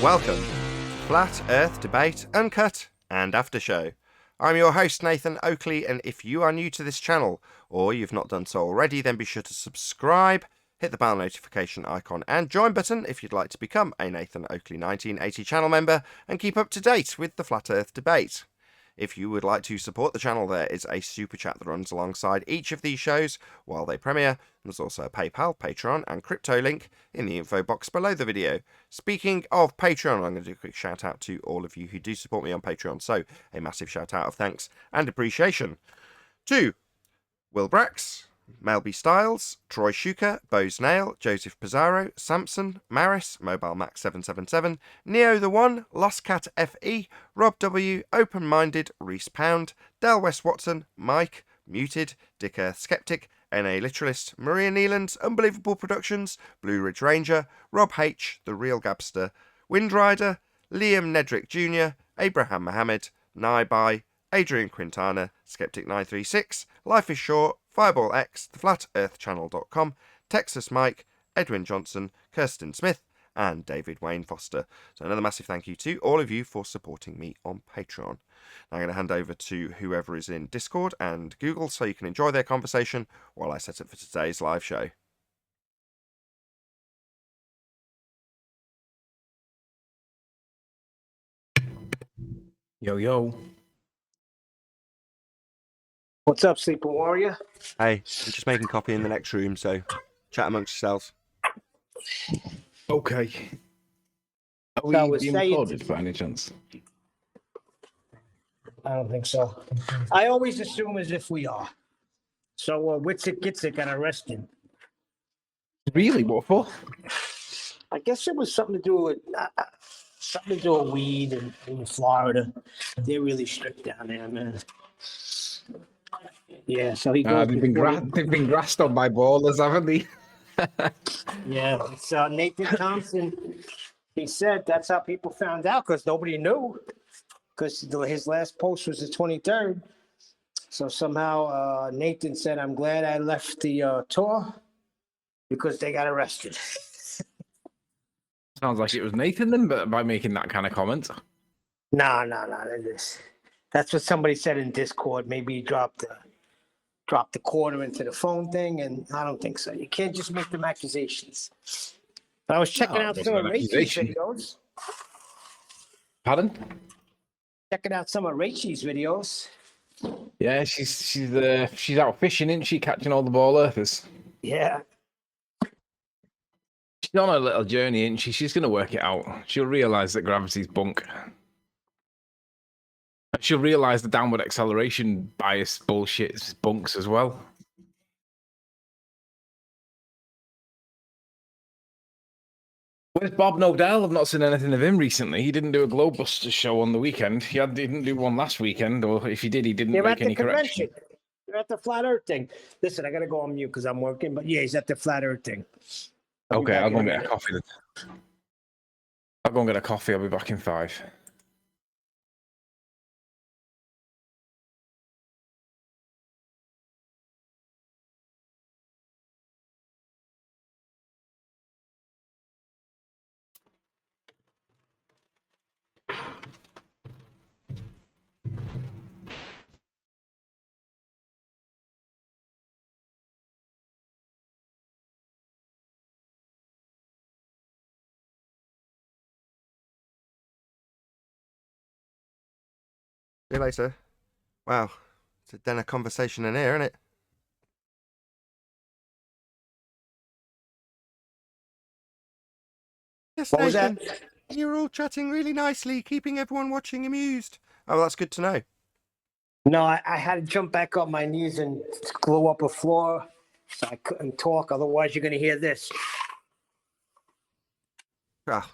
Welcome to Flat Earth Debate, Uncut and After Show. I'm your host Nathan Oakley, and if you are new to this channel, or you've not done so already, then be sure to subscribe, hit the bell notification icon and join button if you'd like to become a Nathan Oakley 1980 channel member and keep up to date with the Flat Earth Debate. If you would like to support the channel, there is a super chat that runs alongside each of these shows while they premiere. There's also a PayPal, Patreon and crypto link in the info box below the video. Speaking of Patreon, I'm going to do a quick shout out to all of you who do support me on Patreon. So a massive shout out of thanks and appreciation to Will Brax, Melby Styles, Troy Shuker, Bose Nail, Joseph Pizarro, Samson, Maris, Mobile Max 777, Neo the One, Lost Cat FE, Rob W, Open Minded, Reese Pound, Del West Watson, Mike, Muted, Dick Earth Skeptic, NA Literalist, Maria Nealand, Unbelievable Productions, Blue Ridge Ranger, Rob H, The Real Gabster, Windrider, Liam Nedrick Jr., Abraham Mohammed, Naibai, Adrian Quintana, Skeptic936, Life is Short, Fireball X, theflatearthchannel.com, Texas Mike, Edwin Johnson, Kirsten Smith, and David Wayne Foster. So another massive thank you to all of you for supporting me on Patreon. Now I'm going to hand over to whoever is in Discord and Google so you can enjoy their conversation while I set up for today's live show. Yo, yo. What's up, Sleeper Warrior? Hey, I'm just making coffee in the next room, so chat amongst yourselves. Okay. Are So I we was being saying- recorded by any chance? I don't think so. I always assume as if we are. So Witzik Gitzik got arrested. Really? What for? I guess it was something to do with weed in Florida. They're really strict down there, man. Yeah, so he goes. They've been grassed on by ballers, haven't they? Yeah, it's Nathan Thompson. He said that's how people found out because nobody knew. Because his last post was the 23rd. So somehow Nathan said, "I'm glad I left the tour because they got arrested." Sounds like it was Nathan then, but by making that kind of comment. No. That's what somebody said in Discord. Maybe he dropped the quarter into the phone thing, and I don't think so. You can't just make them accusations. But I was checking No, out it some of wasn't an Rachel's accusation. videos. Pardon? Checking out some of Rachel's videos. Yeah, she's out fishing, isn't she? Catching all the ball earthers. Yeah. She's on a little journey, isn't she? She's gonna work it out. She'll realise that gravity's bunk. She'll realise the downward acceleration bias bullshit is bunks as well. Where's Bob Nodell? I've not seen anything of him recently. He didn't do a Globebuster show on the weekend. He didn't do one last weekend, or if he did, he didn't They're make at any the correction. convention. They're at the Flat Earth thing. Listen, I got to go on mute because I'm working. But yeah, he's at the Flat Earth thing. I'll be Okay, back I'll in go a and get a minute. coffee then. I'll go and get a coffee. I'll be back in 5. See you later. Wow, it's a dinner conversation in here, isn't it? Yes, What was Nathan. that? You're all chatting really nicely, keeping everyone watching amused. Oh, that's good to know. No, I had to jump back on my knees and glue up a floor so I couldn't talk. Otherwise, you're going to hear this. Ah,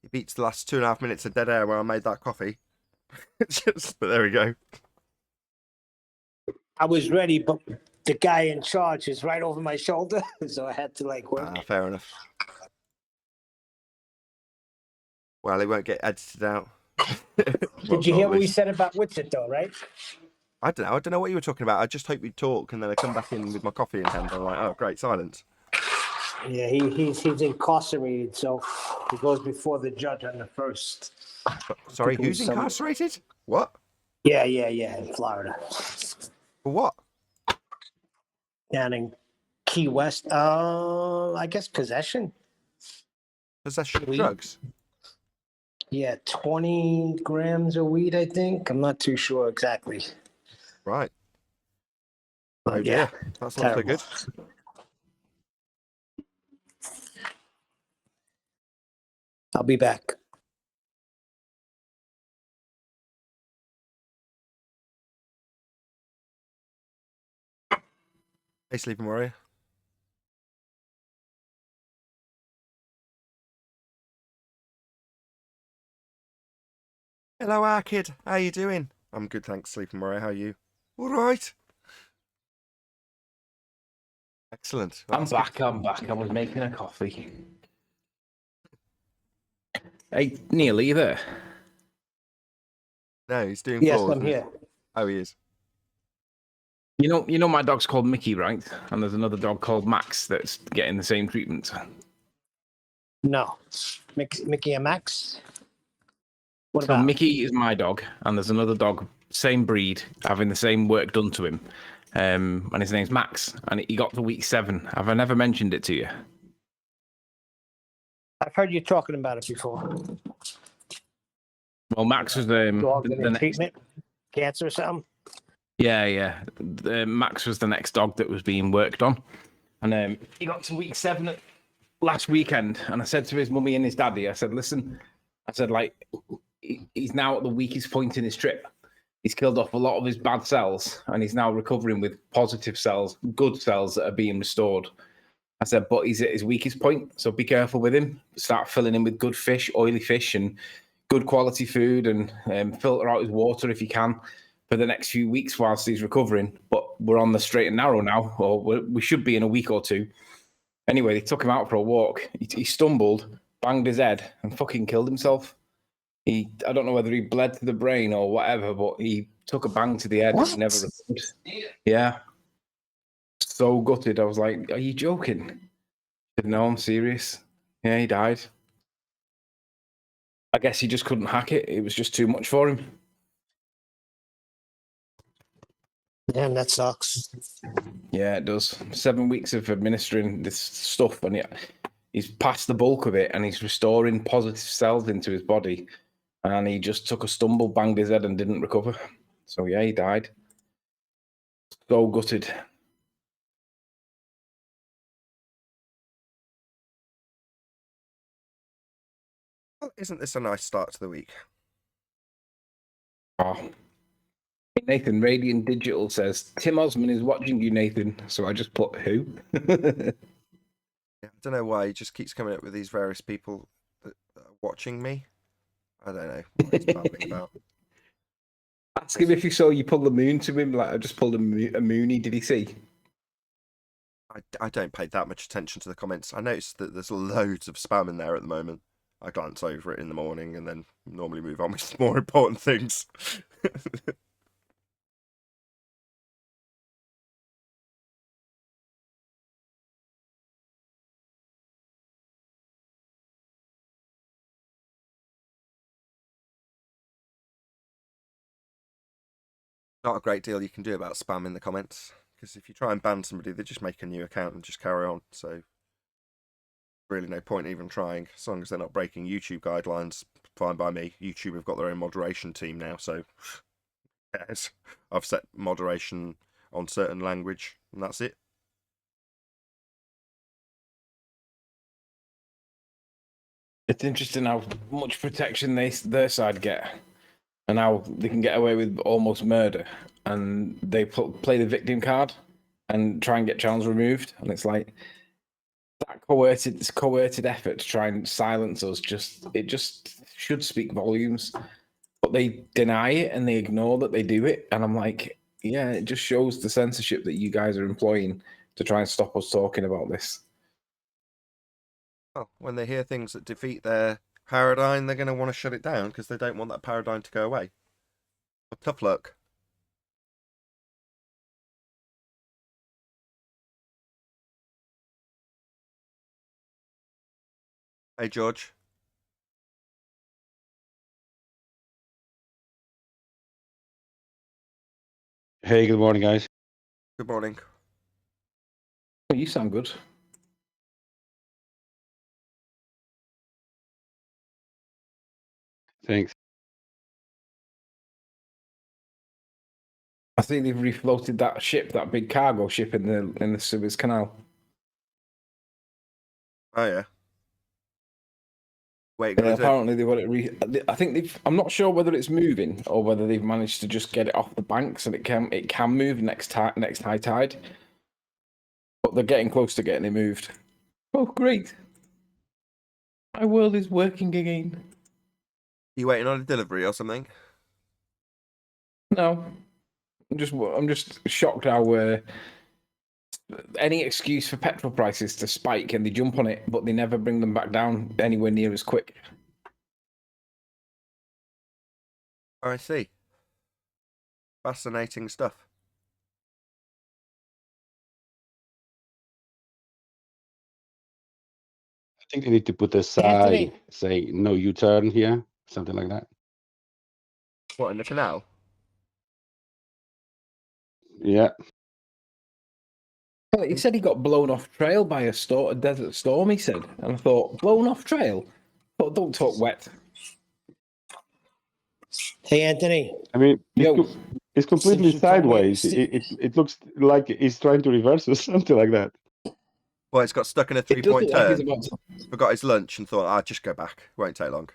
it beats the last 2.5 minutes of dead air where I made that coffee. But there we go. I was ready, but the guy in charge is right over my shoulder, so I had to work. Ah, fair enough. Well, it won't get edited out. Did you hear what we said about Witsit, though, right? I don't know what you were talking about. I just hope you'd talk, and then I come back in with my coffee in hand. I'm like, oh, great, silence. Yeah, he's incarcerated, so he goes before the judge on the first. Sorry, think it was who's some- incarcerated? What? Yeah, in Florida, For what? down in Key West. I guess possession. Possession of Weed. drugs? Yeah, 20 grams of weed, I think. I'm not too sure exactly. Right. But Oh yeah, dear. That's not so terrible. good. I'll be back. Hey, Sleeping Warrior. Hello, our kid. How you doing? I'm good, thanks, Sleeping Warrior. How are you? All right. Excellent. I'm That's back. good. I'm back. I was making a coffee. Hey, Neil, are you there? No, he's doing Yes, floors. I'm here. Oh, he is. You know, my dog's called Mickey, right? And there's another dog called Max that's getting the same treatment. No, Mickey and Max. What So about? Mickey is my dog, and there's another dog, same breed, having the same work done to him. And his name's Max, and he got to week 7. Have I never mentioned it to you? I've heard you talking about it before. Well, Max was Dog the in next. treatment, cancer or something. Yeah. Max was the next dog that was being worked on, and he got to week 7 last weekend, and I said to his mummy and his daddy, I said, listen, I said, like, he's now at the weakest point in his trip. He's killed off a lot of his bad cells, and he's now recovering with positive cells, good cells that are being restored. I said, but he's at his weakest point, so be careful with him. Start filling him with good fish, oily fish, and good quality food, and filter out his water if you can for the next few weeks whilst he's recovering. But we're on the straight and narrow now, or we should be in a week or two. Anyway, they took him out for a walk. He stumbled, banged his head, and fucking killed himself. I don't know whether he bled to the brain or whatever, but he took a bang to the head and never recovered. Yeah. So gutted. I was like, are you joking? He said, no, I'm serious. Yeah, he died. I guess he just couldn't hack it. It was just too much for him. Damn, that sucks. Yeah, it does. 7 weeks of administering this stuff, and he's past the bulk of it, and he's restoring positive cells into his body. And he just took a stumble, banged his head, and didn't recover. So yeah, he died. So gutted. Well, isn't this a nice start to the week? Oh. Nathan, Radiant Digital says, Tim Osman is watching you, Nathan. So I just put who? Yeah, I don't know why he just keeps coming up with these various people that are watching me. I don't know what he's babbling about. Ask him if he saw you pull the moon to him. Like I just pulled a moonie. Did he see? I don't pay that much attention to the comments. I noticed that there's loads of spam in there at the moment. I glance over it in the morning and then normally move on with more important things. Not a great deal you can do about spam in the comments, because if you try and ban somebody, they just make a new account and just carry on. So really no point even trying, as long as they're not breaking YouTube guidelines. Fine by me. YouTube have got their own moderation team now, so yes, I've set moderation on certain language, and that's it. It's interesting how much protection their side get, and how they can get away with almost murder, and they play the victim card and try and get channels removed, and it's like that coerted effort to try and silence us. It just should speak volumes, but they deny it and they ignore that they do it, and I'm like, yeah, it just shows the censorship that you guys are employing to try and stop us talking about this. Well, when they hear things that defeat their paradigm, they're going to want to shut it down because they don't want that paradigm to go away. Well, tough luck. Hey, George. Hey, good morning, guys. Good morning. Oh, you sound good. Thanks. I think they've refloated that ship, that big cargo ship in the Suez Canal. Oh, yeah. Wait, Yeah, gonna do? apparently they want it. I think they've. I'm not sure whether it's moving or whether they've managed to just get it off the banks and it can move next high tide. But they're getting close to getting it moved. Oh, great! My world is working again. You waiting on a delivery or something? No, I'm just shocked how any excuse for petrol prices to spike and they jump on it, but they never bring them back down anywhere near as quick. Oh, I see. Fascinating stuff. I think they need to put a Anthony. sign, say no U-turn here, something like that. What, in the canal? Yeah. Well, he said he got blown off trail by a desert storm. He said, and I thought, blown off trail. But don't talk wet. Hey, Anthony. I mean, Yo, it's completely Since you told me- sideways. It looks like it's trying to reverse or something like that. Well, it's got stuck in a it does 3-point look like he's turn. about to. Forgot his lunch and thought, I'd just go back. Won't take long.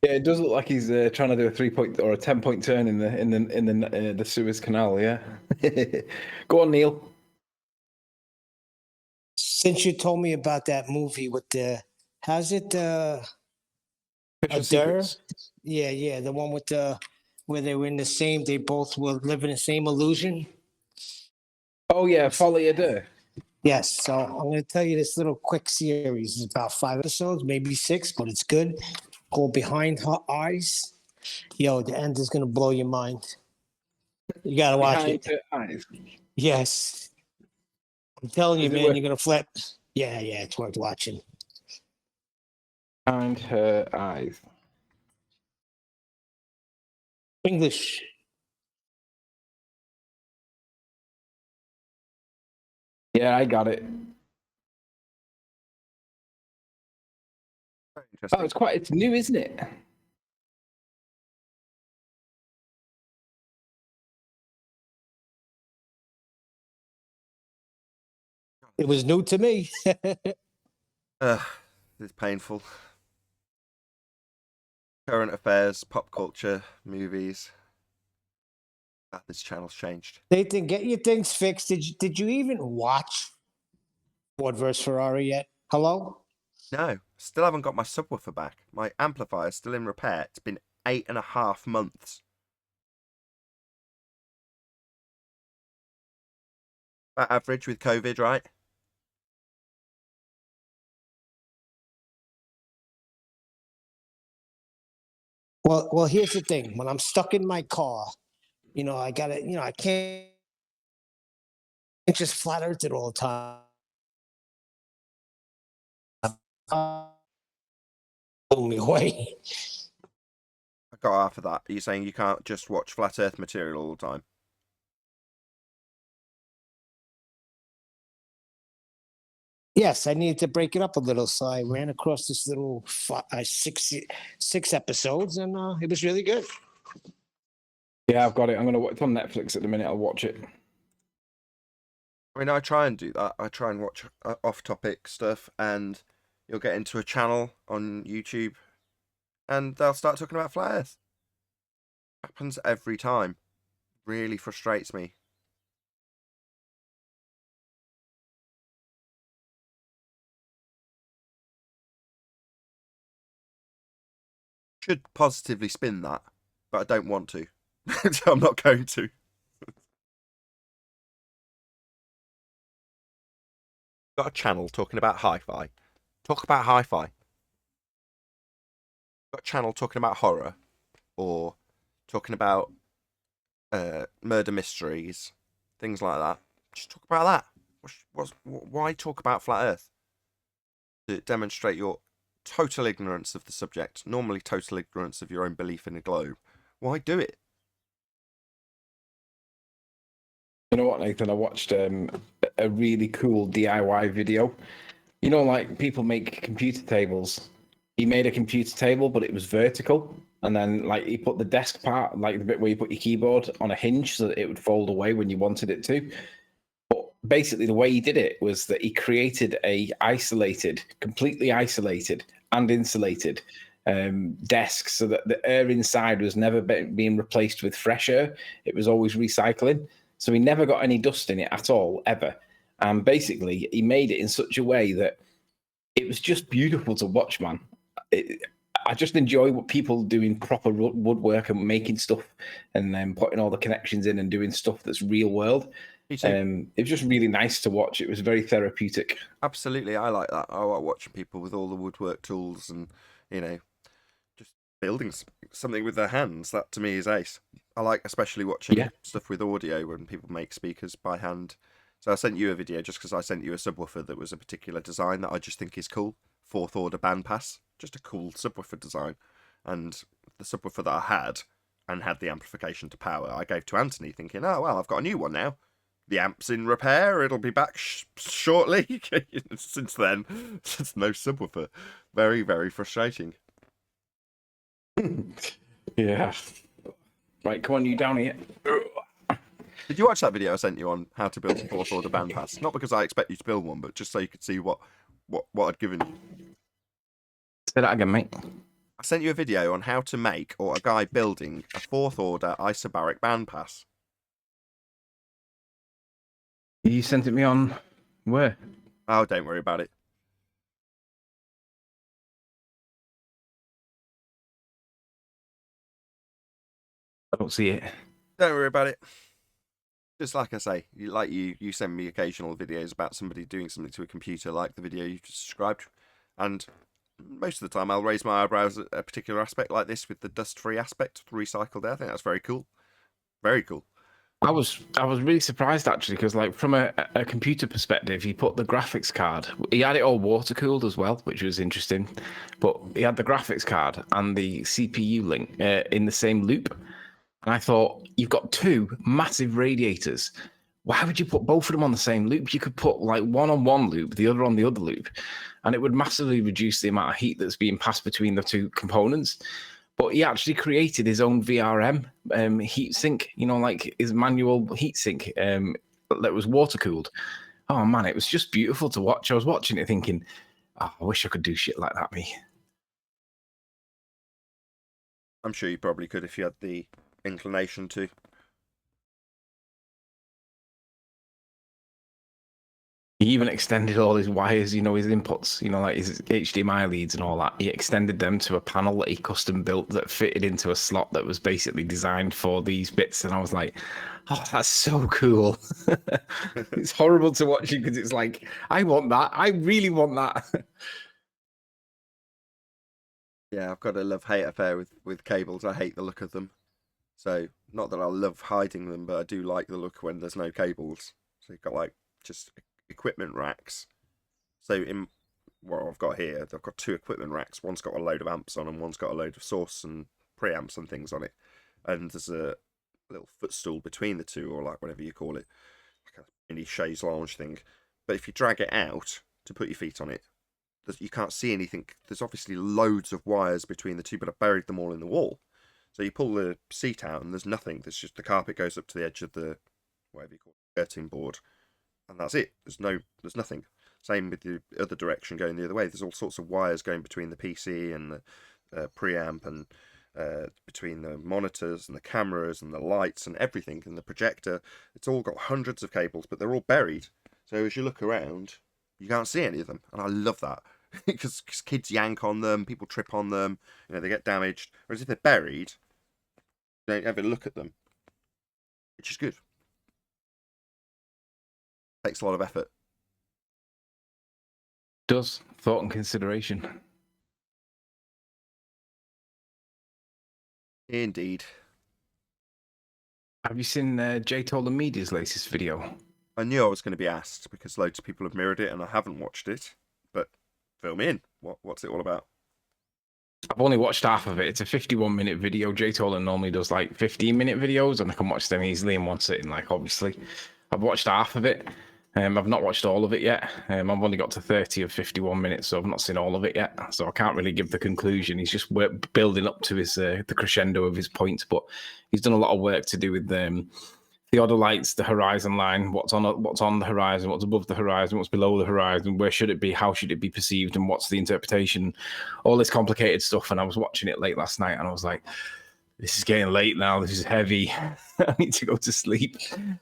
Yeah, it does look like he's trying to do a 3-point or a 10-point turn in the Suez Canal. Yeah. Go on, Neil. Since you told me about that movie with the, how's it, Official Adur? secrets. Yeah, the one with the, where they were in the same, they both were living the same illusion. Oh yeah, Folly Adair. Yes, so I'm going to tell you this little quick series. It's about 5 episodes, maybe 6, but it's good. Called Behind Her Eyes. Yo, the end is going to blow your mind. You got to watch Behind it. her eyes. Yes. I'm telling you, Is it man, worth- you're going to flip. Yeah, it's worth watching. Behind her eyes. English. Yeah, I got it. Very Oh, interesting. it's new, isn't it? It was new to me. It's painful. Current affairs, pop culture, movies. This channel's changed. Nathan, get your things fixed. Did you even watch Ford versus Ferrari yet? Hello? No, still haven't got my subwoofer back. My amplifier's still in repair. It's been 8.5 months. About average with COVID, right? Well, here's the thing. When I'm stuck in my car, I gotta, I can't just flat earth it all the time. Blow me away. I got half of that. Are you saying you can't just watch flat earth material all the time? Yes, I needed to break it up a little, so I ran across this little six episodes, and it was really good. Yeah, I've got it. It's on Netflix at the minute. I'll watch it. I mean, I try and do that. I try and watch off-topic stuff, and you'll get into a channel on YouTube, and they'll start talking about flat earth. Happens every time. Really frustrates me. Should positively spin that, but I don't want to. So I'm not going to. Got a channel talking about hi-fi. Talk about hi-fi. Got a channel talking about horror, or talking about murder mysteries, things like that. Just talk about that. Why talk about flat Earth? to demonstrate your total ignorance of the subject, normally total ignorance of your own belief in a globe, why do it? You know what, Nathan? I watched a really cool DIY video. You know, like people make computer tables. He made a computer table, but it was vertical. And then, like, he put the desk part, like the bit where you put your keyboard, on a hinge so that it would fold away when you wanted it to. But basically, the way he did it was that he created a completely isolated and insulated desk so that the air inside was never being replaced with fresh air. It was always recycling. So he never got any dust in it at all, ever. And basically, he made it in such a way that it was just beautiful to watch, man. I just enjoy what people doing proper woodwork and making stuff and then putting all the connections in and doing stuff that's real world. It was just really nice to watch. It was very therapeutic. Absolutely, I like that. I like watching people with all the woodwork tools and, you know, just building something with their hands. That to me is ace. I like especially watching stuff with audio when people make speakers by hand. So I sent you a video just because I sent you a subwoofer that was a particular design that I just think is cool. 4th order bandpass, just a cool subwoofer design. And the subwoofer that I had and had the amplification to power, I gave to Anthony thinking, oh, well, I've got a new one now. The amp's in repair, it'll be back shortly. Since then, there's no subwoofer. Very, very frustrating. Yeah. Right, come on, you down here. Did you watch that video I sent you on how to build a 4th order bandpass? Not because I expect you to build one, but just so you could see what I'd given you. Say that again, mate. I sent you a video on how to make, or a guy building, a 4th order isobaric bandpass. You sent it me on where? Oh, don't worry about it. I don't see it. Don't worry about it. Just like I say, you send me occasional videos about somebody doing something to a computer, like the video you just described, and most of the time I'll raise my eyebrows at a particular aspect like this with the dust-free aspect, recycled air. I think that's very cool. Very cool. I was really surprised actually because, like, from a computer perspective, he put the graphics card. He had it all water cooled as well, which was interesting. But he had the graphics card and the CPU link in the same loop. And I thought, you've got 2 massive radiators. Why would you put both of them on the same loop? You could put like one on one loop, the other on the other loop, and it would massively reduce the amount of heat that's being passed between the 2 components. But he actually created his own VRM heatsink, you know, like his manual heatsink that was water cooled. Oh man, it was just beautiful to watch. I was watching it thinking, oh, I wish I could do shit like that, me. I'm sure you probably could if you had the inclination to. He even extended all his wires, you know, his inputs, you know, like his HDMI leads and all that. He extended them to a panel that he custom built that fitted into a slot that was basically designed for these bits. And I was like, oh, that's so cool. It's horrible to watch because it's like, I want that. I really want that. Yeah, I've got a love-hate affair with cables. I hate the look of them. So, not that I love hiding them, but I do like the look when there's no cables. So you've got like just equipment racks. So in what I've got here, I've got 2 equipment racks. One's got a load of amps on and one's got a load of source and preamps and things on it. And there's a little footstool between the 2, or like whatever you call it, like a mini chaise lounge thing. But if you drag it out to put your feet on it, you can't see anything. There's obviously loads of wires between the 2, but I've buried them all in the wall. So you pull the seat out and there's nothing. There's just the carpet goes up to the edge of the, whatever you call it, skirting board. And that's it. There's nothing. Same with the other direction going the other way. There's all sorts of wires going between the PC and the preamp and between the monitors and the cameras and the lights and everything and the projector. It's all got hundreds of cables, but they're all buried. So as you look around, you can't see any of them. And I love that. Because kids yank on them, people trip on them, you know, they get damaged. Whereas if they're buried, you don't ever look at them, which is good. Takes a lot of effort. Does. Thought and consideration. Indeed. Have you seen Jay Tolan Media's latest video? I knew I was going to be asked because loads of people have mirrored it and I haven't watched it. But fill me in. What's it all about? I've only watched half of it. It's a 51-minute video. Jay Tolan normally does like 15-minute videos, and I can watch them easily in one sitting. Like, obviously, I've watched half of it. I've not watched all of it yet. I've only got to 30 of 51 minutes, so I've not seen all of it yet. So I can't really give the conclusion. He's just building up to his the crescendo of his points, but he's done a lot of work to do with theodolites, the horizon line, what's on the horizon, what's above the horizon, what's below the horizon, where should it be, how should it be perceived, and what's the interpretation, all this complicated stuff. And I was watching it late last night, and I was like, this is getting late now. This is heavy. I need to go to sleep.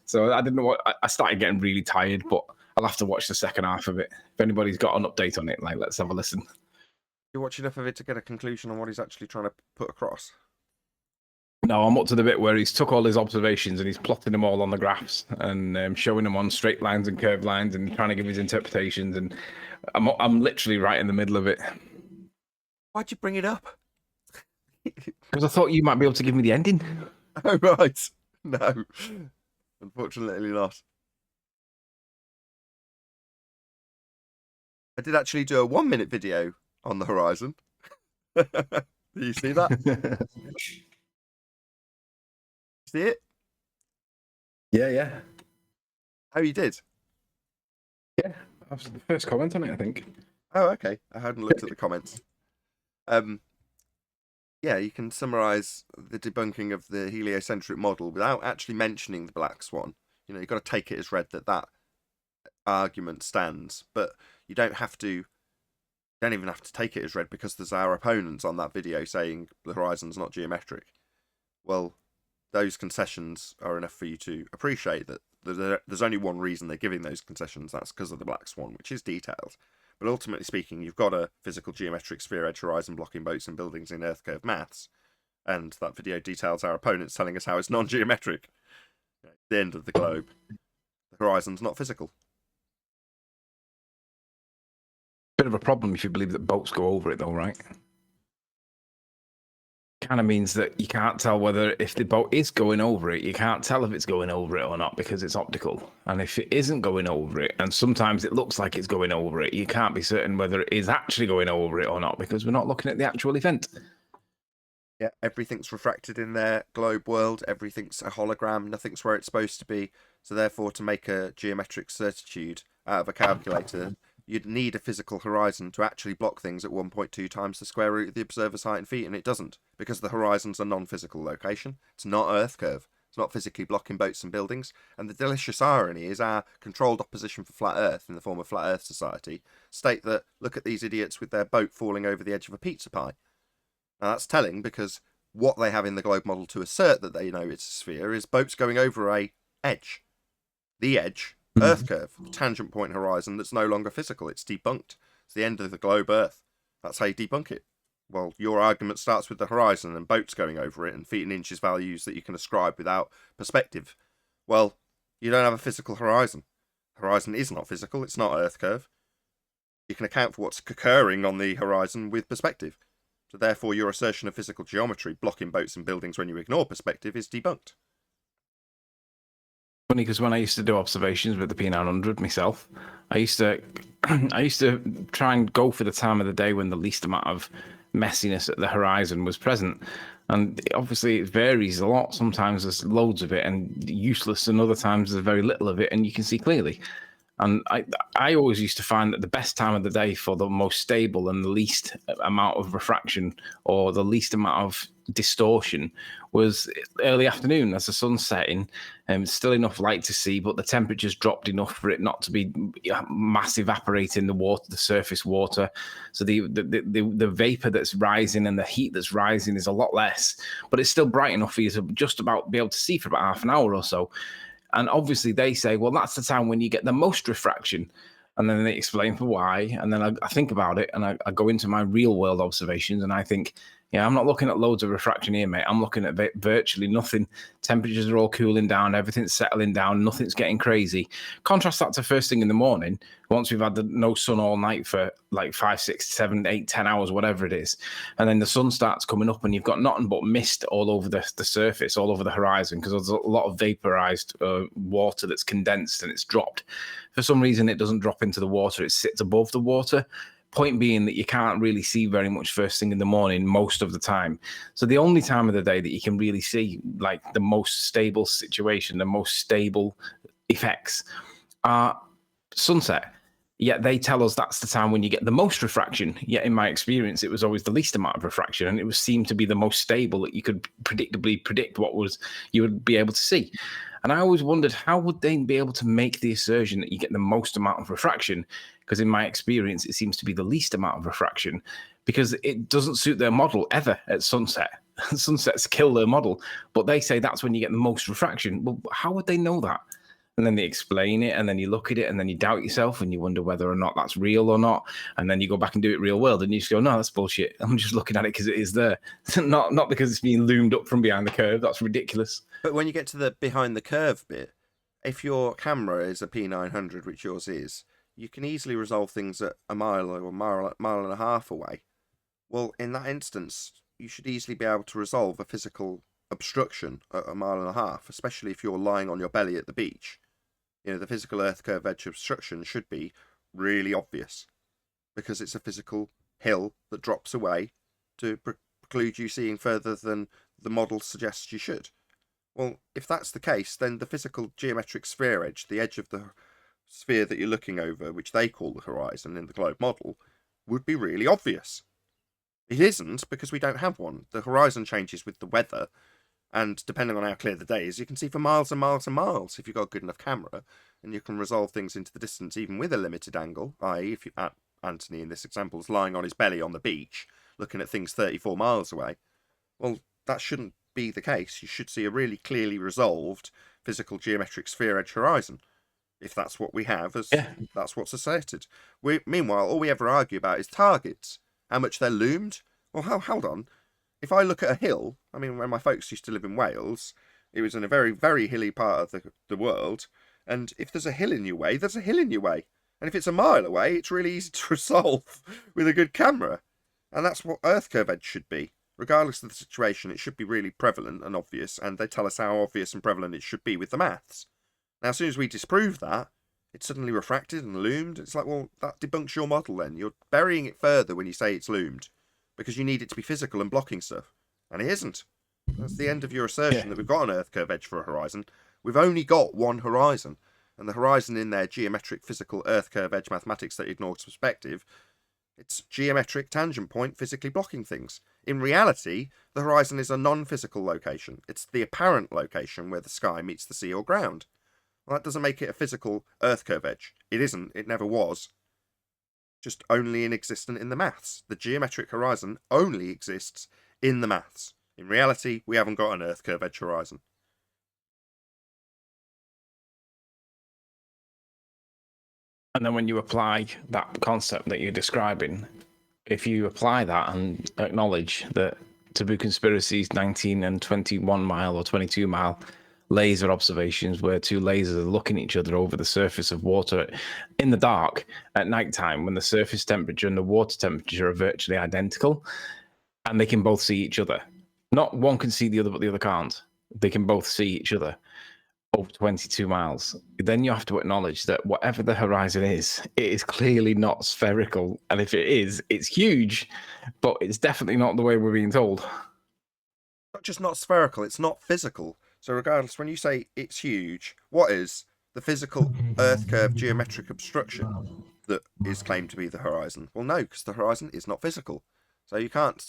So I didn't know what. I started getting really tired, but I'll have to watch the second half of it. If anybody's got an update on it, like, let's have a listen. You watch enough of it to get a conclusion on what he's actually trying to put across? No, I'm up to the bit where he's took all his observations and he's plotting them all on the graphs and showing them on straight lines and curved lines and trying to give his interpretations. And I'm literally right in the middle of it. Why'd you bring it up? Because I thought you might be able to give me the ending. Oh, right. No, unfortunately not. I did actually do a 1-minute video on the horizon. Did you see that? See it? Yeah. Oh, you did? Yeah, that was the first comment on it, I think. Oh, okay. I hadn't looked at the comments. Yeah, you can summarize the debunking of the heliocentric model without actually mentioning the black swan. You know, you've got to take it as read that argument stands, but you don't even have to take it as read, because there's our opponents on that video saying the horizon's not geometric. Well, those concessions are enough for you to appreciate that there's only one reason they're giving those concessions. That's because of the black swan, which is detailed. But ultimately speaking, you've got a physical geometric sphere edge horizon blocking boats and buildings in earth curve maths, and that video details our opponents telling us how it's non-geometric. At the end of the globe, the horizon's not physical. Bit of a problem if you believe that boats go over it, though, right? Kind of means that you can't tell whether, if the boat is going over it, you can't tell if it's going over it or not because it's optical. And if it isn't going over it, and sometimes it looks like it's going over it, you can't be certain whether it is actually going over it or not because we're not looking at the actual event. Yeah, everything's refracted in their globe world. Everything's a hologram. Nothing's where it's supposed to be. So therefore, to make a geometric certitude out of a calculator, you'd need a physical horizon to actually block things at 1.2 times the square root of the observer's height in feet, and it doesn't, because the horizon's a non-physical location. It's not Earth curve. It's not physically blocking boats and buildings. And the delicious irony is our controlled opposition for flat Earth, in the form of Flat Earth Society, state that, look at these idiots with their boat falling over the edge of a pizza pie. Now that's telling, because what they have in the globe model to assert that they know it's a sphere is boats going over a edge. The edge. Earth curve, tangent point horizon that's no longer physical. It's debunked. It's the end of the globe Earth. That's how you debunk it. Well, your argument starts with the horizon and boats going over it and feet and inches values that you can ascribe without perspective. Well, you don't have a physical horizon. Horizon is not physical. It's not Earth curve. You can account for what's occurring on the horizon with perspective. So therefore, your assertion of physical geometry blocking boats and buildings when you ignore perspective is debunked. Funny, because when I used to do observations with the P900 myself, I used to try and go for the time of the day when the least amount of messiness at the horizon was present. And obviously it varies a lot. Sometimes there's loads of it and useless, and other times there's very little of it and you can see clearly. And I always used to find that the best time of the day for the most stable and the least amount of refraction or the least amount of distortion was early afternoon as the sun's setting, and still enough light to see, but the temperature's dropped enough for it not to be mass evaporating the water, the surface water. So the vapor that's rising and the heat that's rising is a lot less, but it's still bright enough for you to just about be able to see for about half an hour or so. And obviously they say, well, that's the time when you get the most refraction. And then they explain for why. And then I think about it and I go into my real world observations and I think, yeah, I'm not looking at loads of refraction here, mate. I'm looking at virtually nothing. Temperatures are all cooling down. Everything's settling down. Nothing's getting crazy. Contrast that to first thing in the morning, once we've had no sun all night for like 5, 6, 7, 8, 10 hours, whatever it is. And then the sun starts coming up and you've got nothing but mist all over the surface, all over the horizon, because there's a lot of vaporized water that's condensed and it's dropped. For some reason, it doesn't drop into the water. It sits above the water. Point being that you can't really see very much first thing in the morning most of the time. So the only time of the day that you can really see like the most stable situation, the most stable effects are sunset. Yet they tell us that's the time when you get the most refraction. Yet in my experience, it was always the least amount of refraction, and it was seemed to be the most stable that you could predictably predict what was you would be able to see. And I always wondered, how would they be able to make the assertion that you get the most amount of refraction? Because in my experience, it seems to be the least amount of refraction, because it doesn't suit their model ever at sunset. Sunsets kill their model, but they say that's when you get the most refraction. Well, how would they know that? And then they explain it, and then you look at it, and then you doubt yourself, and you wonder whether or not that's real or not. And then you go back and do it real world, and you just go, no, that's bullshit. I'm just looking at it because it is there, not because it's being loomed up from behind the curve. That's ridiculous. But when you get to the behind the curve bit, if your camera is a P900, which yours is, you can easily resolve things at a mile or mile and a half away. Well, in that instance, you should easily be able to resolve a physical obstruction at a mile and a half, especially if you're lying on your belly at the beach. You know, the physical earth curve edge obstruction should be really obvious because it's a physical hill that drops away to preclude you seeing further than the model suggests you should. Well, if that's the case, then the physical geometric sphere edge, the edge of the sphere that you're looking over, which they call the horizon in the globe model, would be really obvious. It isn't, because we don't have one. The horizon changes with the weather, and depending on how clear the day is, you can see for miles and miles and miles if you've got a good enough camera, and you can resolve things into the distance even with a limited angle, i.e. if Anthony in this example is lying on his belly on the beach, looking at things 34 miles away. Well, that shouldn't be the case. You should see a really clearly resolved physical geometric sphere edge horizon. If that's what we have, that's what's asserted. Meanwhile, all we ever argue about is targets, how much they're loomed. Well, hold on. If I look at a hill, I mean, when my folks used to live in Wales, it was in a very, very hilly part of the world, and if there's a hill in your way, there's a hill in your way. And if it's a mile away, it's really easy to resolve with a good camera. And that's what earth curve edge should be. Regardless of the situation, it should be really prevalent and obvious, and they tell us how obvious and prevalent it should be with the maths. Now, as soon as we disprove that, it's suddenly refracted and loomed. It's like, well, that debunks your model then. You're burying it further when you say it's loomed, because you need it to be physical and blocking stuff. And it isn't. That's the end of your assertion that we've got an earth curve edge for a horizon. We've only got one horizon. And the horizon in their geometric physical earth curve edge mathematics that ignores perspective, it's geometric tangent point physically blocking things. In reality, the horizon is a non-physical location. It's the apparent location where the sky meets the sea or ground. Well, that doesn't make it a physical earth curve edge. It isn't. It never was. Just only existent in the maths. The geometric horizon only exists in the maths. In reality, we haven't got an earth curve edge horizon. And then when you apply that concept that you're describing, if you apply that and acknowledge that Taboo Conspiracy's 19 and 21 mile or 22 mile laser observations where two lasers are looking at each other over the surface of water in the dark at nighttime when the surface temperature and the water temperature are virtually identical, and they can both see each other. Not one can see the other, but the other can't. They can both see each other over 22 miles. Then you have to acknowledge that whatever the horizon is, it is clearly not spherical. And if it is, it's huge, but it's definitely not the way we're being told. Not just not spherical, it's not physical. So regardless, when you say it's huge, what is the physical earth curve geometric obstruction that is claimed to be the horizon? Well, no, because the horizon is not physical. So you can't,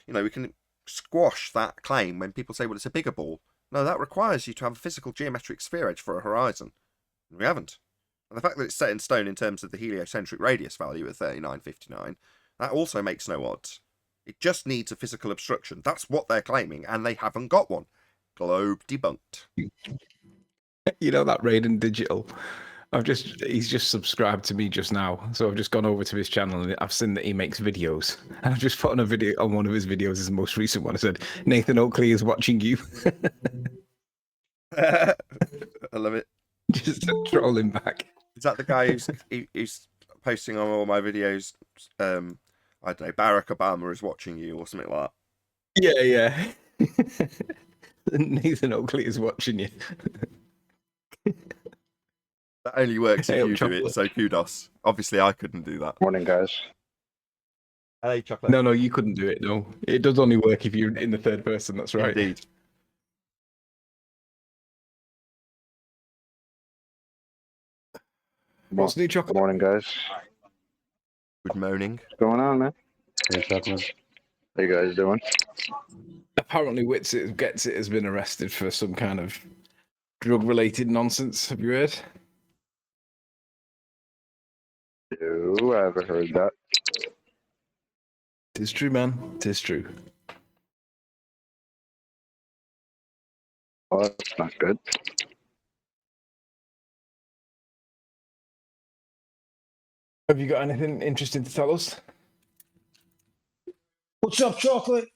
we can squash that claim when people say, well, it's a bigger ball. No, that requires you to have a physical geometric sphere edge for a horizon. And we haven't. And the fact that it's set in stone in terms of the heliocentric radius value at 3959, that also makes no odds. It just needs a physical obstruction. That's what they're claiming, and they haven't got one. Globe debunked. You know that Raiden Digital? He's just subscribed to me just now. So I've just gone over to his channel and I've seen that he makes videos. And I've just put on a video on one of his videos, his most recent one. I said, Nathan Oakley is watching you. I love it. Just trolling back. Is that the guy who's posting on all my videos? I don't know, Barack Obama is watching you or something like that. Yeah. Nathan Oakley is watching you. That only works if you do it, so kudos. Obviously, I couldn't do that. Morning, guys. LA chocolate. No, you couldn't do it. No, it does only work if you're in the third person. That's right. Indeed. What's new chocolate? Morning, guys. Good moaning. What's going on, man? Hey, chocolate. How you guys doing? Apparently, Gets It has been arrested for some kind of drug-related nonsense. Have you heard? No, I haven't heard that. Tis true, man. Tis true. Oh, that's not good. Have you got anything interesting to tell us? What's up, chocolate?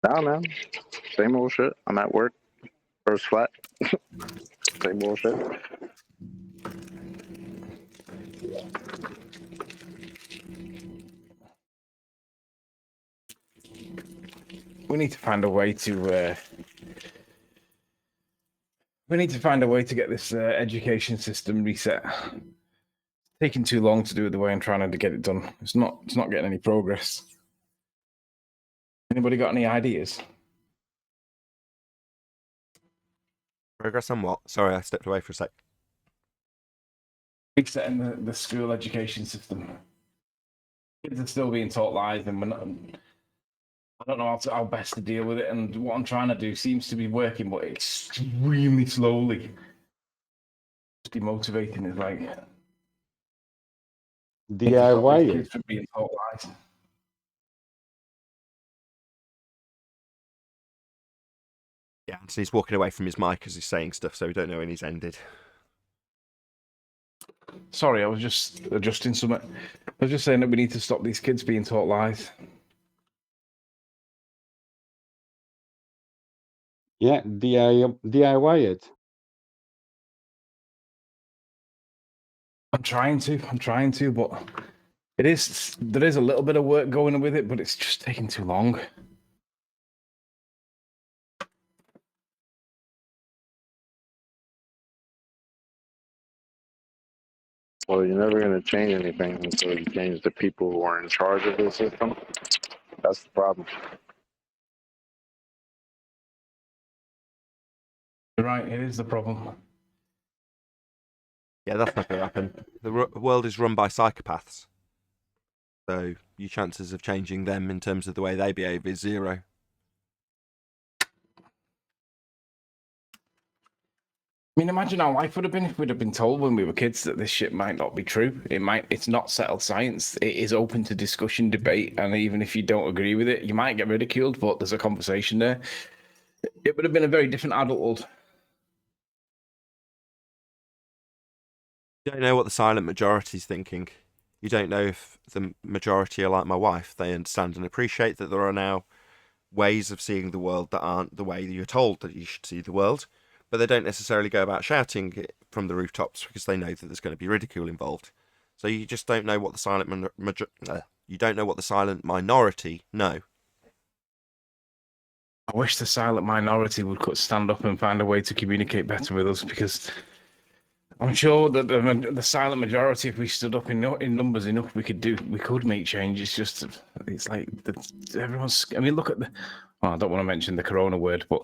Nah, man. Same old shit. I'm at work. First flat. Same old shit. We need to find a way to. We need to find a way to get this education system reset. It's taking too long to do it the way I'm trying to get it done. It's not getting any progress. Anybody got any ideas? Progress on what? Sorry, I stepped away for a sec. Resetting the school education system. Kids are still being taught lies, and I don't know how best to deal with it. And what I'm trying to do seems to be working, but extremely slowly. It's demotivating. It's like DIY it. kids from being taught lies. Yeah, Anthony's walking away from his mic as he's saying stuff, so we don't know when he's ended. Sorry, I was just adjusting something. I was just saying that we need to stop these kids being taught lies. Yeah, DIY it. I'm trying to, but there is a little bit of work going with it, but it's just taking too long. Well, you're never going to change anything until you change the people who are in charge of the system. That's the problem. You're right, it is the problem. Yeah, that's not going to happen. The world is run by psychopaths. So your chances of changing them in terms of the way they behave is zero. I mean, imagine how life would have been if we'd have been told when we were kids that this shit might not be true. It's not settled science. It is open to discussion, debate, and even if you don't agree with it, you might get ridiculed, but there's a conversation there. It would have been a very different adulthood. You don't know what the silent majority's thinking. You don't know if the majority are like my wife. They understand and appreciate that there are now ways of seeing the world that aren't the way that you're told that you should see the world. But they don't necessarily go about shouting it from the rooftops because they know that there's going to be ridicule involved. So you just don't know what the silent you don't know what the silent minority know. I wish the silent minority would stand up and find a way to communicate better with us, because I'm sure that the silent majority, if we stood up in numbers enough, we could make change. It's like everyone's. I mean, look at I don't want to mention the corona word, but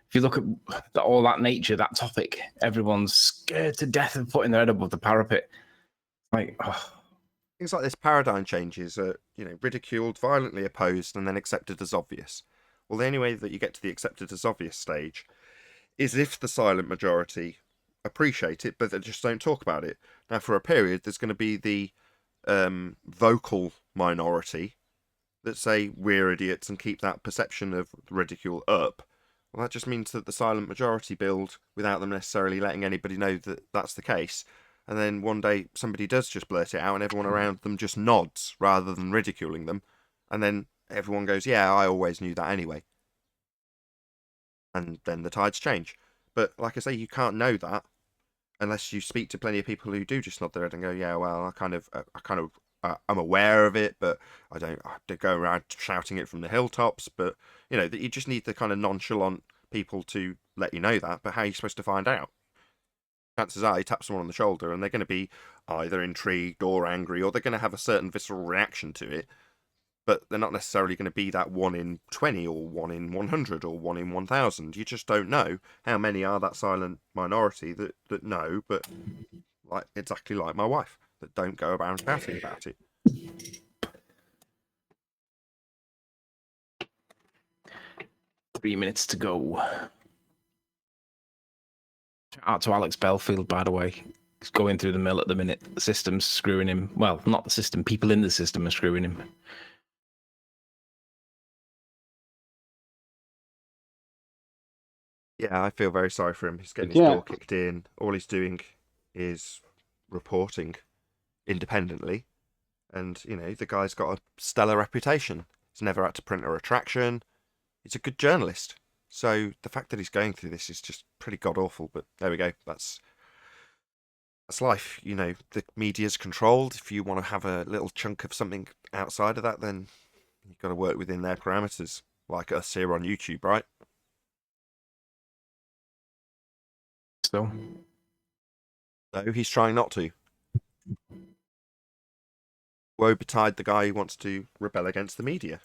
if you look at all that nature, that topic, everyone's scared to death of putting their head above the parapet. Like, Things like this paradigm changes are, ridiculed, violently opposed, and then accepted as obvious. Well, the only way that you get to the accepted as obvious stage is if the silent majority appreciate it, but they just don't talk about it. Now, for a period, there's going to be the vocal minority that say we're idiots and keep that perception of ridicule up. Well, that just means that the silent majority build without them necessarily letting anybody know that that's the case. And then one day somebody does just blurt it out and everyone around them just nods rather than ridiculing them. And then everyone goes, yeah, I always knew that anyway. And then the tides change. But like I say, you can't know that unless you speak to plenty of people who do just nod their head and go, yeah, well, I'm aware of it, but I don't go around shouting it from the hilltops. But, that you just need the kind of nonchalant people to let you know that. But how are you supposed to find out? chances are you tap someone on the shoulder and they're going to be either intrigued or angry, or they're going to have a certain visceral reaction to it. But they're not necessarily going to be that 1 in 20 or 1 in 100 or 1 in 1,000. You just don't know how many are that silent minority that know, but exactly like my wife, that don't go around shouting about it. 3 minutes to go. Shout out to Alex Belfield, by the way. He's going through the mill at the minute. The system's screwing him. Well, not the system. People in the system are screwing him. Yeah, I feel very sorry for him. He's getting his door kicked in. All he's doing is reporting independently. And, you know, the guy's got a stellar reputation. He's never had to print a retraction. He's a good journalist. So the fact that he's going through this is just pretty god-awful. But there we go. That's life. You know, the media's controlled. If you want to have a little chunk of something outside of that, then you've got to work within their parameters. Like us here on YouTube, right? So he's trying not to. Woe betide the guy who wants to rebel against the media.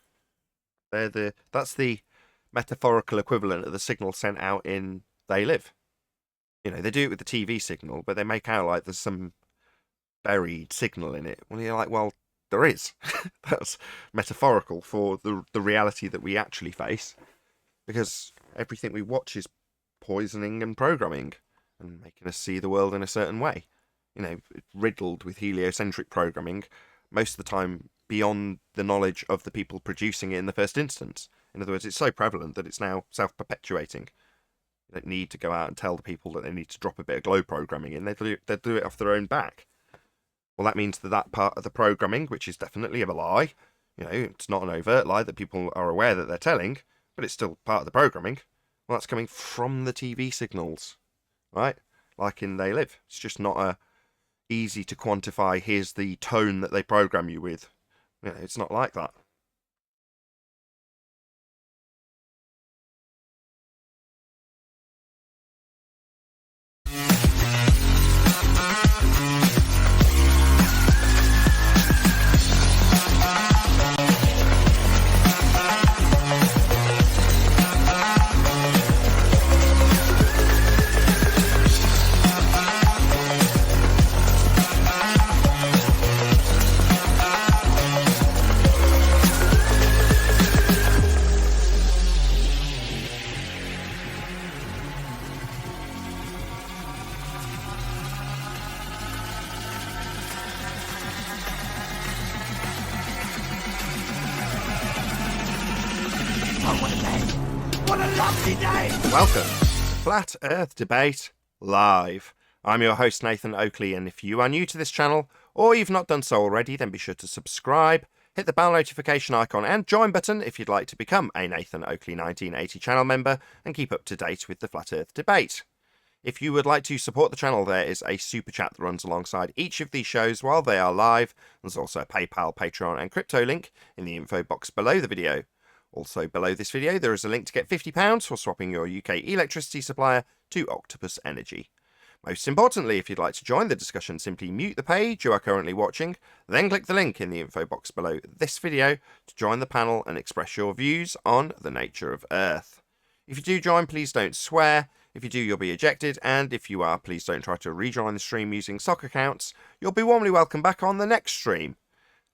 That's the metaphorical equivalent of the signal sent out in They Live. You know, they do it with the TV signal, but they make out like there's some buried signal in it. Well, you're like, well, there is. That's metaphorical for the reality that we actually face, because everything we watch is poisoning and programming and making us see the world in a certain way. You know, riddled with heliocentric programming, most of the time beyond the knowledge of the people producing it in the first instance. In other words, it's so prevalent that it's now self-perpetuating. You don't need to go out and tell the people that they need to drop a bit of glow programming in. They'll do it off their own back. Well, that means that part of the programming, which is definitely a lie, you know, it's not an overt lie that people are aware that they're telling, but it's still part of the programming. Well, that's coming from the TV signals, right? Like in They Live. It's just not easy to quantify, here's the tone that they program you with. You know, it's not like that. Welcome to Flat Earth Debate Live. I'm your host, Nathan Oakley, and if you are new to this channel, or you've not done so already, then be sure to subscribe, hit the bell notification icon and join button if you'd like to become a Nathan Oakley 1980 channel member and keep up to date with the Flat Earth Debate. If you would like to support the channel, there is a super chat that runs alongside each of these shows while they are live. There's also a PayPal, Patreon and crypto link in the info box below the video. Also below this video there is a link to get £50 for swapping your UK electricity supplier to Octopus Energy. Most importantly, if you'd like to join the discussion, simply mute the page you are currently watching, then click the link in the info box below this video to join the panel and express your views on the nature of Earth. If you do join, please don't swear. If you do, you'll be ejected, and if you are, please don't try to rejoin the stream using sock accounts. You'll be warmly welcome back on the next stream.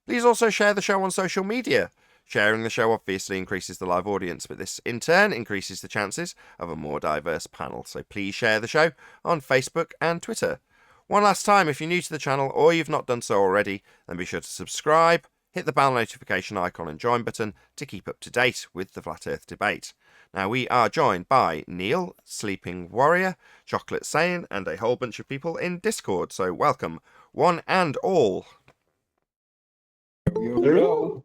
Please also share the show on social media. Sharing the show obviously increases the live audience, but this in turn increases the chances of a more diverse panel. So please share the show on Facebook and Twitter. One last time, if you're new to the channel or you've not done so already, then be sure to subscribe, hit the bell notification icon and join button to keep up to date with the Flat Earth Debate. Now we are joined by Neil, Sleeping Warrior, Chocolate Saiyan, and a whole bunch of people in Discord. So welcome, one and all. Hello.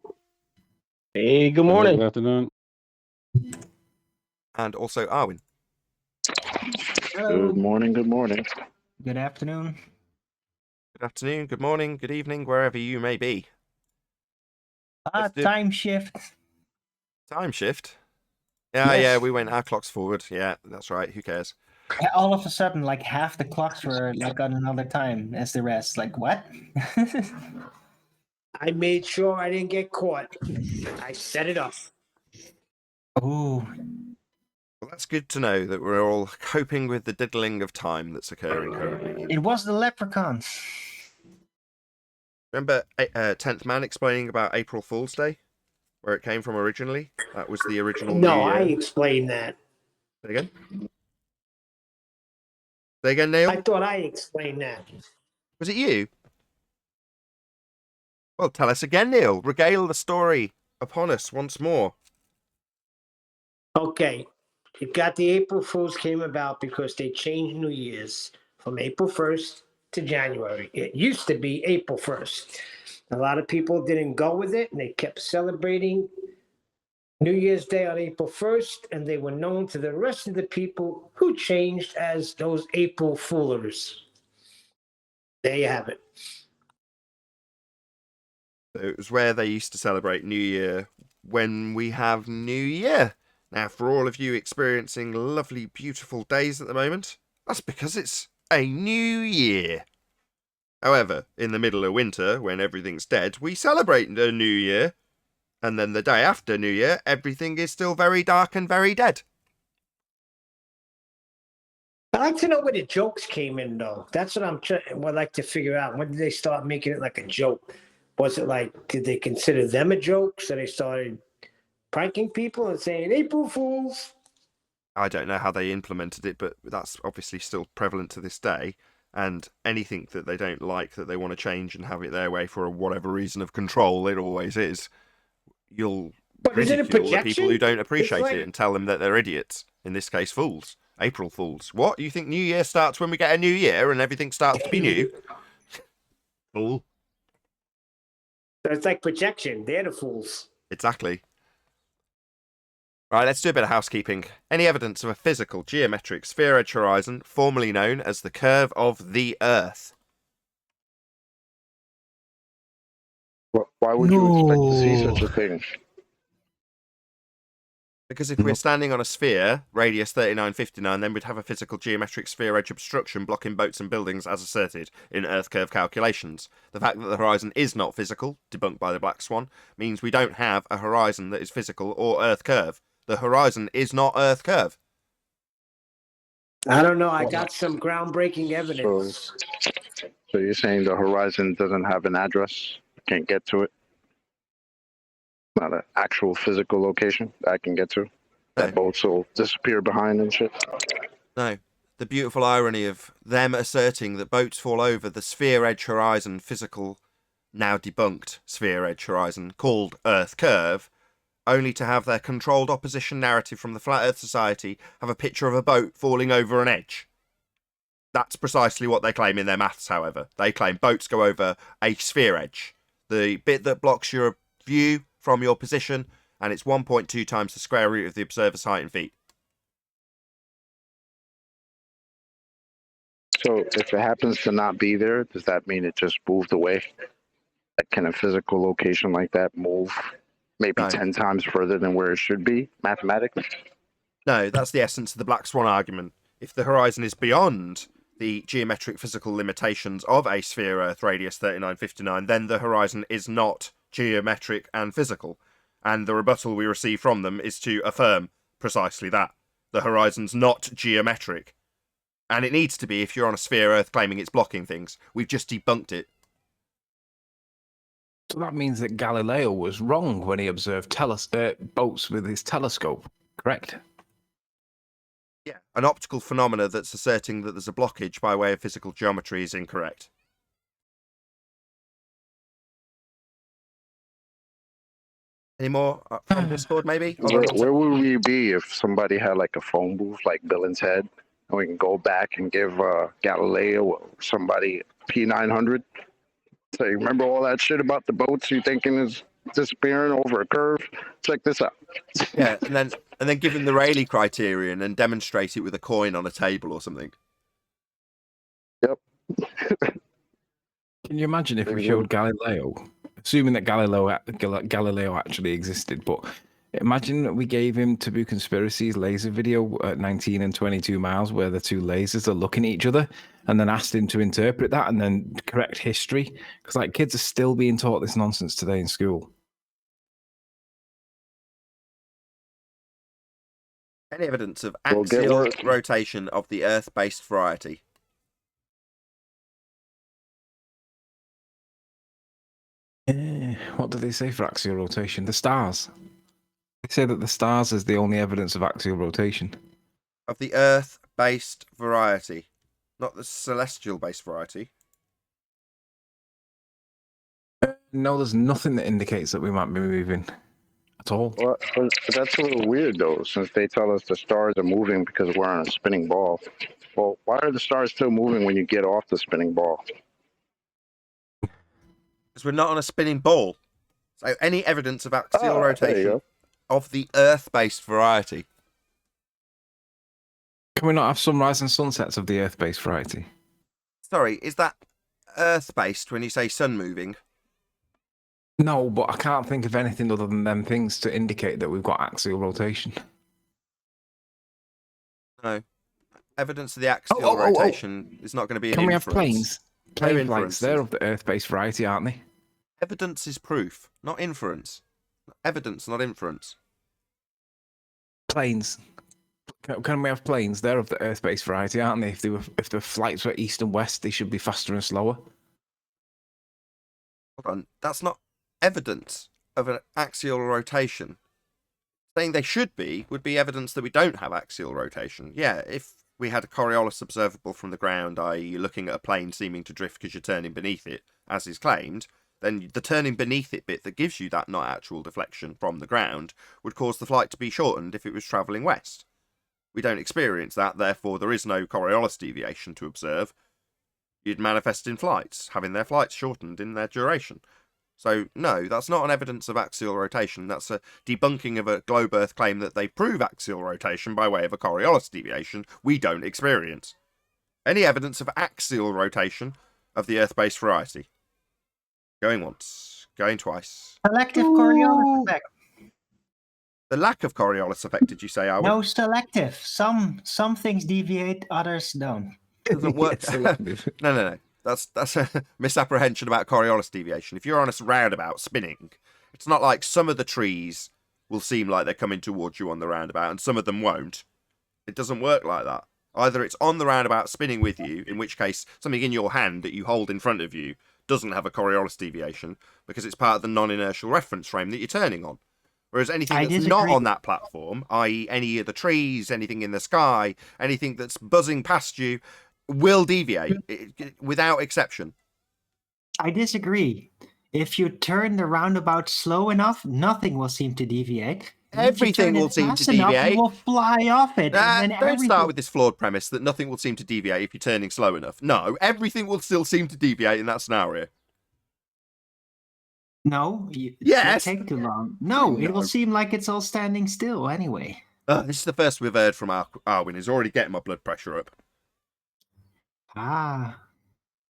Hey, good morning. Good afternoon. And also Arwin. Good morning. Good morning. Good afternoon. Good afternoon, good morning, good evening, wherever you may be. Let's do- Time shift. Time shift. Yeah, Yes. yeah, we went our clocks forward. Yeah, that's right. Who cares? all of a sudden, like half the clocks were like on another time as the rest. Like what? I made sure I didn't get caught. I set it up. Oh, Well, that's good to know that we're all coping with the diddling of time that's occurring currently. it was the leprechaun. Remember 10th Man explaining about April Fool's Day? Where it came from originally? That was the original No, New Year. I explained that. Say again? Say again, Neil? I thought I explained that. Was it you? Well, tell us again, Neil. Regale the story upon us once more. Okay. You got the April Fools came about because they changed New Year's from April 1st to January. It used to be April 1st. A lot of people didn't go with it and they kept celebrating New Year's Day on April 1st, and they were known to the rest of the people who changed as those April Foolers. There you have it. So it was where they used to celebrate New Year when we have New Year. Now, for all of you experiencing lovely, beautiful days at the moment, that's because it's a new year. However, in the middle of winter, when everything's dead, we celebrate a new year. And then the day after New Year, everything is still very dark and very dead. I'd like to know where the jokes came in, though. That's what would like to figure out. When did they start making it like a joke? Was it like, did they consider them a joke? So they started pranking people and saying, April Fools. I don't know how they implemented it, but that's obviously still prevalent to this day. And anything that they don't like, that they want to change and have it their way for whatever reason of control, it always is. You'll But is it a ridicule the people who projection? don't appreciate It's like- it and tell them that they're idiots. In this case, fools. April Fools. What? You think New Year starts when we get a new year and everything starts to be new? Fool. So it's like projection. They're the fools. Exactly. Right, let's do a bit of housekeeping. Any evidence of a physical geometric sphere edge horizon, formerly known as the curve of the Earth? Why would you expect to see such a thing? Because if we're standing on a sphere, radius 3959, then we'd have a physical geometric sphere edge obstruction blocking boats and buildings as asserted in Earth curve calculations. The fact that the horizon is not physical, debunked by the Black Swan, means we don't have a horizon that is physical or Earth curve. The horizon is not Earth curve. I don't know. I got some groundbreaking evidence. So you're saying the horizon doesn't have an address? Can't get to it? Not an actual physical location that I can get to? That boats will disappear behind and shit? No. The beautiful irony of them asserting that boats fall over the sphere edge horizon physical, now debunked sphere edge horizon, called Earth curve, only to have their controlled opposition narrative from the Flat Earth Society have a picture of a boat falling over an edge. That's precisely what they claim in their maths, however. They claim boats go over a sphere edge. The bit that blocks your view from your position, and it's 1.2 times the square root of the observer's height in feet. So if it happens to not be there, does that mean it just moved away? Like, can a physical location like that move maybe No. 10 times further than where it should be mathematically? No, that's the essence of the Black Swan argument. If the horizon is beyond the geometric physical limitations of a sphere Earth radius 3959, then the horizon is not geometric and physical. And the rebuttal we receive from them is to affirm precisely that. The horizon's not geometric. And it needs to be if you're on a sphere Earth claiming it's blocking things. We've just debunked it. So that means that Galileo was wrong when he observed boats with his telescope, correct? Yeah. An optical phenomena that's asserting that there's a blockage by way of physical geometry is incorrect. Any more from Discord, maybe? Where would we be if somebody had like a phone booth like Bill and Ted, and we can go back and give Galileo or somebody P900? Say, remember all that shit about the boats you thinking is disappearing over a curve? Check this out. Yeah, and then give him the Rayleigh criterion and demonstrate it with a coin on a table or something. Yep. Can you imagine if we showed Galileo, assuming that Galileo actually existed, but Imagine that we gave him Taboo Conspiracy's laser video at 19 and 22 miles, where the two lasers are looking at each other, and then asked him to interpret that and then correct history. Because like kids are still being taught this nonsense today in school. Any evidence of We'll get axial worse. rotation of the Earth-based variety? What do they say for axial rotation? The stars. They say that the stars is the only evidence of axial rotation. Of the Earth-based variety, not the celestial-based variety. No, there's nothing that indicates that we might be moving at all. Well, but that's a little weird though, since they tell us the stars are moving because we're on a spinning ball. Well, why are the stars still moving when you get off the spinning ball? Because we're not on a spinning ball. So any evidence of axial There you rotation go. of the Earth-based variety. Can we not have sunrise and sunsets of the Earth-based variety? Sorry, is that Earth-based when you say sun moving? No, but I can't think of anything other than them things to indicate that we've got axial rotation. No. Evidence of the axial rotation is not going to be an Can we have inference. planes? No Plane flights, they're inferences. of the Earth-based variety, aren't they? Evidence is proof, not inference. Evidence, not inference. Planes. Can we have planes? They're of the Earth-based variety, aren't they? If the flights were east and west, they should be faster and slower. Hold on, that's not evidence of an axial rotation. Saying they should be would be evidence that we don't have axial rotation. Yeah, if we had a Coriolis observable from the ground, i.e. you're looking at a plane seeming to drift because you're turning beneath it, as is claimed, then the turning beneath it bit that gives you that not actual deflection from the ground would cause the flight to be shortened if it was travelling west. We don't experience that, therefore there is no Coriolis deviation to observe. You'd manifest in flights, having their flights shortened in their duration. So, no, that's not an evidence of axial rotation. That's a debunking of a globe Earth claim that they prove axial rotation by way of a Coriolis deviation we don't experience. Any evidence of axial rotation of the Earth-based variety? Going once, going twice. Selective Coriolis effect. The lack of Coriolis effect, did you say, Arwen? No, selective. Some things deviate, others don't. Doesn't work. It's selective. No. That's a misapprehension about Coriolis deviation. If you're on a roundabout spinning, it's not like some of the trees will seem like they're coming towards you on the roundabout and some of them won't. It doesn't work like that. Either it's on the roundabout spinning with you, in which case something in your hand that you hold in front of you doesn't have a Coriolis deviation because it's part of the non-inertial reference frame that you're turning on. Whereas anything I that's not disagree. on that platform, i.e. any of the trees, anything in the sky, anything that's buzzing past you, will deviate without exception. I disagree. If you turn the roundabout slow enough, nothing will seem to deviate. And if you Everything turn it will seem to fast enough, deviate. You will fly off it. and then Don't start with this flawed premise that nothing will seem to deviate if you're turning slow enough. No, everything will still seem to deviate in that scenario. No, Yes. it'll take too long. No, it No. will seem like it's all standing still anyway. This is the first we've heard from Arwen. He's already getting my blood pressure up. Ah,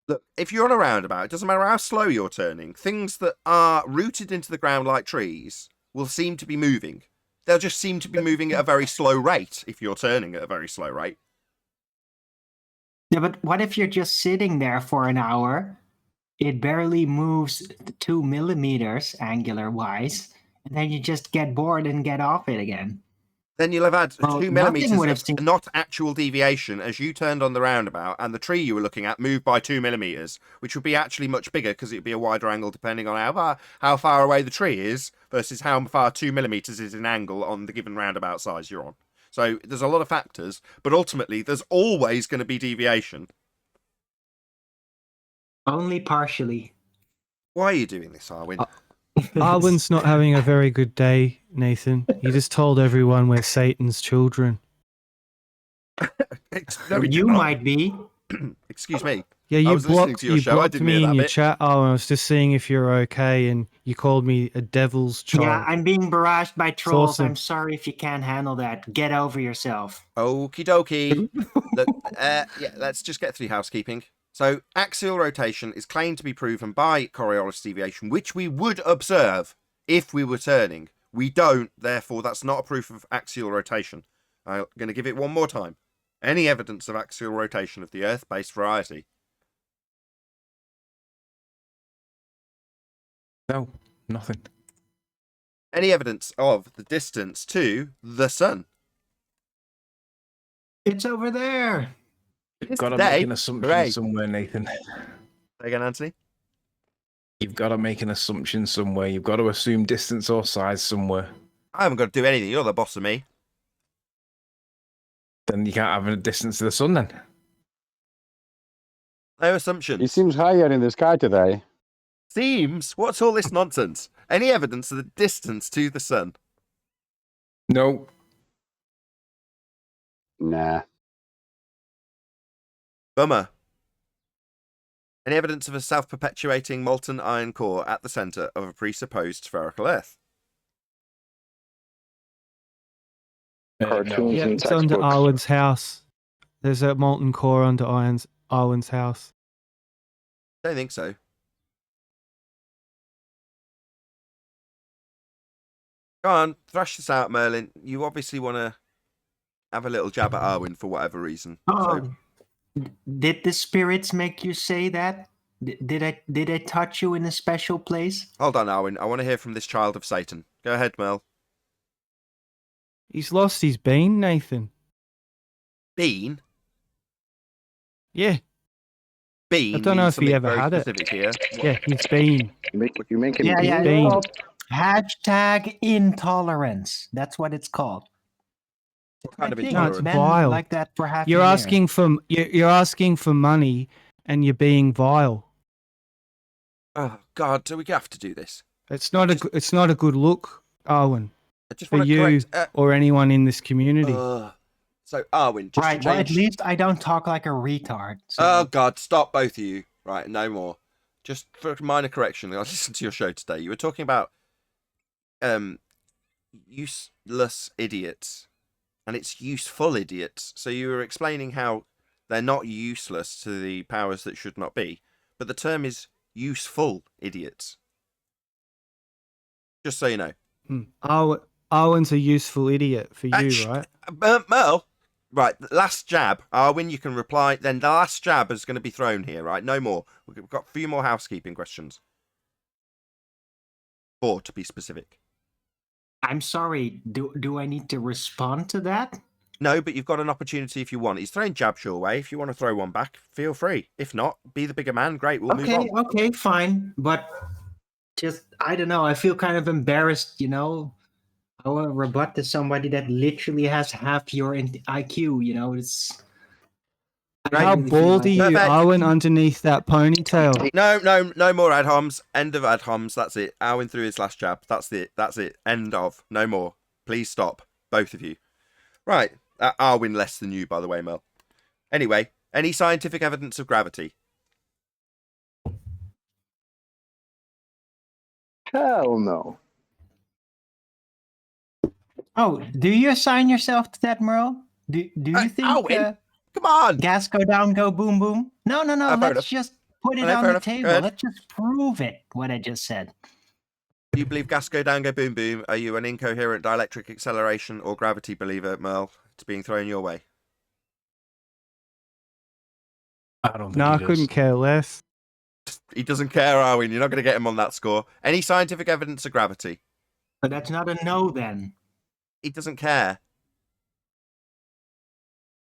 Look, if you're on a roundabout, it doesn't matter how slow you're turning, things that are rooted into the ground like trees will seem to be moving. They'll just seem to be moving at a very slow rate if you're turning at a very slow rate. yeah, but what if you're just sitting there for an hour? It barely moves 2 millimeters angular wise, and then you just get bored and get off it again. Then you'll have had Well, 2 nothing millimeters would have of seen- not actual deviation as you turned on the roundabout, and the tree you were looking at moved by 2 millimeters, which would be actually much bigger because it'd be a wider angle depending on how far away the tree is versus how far 2 millimeters is in angle on the given roundabout size you're on. So there's a lot of factors, but ultimately there's always going to be deviation. Only partially. Why are you doing this, Arwen? Arwen's not having a very good day, Nathan. He just told everyone we're Satan's children. No, You not. might be. Excuse me. Yeah, I you was listening to your show. I blocked didn't me hear in that your bit. chat. Oh, I was just seeing if you're okay, and you called me a devil's child. Yeah, I'm being barraged by trolls. awesome. I'm sorry if you can't handle that. Get over yourself. Okie dokie. Look, yeah, let's just get through housekeeping. So, axial rotation is claimed to be proven by Coriolis deviation, which we would observe if we were turning. We don't, therefore that's not a proof of axial rotation. I'm going to give it one more time. Any evidence of axial rotation of the Earth-based variety? No, nothing. Any evidence of the distance to the sun? It's over there. You've got to today. make an assumption Hooray. somewhere, Nathan. Say again, Anthony? You've got to make an assumption somewhere. You've got to assume distance or size somewhere. I haven't got to do anything. You're the boss of me. Then you can't have a distance to the sun then. No assumption. It seems higher in the sky today. Seems? What's all this nonsense? Any evidence of the distance to the sun? No. Nah. Bummer. Any evidence of a self-perpetuating molten iron core at the centre of a presupposed spherical Earth? Cartoons Yeah, and it's under textbooks. Arwen's house. There's a molten core under Arwen's house. Don't think so. Go on, thrash this out, Merlin. You obviously want to have a little jab at Arwen for whatever reason. Oh, did the spirits make you say that? Did I touch you in a special place? Hold on, Arwen. I want to hear from this child of Satan. Go ahead, Merl. He's lost his bean, Nathan. Bean? Yeah, Bean? I don't know means if he something ever very had it. specific here. yeah, his bean. You making Yeah, yeah. Bean. Oh, hashtag intolerance. That's what it's called. What kind of I think No, it's been vile. like that for half You're a year. asking for money, and you're being vile. Oh, God, do we have to do this? It's not a good look, Arwen, I just for want to you correct... or anyone in this community. So, Arwen, just Right, to well, at change... least I don't talk like a retard. So. Oh, God, stop both of you. Right, no more. Just for a minor correction, I listened to your show today. You were talking about useless idiots, and it's useful idiots. So you were explaining how they're not useless to the powers that should not be, but the term is useful idiots. Just so you know. Arwen's a useful idiot for you, right? Merle, right, last jab. Arwen, you can reply. Then the last jab is going to be thrown here, right? No more. We've got a few more housekeeping questions. 4 to be specific. I'm sorry. Do I need to respond to that? No, but you've got an opportunity if you want. He's throwing jabs your way. If you want to throw one back, feel free. If not, be the bigger man. Great, we'll move on. Okay, fine. But just I don't know. I feel kind of embarrassed. I want to rebut to somebody that literally has half your IQ. It's. I How really feel baldy like- you, Perfect. Arwen, underneath that ponytail. No more ad homs. End of ad homs. That's it. Alwyn threw his last jab. That's it. End of. No more. Please stop. Both of you. Right. Arwen less than you, by the way, Mel. Anyway, any scientific evidence of gravity? Hell no. Oh, do you assign yourself to that, Merle? Do you think Alwyn, come on. gas go down, go boom, boom? No. fair enough. Let's just put it No, on fair the enough. Go table. ahead. Let's just prove it. What I just said. Do you believe gas go down, go boom, boom? Are you an incoherent dielectric acceleration or gravity believer, Merle? It's being thrown your way. I don't think No, I he does. couldn't care less. He doesn't care, Arwen. You're not going to get him on that score. Any scientific evidence of gravity? But that's not a no then. He doesn't care.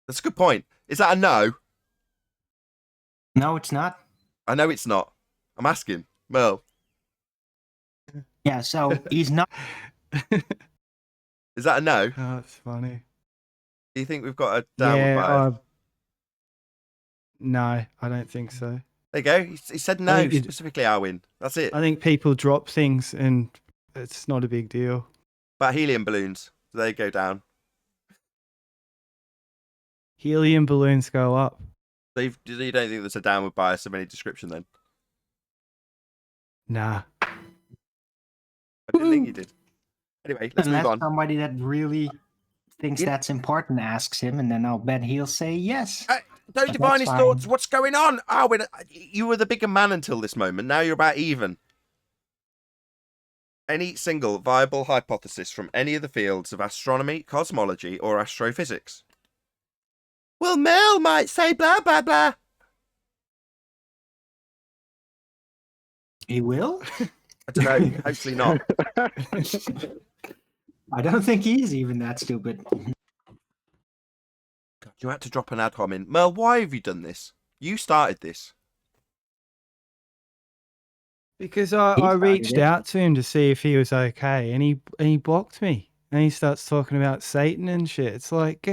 That's a good point. Is that a no? No, it's not. I know it's not. I'm asking. Merle, Yeah, so he's not. is that a no? Oh, that's funny. Do you think we've got a downward Yeah, bias? no, I don't think so. There you go. He said I no, think it- specifically Arwen. That's it. I think people drop things and it's not a big deal. About helium balloons. Do they go down? Helium balloons go up. So you don't think there's a downward bias of any description then? Nah. I didn't think you did. Anyway, let's Unless move on. somebody that really thinks Yeah. that's important asks him, and then I'll bet he'll say yes. Don't But divine his that's thoughts. fine. What's going on? Arwen, you were the bigger man until this moment. Now you're about even. Any single viable hypothesis from any of the fields of astronomy, cosmology, or astrophysics? Well, Mel might say blah, blah, blah. He will? I don't know. Hopefully not. I don't think he's even that stupid. God, you had to drop an ad hom in. Mel, why have you done this? You started this. Because He I started reached it. out to him to see if he was okay, and he blocked me. And he starts talking about Satan and shit. It's like,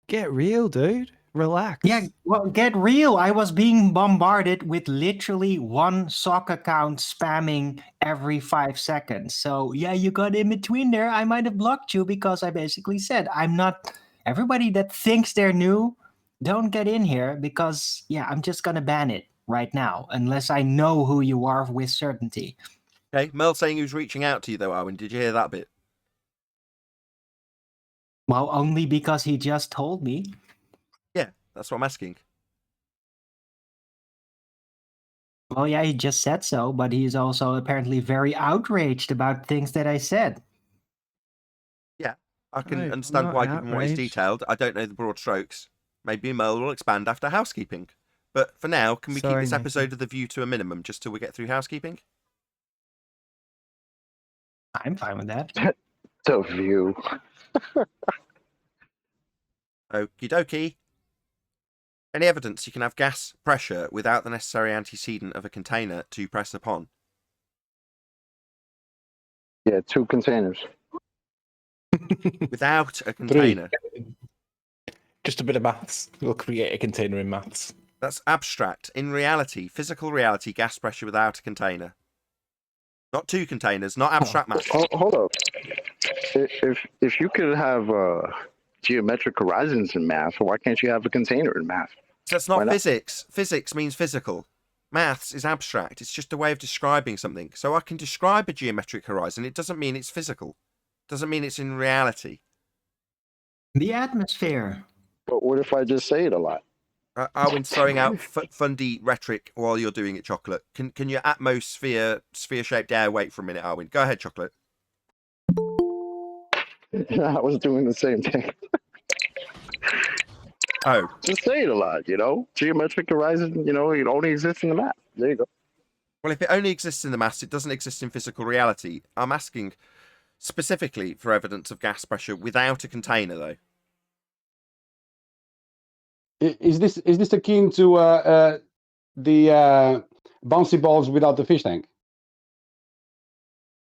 get real, dude. Relax. Yeah, well, get real. I was being bombarded with literally one sock account spamming every 5 seconds. So, yeah, you got in between there. I might have blocked you because I basically said, I'm not. Everybody that thinks they're new, don't get in here because, yeah, I'm just going to ban it right now unless I know who you are with certainty. Okay, Mel saying he was reaching out to you, though, Arwen. Did you hear that bit? Well, only because he just told me. Yeah, that's what I'm asking. Well, yeah, he just said so, but he's also apparently very outraged about things that I said. Yeah, I can No, I'm understand not why, given what is outraged. detailed. I don't know the broad strokes. Maybe Mel will expand after housekeeping. But for now, can we keep Sorry, this episode Nathan. of The View to a minimum just till we get through housekeeping? I'm fine with that. The View. Okie dokie. Any evidence you can have gas pressure without the necessary antecedent of a container to press upon? Yeah, 2 containers. Without a container. Just a bit of maths. We'll create a container in maths. That's abstract. In reality, physical reality, gas pressure without a container. Not 2 containers, not abstract math. Hold up. If you could have geometric horizons in math, why can't you have a container in math? So that's Why not not? physics. Physics means physical. Maths is abstract. It's just a way of describing something. So I can describe a geometric horizon. It doesn't mean it's physical. Doesn't mean it's in reality. The atmosphere. But what if I just say it a lot? Arwen's throwing out fundy rhetoric while you're doing it, Chocolate. Can your atmosphere, sphere-shaped air wait for a minute, Arwen? Go ahead, Chocolate. I was doing the same thing. Oh, Just say it a lot, you know? Geometric horizon, you know, it only exists in the math. There you go. well, if it only exists in the maths, it doesn't exist in physical reality. I'm asking specifically for evidence of gas pressure without a container, though. Is this akin to the bouncy balls without the fish tank?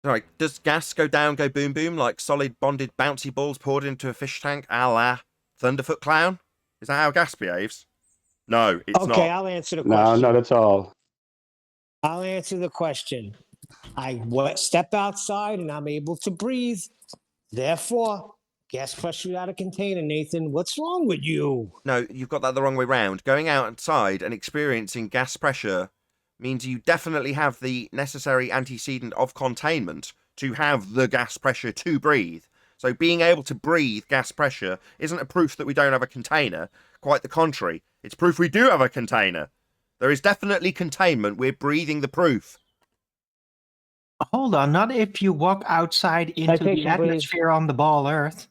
Right, does gas go down, go boom boom, like solid bonded bouncy balls poured into a fish tank a la Thunderfoot Clown? Is that how gas behaves? No, it's Okay, not. I'll answer the No, question. not at all. I'll answer the question. I step outside and I'm able to breathe. Therefore, gas pressure out of container, Nathan. What's wrong with you? No, you've got that the wrong way round. Going outside and experiencing gas pressure means you definitely have the necessary antecedent of containment to have the gas pressure to breathe. So being able to breathe gas pressure isn't a proof that we don't have a container. Quite the contrary. It's proof we do have a container. There is definitely containment. We're breathing the proof. Hold on, not if you walk outside into Citation, the please. atmosphere on the ball Earth.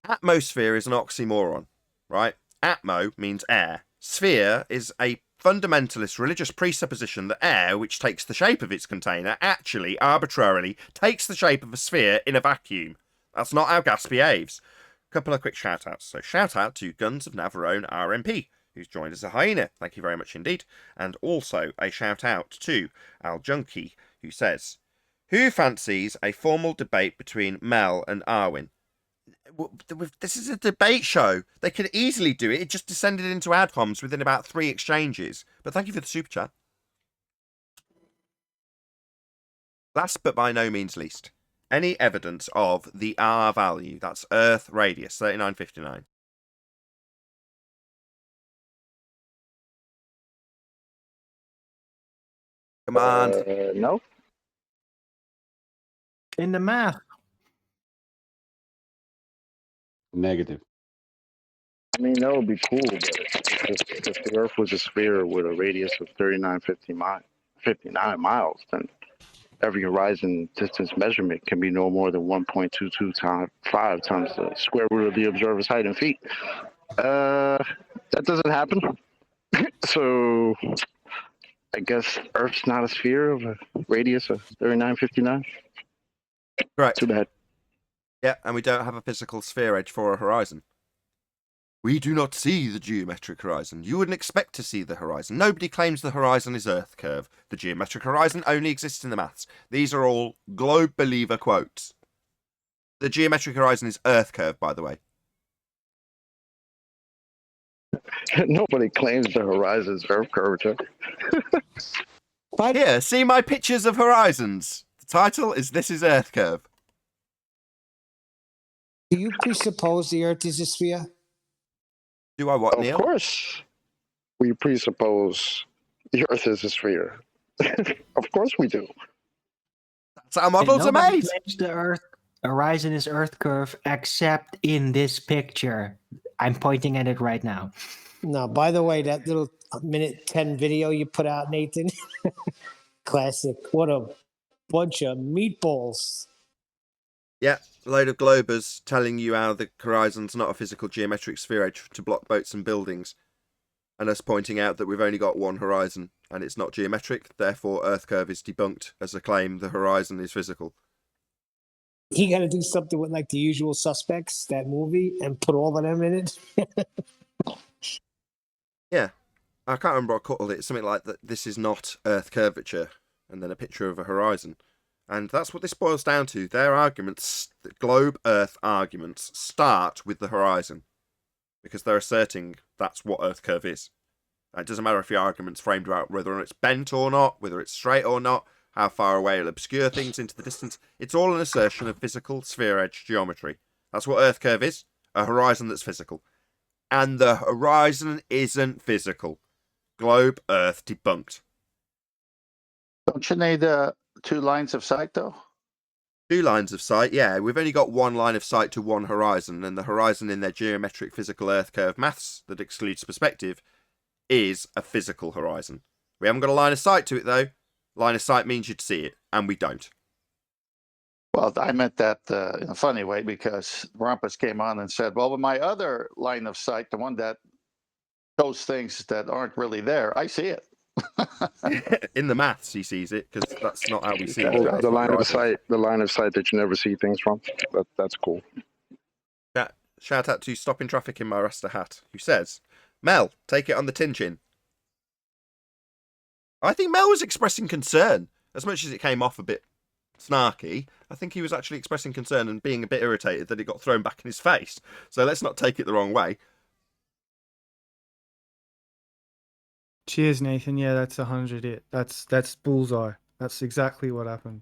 Atmosphere is an oxymoron, right? Atmo means air. Sphere is a fundamentalist religious presupposition that air, which takes the shape of its container, actually, arbitrarily, takes the shape of a sphere in a vacuum. That's not how gas behaves. Couple of quick shout-outs. So shout out to Guns of Navarone RMP, who's joined as a hyena. Thank you very much indeed. And also a shout-out to Al Junkie, who says, who fancies a formal debate between Mel and Arwen? This is a debate show. They could easily do it. It just descended into ad homs within about 3 exchanges. But thank you for the super chat. Last but by no means least, any evidence of the R value, that's Earth radius, 3959. Command. No. In the math. Negative. I mean, that would be cool, but if the Earth was a sphere with a radius of 59 miles, then every horizon distance measurement can be no more than 1.22 times the square root of the observer's height in feet. That doesn't happen. So I guess Earth's not a sphere of a radius of 3959. Correct. Too bad. Yeah, and we don't have a physical sphere edge for a horizon. We do not see the geometric horizon. You wouldn't expect to see the horizon. Nobody claims the horizon is Earth curve. The geometric horizon only exists in the maths. These are all globe believer quotes. The geometric horizon is Earth curve, by the way. Nobody claims the horizon's Earth curvature. Here, see my pictures of horizons. The title is This is Earth Curve. Do you presuppose the Earth is a sphere? Do I what, Of Neil? course, we presuppose the Earth is a sphere. Of course we do. That's how models are Nobody made. claims the Earth horizon is Earth curve except in this picture. I'm pointing at it right now. No, by the way, that little minute 10 video you put out, Nathan, classic. What a bunch of meatballs. Yeah, a load of globers telling you how the horizon's not a physical geometric sphere edge to block boats and buildings, and us pointing out that we've only got one horizon and it's not geometric, therefore Earth curve is debunked as a claim the horizon is physical. He got to do something with like The Usual Suspects, that movie, and put all of them in it. Yeah, I can't remember what I called it. Something like that. This is not Earth curvature, and then a picture of a horizon. And that's what this boils down to. Their arguments, the globe Earth arguments, start with the horizon. Because they're asserting that's what Earth curve is. And it doesn't matter if your argument's framed about whether it's bent or not, whether it's straight or not, how far away it'll obscure things into the distance. It's all an assertion of physical sphere edge geometry. That's what Earth curve is, a horizon that's physical. And the horizon isn't physical. Globe Earth debunked. Don't you need 2 lines of sight, though? 2 lines of sight, yeah. We've only got 1 line of sight to 1 horizon, and the horizon in their geometric physical Earth curve maths that excludes perspective is a physical horizon. We haven't got a line of sight to it, though. Line of sight means you'd see it, and we don't. Well, I meant that in a funny way because Rumpus came on and said, well, with my other line of sight, the one that shows things that aren't really there, I see it. In the maths, he sees it, because that's not how we see That's it. right. The line of sight that you never see things from. That's cool. Shout out to Stopping Traffic in My Rasta Hat, who says, Mel, take it on the tin chin. I think Mel was expressing concern, as much as it came off a bit snarky. I think he was actually expressing concern and being a bit irritated that it got thrown back in his face. So let's not take it the wrong way. Cheers, Nathan. Yeah, that's 100 it. That's bullseye. That's exactly what happened.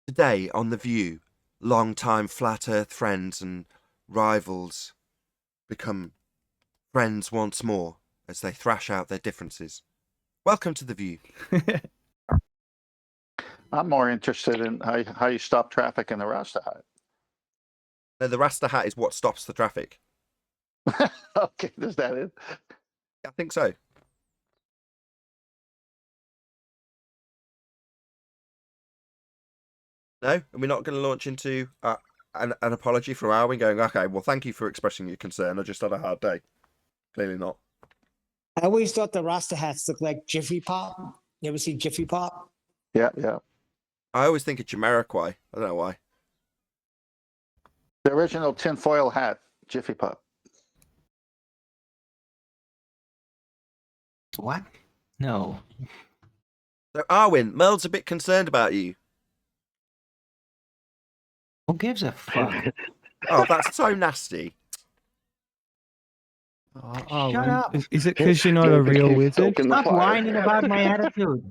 Today on The View, long-time flat earth friends and rivals become friends once more as they thrash out their differences. Welcome to The View. I'm more interested in how you stop traffic in the Rasta Hut. No, the Rasta Hat is what stops the traffic. Okay, is that it? I think so. No, and we're not going to launch into an apology from Alwyn going, okay, well, thank you for expressing your concern. I just had a hard day. Clearly not. I always thought the Rasta hats looked like Jiffy Pop. You ever see Jiffy Pop? Yeah. I always think of Jamiroquai. I don't know why. The original tinfoil hat, Jiffy Pop. What? No. So, Arwin, Mel's a bit concerned about you. Who gives a fuck? Oh, that's so nasty. Oh, Shut up. Is it because you're not a real wizard? Stoking the Stop fire. whining about my attitude.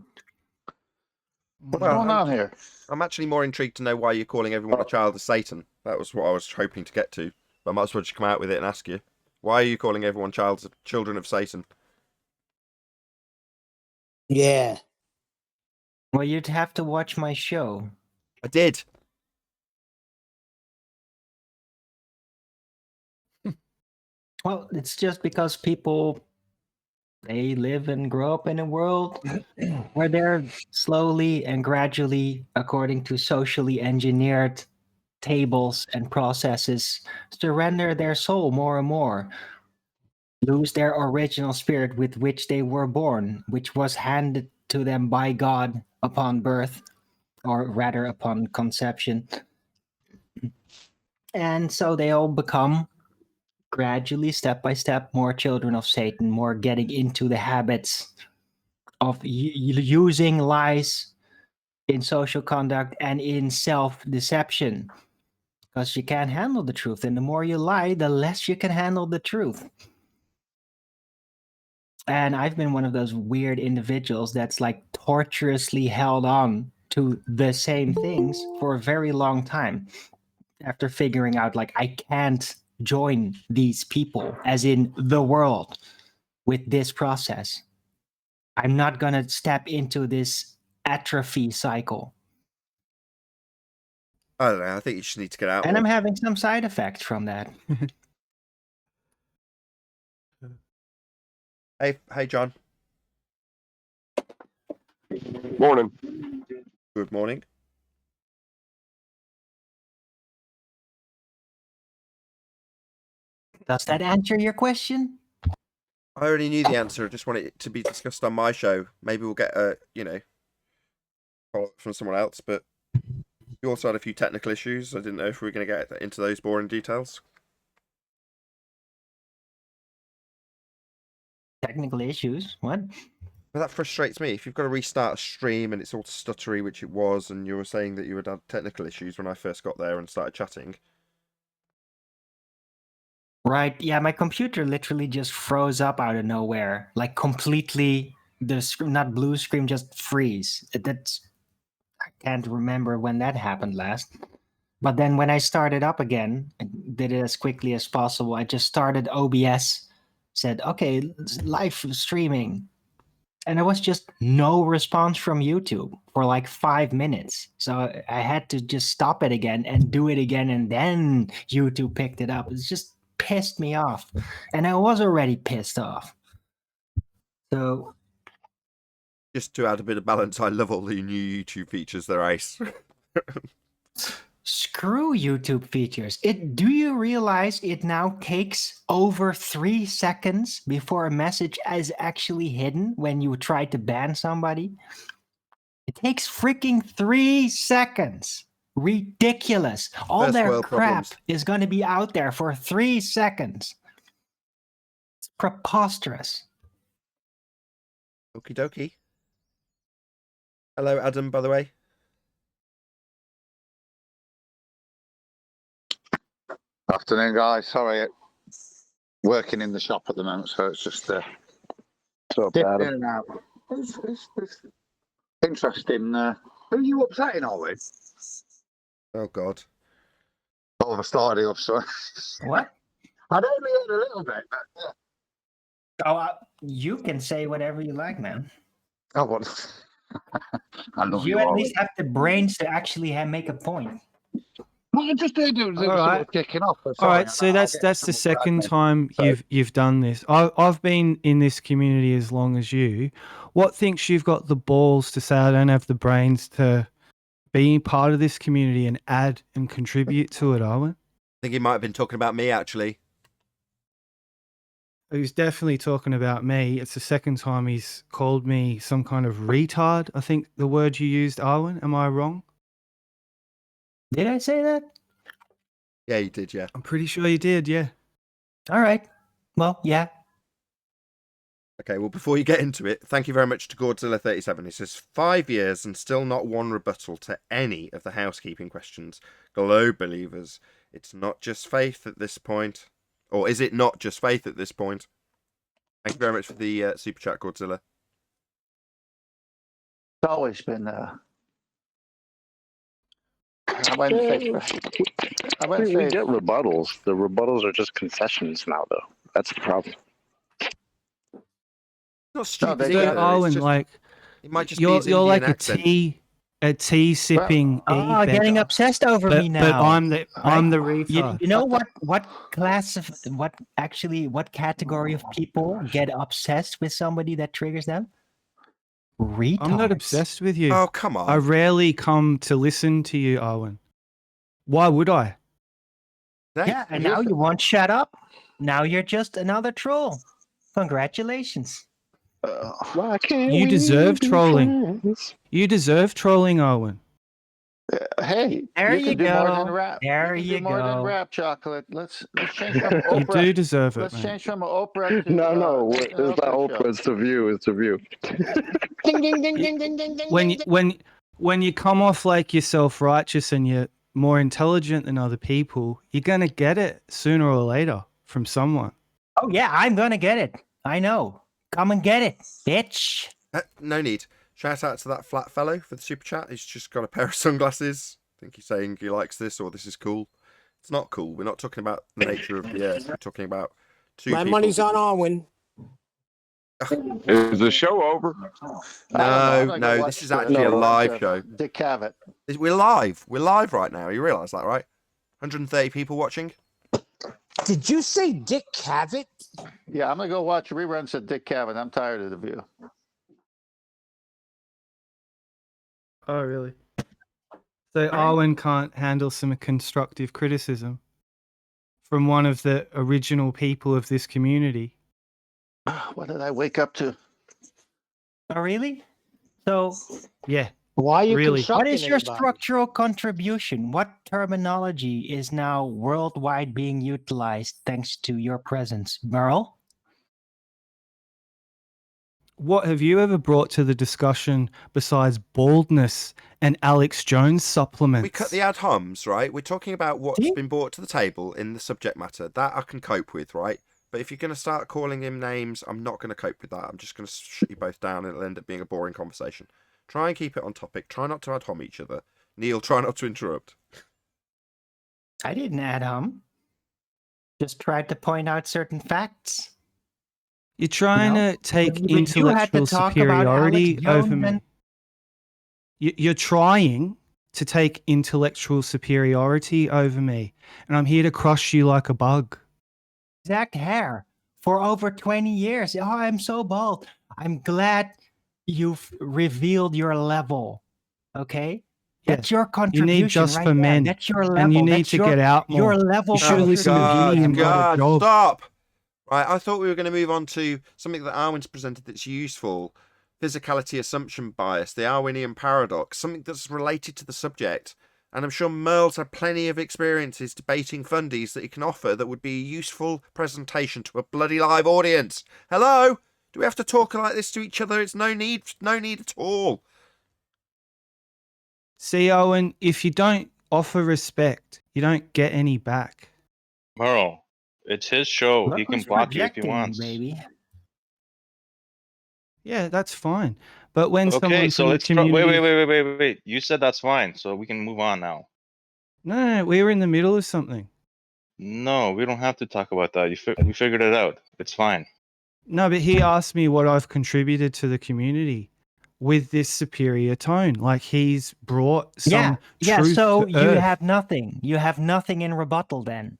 What's Well, going on here? I'm actually more intrigued to know why you're calling everyone a child of Satan. That was what I was hoping to get to. But I might as well just come out with it and ask you. Why are you calling everyone children of Satan? Yeah. Well, you'd have to watch my show. I did. Well, it's just because people They live and grow up in a world where they're slowly and gradually, according to socially engineered tables and processes, surrender their soul more and more, lose their original spirit with which they were born, which was handed to them by God upon birth, or rather upon conception. And so they all become gradually, step by step, more children of Satan, more getting into the habits of using lies in social conduct and in self-deception, because you can't handle the truth, and the more you lie, the less you can handle the truth. And I've been one of those weird individuals that's like torturously held on to the same things for a very long time after figuring out like I can't join these people, as in the world, with this process. I'm not going to step into this atrophy cycle. I don't know. I think you just need to get out. And I'm having some side effects from that. Hey, John. Morning. Good morning. Does that answer your question? I already knew the answer. I just wanted it to be discussed on my show. Maybe we'll get a, follow up from someone else. But you also had a few technical issues. I didn't know if we were going to get into those boring details. Technical issues? What? But that frustrates me. If you've got to restart a stream and it's all stuttery, which it was, and you were saying that you had technical issues when I first got there and started chatting. Right. Yeah, my computer literally just froze up out of nowhere, like completely. The screen, not blue screen, just freeze. That's, I can't remember when that happened last. But then when I started up again, I did it as quickly as possible. I just started OBS, said, okay, live streaming. And there was just no response from YouTube for like 5 minutes. So I had to just stop it again and do it again. And then YouTube picked it up. It's just pissed me off. And I was already pissed off. So just to add a bit of balance, I love all the new YouTube features. They're ace. Screw YouTube features. Do you realize it now takes over 3 seconds before a message is actually hidden when you try to ban somebody? It takes freaking 3 seconds. Ridiculous. All their crap problems. is going to be out there for 3 seconds. It's preposterous. Okie dokie. Hello, Adam, by the way. Afternoon, guys. Sorry, working in the shop at the moment, so it's just dipping in and out. It's interesting. Who are you upsetting all with? Oh, God. Oh, I started off, sorry. What? I'd only heard a little bit, but yeah. Oh, you can say whatever you like, man. Oh, what? I know You at least have the brains to actually make a point. Well, I just heard it was All sort right. of kicking off. All right, so that's the second time you've done this. I've been in this community as long as you. What thinks you've got the balls to say I don't have the brains to be part of this community and add and contribute to it, Owen? I think he might have been talking about me, actually. He was definitely talking about me. It's the second time he's called me some kind of retard. I think the word you used, Owen. Am I wrong? Did I say that? Yeah, you did, yeah. I'm pretty sure you did, yeah. All right. Well, yeah. Okay, well, before you get into it, thank you very much to Godzilla37. He says, 5 years and still not one rebuttal to any of the housekeeping questions. Globe believers, it's not just faith at this point. Or is it not just faith at this point? Thank you very much for the super chat, Godzilla. It's always been I went We get rebuttals. The rebuttals are just concessions now, though. That's the problem. Not stupid. they So, got it. Owen, It's just, like, it might just you're be his Indian like accent. a tea sipping Oh, getting beggar. obsessed over me But now. I'm the You, reefer. you know what class of what category of people get obsessed with somebody that triggers them? Retards. I'm not obsessed with you. Oh, come I on. rarely come to listen to you, Owen. Why would I? Yeah, and now you won't shut up. Now you're just another troll. Congratulations. Why can't You we deserve be trolling. friends? You deserve trolling, Owen. Hey, There you you can do more than go. rap. There You can you do more than go. rap, chocolate. Let's change from You Oprah. do deserve it, Let's mate. change from Oprah to No, Nathan it's not Oakley show. Oprah. It's the view. It's the view. Ding, ding, ding, ding, ding, ding, ding, When ding, you, ding. when you come off like you're self-righteous and you're more intelligent than other people, you're gonna get it sooner or later from someone. Oh yeah, I'm gonna get it. I know. Come and get it, bitch. No need. Shout out to that flat fellow for the super chat. He's just got a pair of sunglasses. I think he's saying he likes this or this is cool. It's not cool. We're not talking about the nature of the earth. We're talking about two My people. money's on Arwen. Is the show over? No, this is actually a live show. Dick Cavett. We're live. We're live right now. You realise that, right? 130 people watching. Did you say Dick Cavett? Yeah, I'm gonna go watch reruns of Dick Cavett. I'm tired of the View. Oh, really? So Owen can't handle some constructive criticism from one of the original people of this community. What did I wake up to? Oh really? So Yeah. Why are you Really? what constructing is your anybody? structural contribution? What terminology is now worldwide being utilized thanks to your presence, Merle? What have you ever brought to the discussion besides baldness and Alex Jones supplements? We cut the ad homs, right? We're talking about what's been brought to the table in the subject matter. That I can cope with, right? But if you're going to start calling him names, I'm not going to cope with that. I'm just going to shut you both down and it'll end up being a boring conversation. Try and keep it on topic. Try not to ad hom each other. Neil, try not to interrupt. I didn't ad hom. Just tried to point out certain facts. You're trying to take But you had to intellectual talk about Alex superiority over Jones me. and- You're trying to take intellectual superiority over me, and I'm here to crush you like a bug. Exact hair for over 20 years. Oh, I'm so bald. I'm glad you've revealed your level. Okay? That's your You contribution. need just right for there. men, That's your level. and you need That's to your, get out more. Your level You should Oh, listen to God, Ginny and got a job. stop. Right, I thought we were going to move on to something that Arwen's presented that's useful. Physicality assumption bias, the Arwinian paradox, something that's related to the subject. And I'm sure Merle's had plenty of experiences debating fundies that he can offer that would be a useful presentation to a bloody live audience. Hello? Do we have to talk like this to each other? It's no need at all. See, Owen, if you don't offer respect, you don't get any back. Merle, it's his show. Look He can who's block you if he projecting, wants. baby. Yeah, that's fine. But when Okay, someone so from the let's community... wait. You said that's fine, so we can move on now. No, we were in the middle of something. No, we don't have to talk about that. We figured it out. It's fine. No, but he asked me what I've contributed to the community with this superior tone. Like he's brought some truth so to you earth. have nothing. You have nothing in rebuttal then.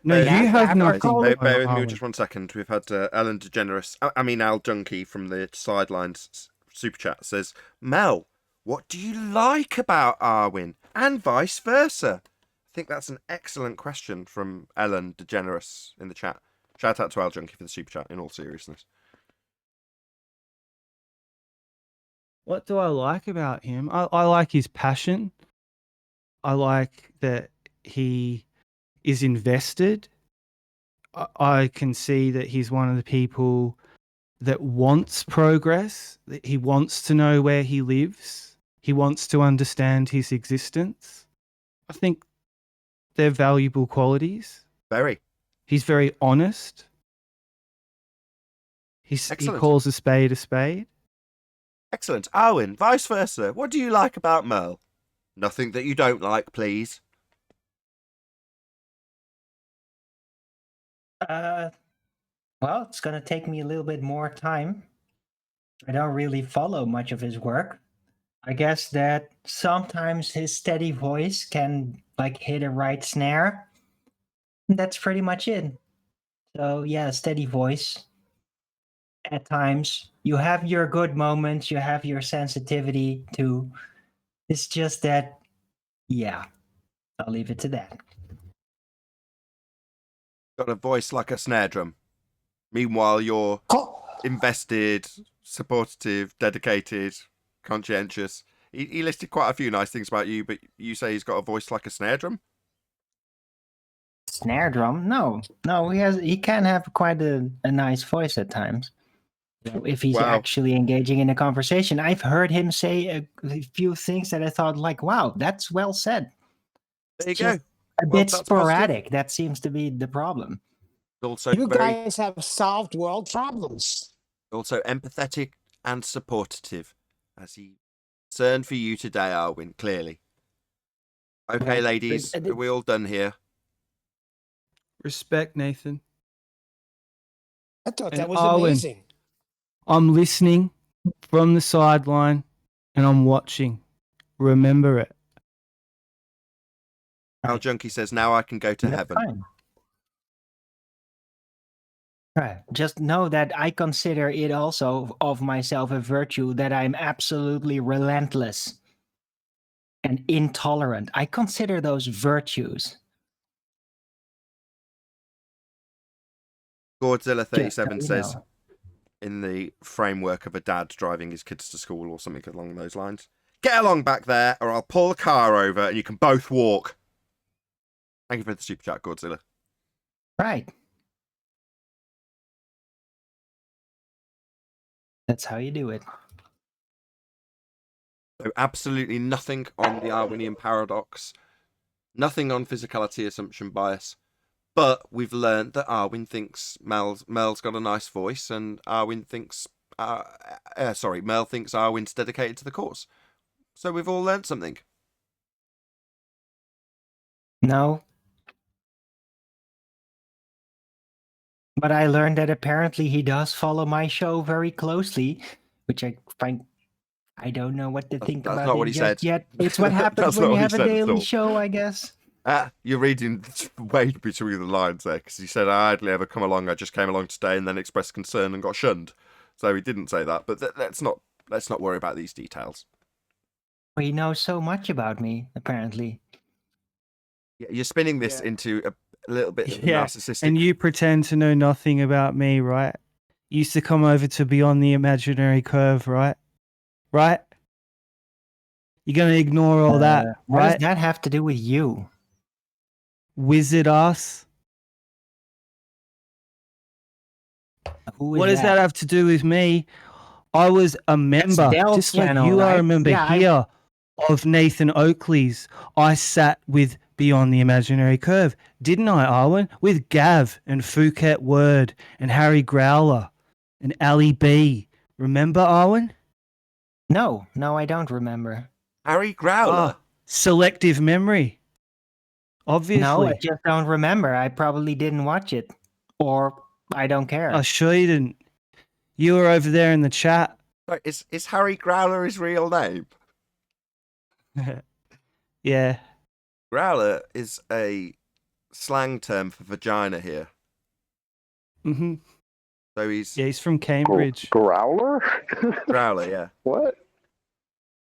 No, you have nothing. Bear with me Owen. just 1 second. We've had Ellen DeGeneres, Al Junkie from the Sidelines Super Chat says, Mel, what do you like about Arwen and vice versa? I think that's an excellent question from Ellen DeGeneres in the chat. Shout out to Al Junkie for the Super Chat in all seriousness. What do I like about him? I like his passion. I like that he is invested. I can see that he's one of the people that wants progress, that he wants to know where he lives. He wants to understand his existence. I think they're valuable qualities. Very. He's very honest. He Excellent. calls a spade a spade. Excellent. Arwen, vice versa. What do you like about Merle? Nothing that you don't like, please. Well, it's gonna take me a little bit more time. I don't really follow much of his work. I guess that sometimes his steady voice can like hit a right snare. That's pretty much it. So yeah, steady voice. At times, you have your good moments, you have your sensitivity too. It's just that, yeah, I'll leave it to that. Got a voice like a snare drum. Meanwhile, you're invested, supportive, dedicated, conscientious. He listed quite a few nice things about you, but you say he's got a voice like a snare drum? Snare drum? No, he can have quite a nice voice at times. You know, if he's Wow. actually engaging in a conversation. I've heard him say a few things that I thought like, wow, that's well said. There you It's go. just a Well, bit that's sporadic. positive. That seems to be the problem. Also You very, guys have solved world problems. also empathetic and supportive, as he concerned for you today, Arwin. Clearly. Okay, ladies, are we all done here? Respect, Nathan. I thought And that was Arwen. amazing. I'm listening from the sideline and I'm watching. Remember it. Al Junkie says, now I can go to That's heaven. fine. Right. Just know that I consider it also of myself a virtue that I'm absolutely relentless and intolerant. I consider those virtues. Godzilla 37 Just so you says, know. in the framework of a dad driving his kids to school or something along those lines, get along back there or I'll pull the car over and you can both walk. Thank you for the super chat, Godzilla. Right. That's how you do it. So absolutely nothing on the Arwinian paradox, nothing on physicality assumption bias, but we've learned that Arwin thinks Mel's got a nice voice, and Arwin thinks, Mel thinks Arwin's dedicated to the cause. So we've all learned something. No. But I learned that apparently he does follow my show very closely, which I find I don't know what to think That's about not it what he just said. yet. It's what happens That's when not you what he have a said at daily all. show, I guess. You're reading way between the lines there, because he said, I hardly ever come along, I just came along today and then expressed concern and got shunned. So he didn't say that, but let's not worry about these details. Well, he knows so much about me, apparently. Yeah, you're spinning this into a little bit of a Yeah. narcissistic. And you pretend to know nothing about me, right? You used to come over to Beyond the Imaginary Curve, right? Right? You're going to ignore all that, What right? does that have to do with you? Wizard ass. Who is What does that have to do with me? I was a member, Dell's just like channel, you are a right? member Yeah, here of Nathan Oakley's. I sat with Beyond the Imaginary Curve, didn't I, Arwen? With Gav and Phuket Word and Harry Growler and Ali B. Remember, Arwen? No, I don't remember. Harry Growler. Selective memory. Obviously. No, I just don't remember. I probably didn't watch it. Or I don't care. I sure you didn't. You were over there in the chat. Sorry, is Harry Growler his real name? Yeah. Growler is a slang term for vagina here. Mm-hmm. So he's from Cambridge. Growler? Growler, yeah. What?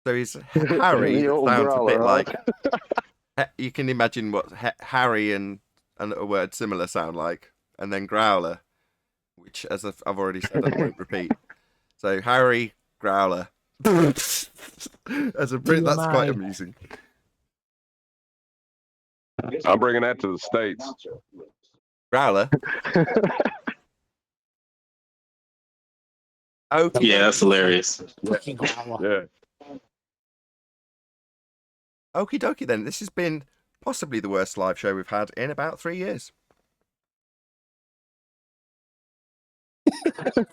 So he's Harry. The old Sounds growler, a bit huh? like you can imagine what Harry and a word similar sound like, and then Growler, which, as I've already said, I won't repeat. So Harry Growler. As a Brit, that's quite amusing. I'm bringing that to the States. Growler. Okay. Yeah, that's hilarious. Yeah. Okie dokie then. This has been possibly the worst live show we've had in about 3 years.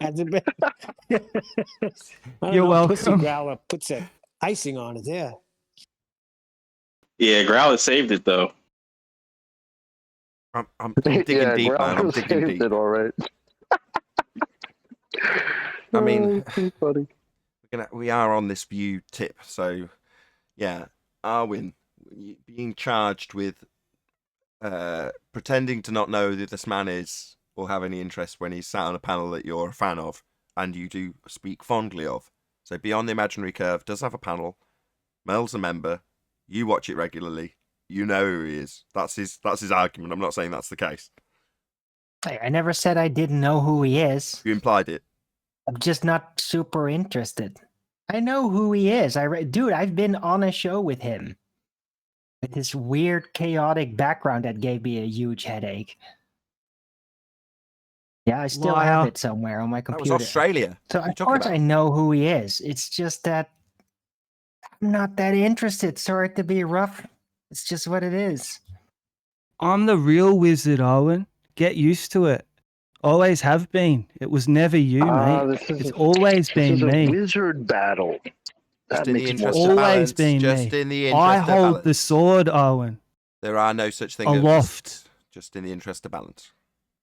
Has it been? You're welcome. Pussy Growler puts that icing on it, yeah. Yeah, Growler saved it though. I'm digging deep, man. I'm digging saved deep. it all right. I mean, Funny. We are on this view tip, so yeah, Arwin being charged with pretending to not know who this man is or have any interest when he's sat on a panel that you're a fan of and you do speak fondly of. So Beyond the Imaginary Curve does have a panel. Mel's a member. You watch it regularly. You know who he is. That's his argument. I'm not saying that's the case. Hey, I never said I didn't know who he is. You implied it. I'm just not super interested. I know who he is. Dude, I've been on a show with him. With his weird, chaotic background that gave me a huge headache. Yeah, I still have Liar. it somewhere on my That computer. was Australia. So What are you of talking course about? I know who he is. It's just that I'm not that interested. Sorry to be rough. It's just what it is. I'm the real wizard, Owen. Get used to it. Always have been. It was never you, mate. It's always been this is me. a wizard battle. That Just in the makes more interest sense. of Always balance. been Just me. in the I interest of hold the balance. sword, Owen. There are no such thing as Aloft. just in the interest of balance.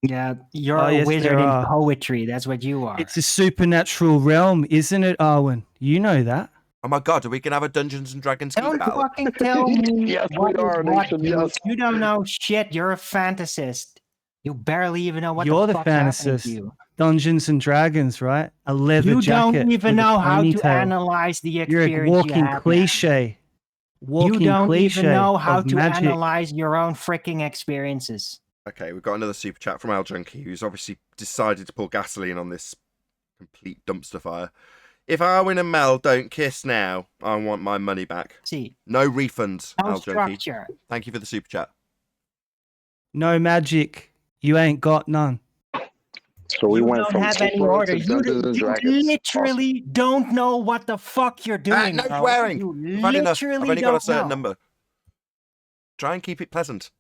Yeah, you're Oh, a yes, wizard there in are. poetry. That's what you are. It's a supernatural realm, isn't it, Owen? You know that. Oh my god, are we gonna have a Dungeons and Dragons geek Don't battle? fucking tell me Yes, what we is are, what, Nathan, dude. yes. You don't know shit. You're a fantasist. You barely even know what You're the the fuck's happening to fantasist. you. Dungeons and Dragons, right? A leather You jacket. don't even with a know how to ponytail. analyze the You're experience a you walking have, man. cliche. Walking You don't cliche even know how of to magic. analyze your own freaking experiences. Okay, we've got another super chat from Al Junkie, who's obviously decided to pour gasoline on this complete dumpster fire. If Arwin and Mel don't kiss now, I want my money back. See, No refunds, no Al Junkie. structure. Thank you for the super chat. No magic. You ain't got none. So we You went don't from have any Tumblr order. to Dungeons and You Dragons. literally don't know what the fuck you're doing. No bro. swearing. You I've had enough. I've literally only got a don't certain know. number. Try and keep it pleasant.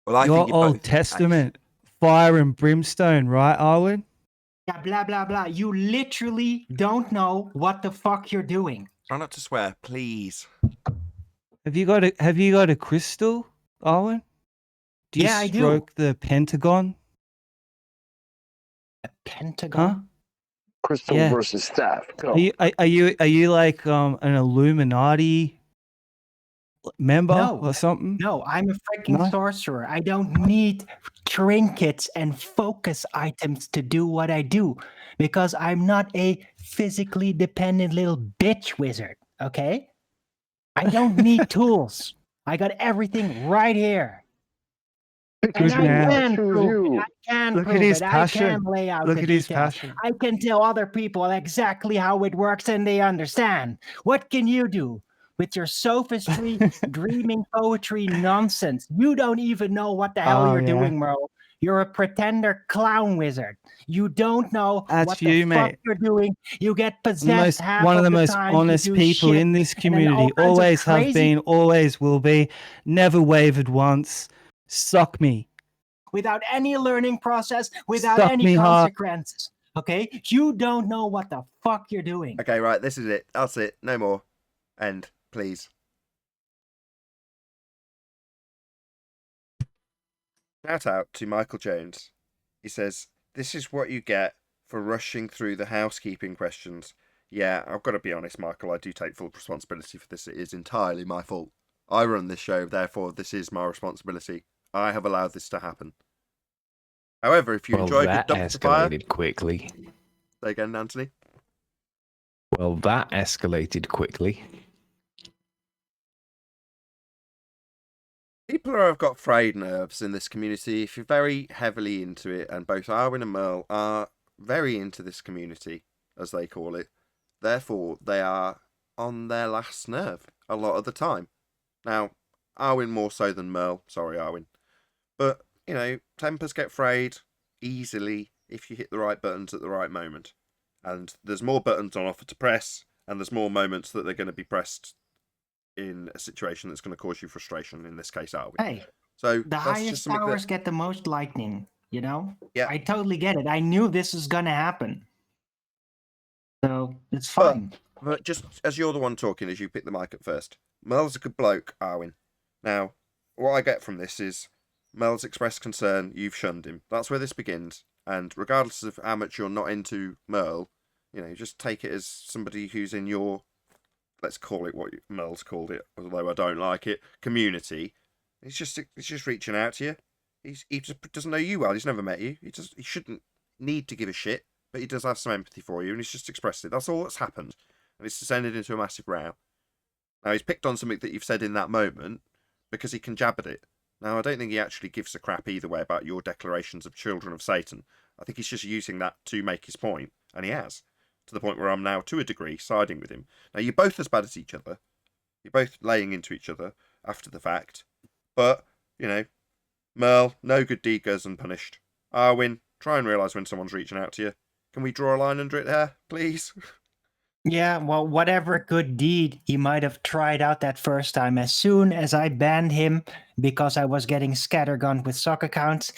Well, I Your think you're Old both Testament. Fire and brimstone, right, Arwen? Yeah, blah blah blah. You literally don't know what the fuck you're doing. Try not to swear, please. Have you got a crystal, Arwen? Do you Yeah, I do. stroke the Pentagon? A pentagon? Huh? Crystal Yeah. versus staff. Go. Are you like an Illuminati member No. or something? No, I'm a freaking No? sorcerer. I don't need trinkets and focus items to do what I do because I'm not a physically dependent little bitch wizard, okay? I don't need tools. I got everything right here. And Good I man. can Choose prove you. it. I can Look at prove his it. I passion. can lay out Look the at his details. passion. I can tell other people exactly how it works and they understand. What can you do with your sophistry, dreaming poetry nonsense? You don't even know what the hell Oh, you're yeah. doing, Merle. You're a pretender clown wizard. You don't know That's what you, the fuck mate. you're doing. You get possessed half One of the most time to honest do people shit, in this and then community. all kinds of Always have crazy- been, always will be. Never wavered once. Suck me. without any learning process, without Suck any me hard. consequences. Okay? You don't know what the fuck you're doing. Okay, right, this is it. That's it. No more. End, please. Shout out to Michael Jones. He says, "This is what you get for rushing through the housekeeping questions." Yeah, I've got to be honest, Michael. I do take full responsibility for this. It is entirely my fault. I run this show, therefore this is my responsibility. I have allowed this to happen. However, if you Well, enjoy a that good dumpster fire... escalated quickly. Say again, Anthony. Well, that escalated quickly. People who have got frayed nerves in this community, if you're very heavily into it, and both Arwin and Merle are very into this community, as they call it, therefore they are on their last nerve a lot of the time. Now, Arwin more so than Merle. Sorry, Arwin. But, you know, tempers get frayed easily if you hit the right buttons at the right moment. And there's more buttons on offer to press, and there's more moments that they're going to be pressed in a situation that's going to cause you frustration, in this case, Arwin. Hey, So the that's highest just something towers that... get the most lightning, you know? Yeah. I totally get it. I knew this was going to happen. So it's fine. But just as you're the one talking, as you pick the mic up first, Merle's a good bloke, Arwin. Now, what I get from this is Mel's expressed concern, you've shunned him. That's where this begins. And regardless of how much you're not into Merle, you know, just take it as somebody who's in your, let's call it what Merle's called it, although I don't like it, community. He's just reaching out to you. He just doesn't know you well. He's never met you. He shouldn't need to give a shit, but he does have some empathy for you, and he's just expressed it. That's all that's happened, and it's descended into a massive row. Now he's picked on something that you've said in that moment because he can jab at it. Now I don't think he actually gives a crap either way about your declarations of children of Satan. I think he's just using that to make his point, and he has, to the point where I'm now, to a degree, siding with him. Now you're both as bad as each other. You're both laying into each other after the fact, but you know. Merle, no good deed goes unpunished. Arwin, try and realise when someone's reaching out to you. Can we draw a line under it there, please? Yeah, well, whatever good deed he might have tried out that first time, as soon as I banned him because I was getting scattergunned with sock accounts,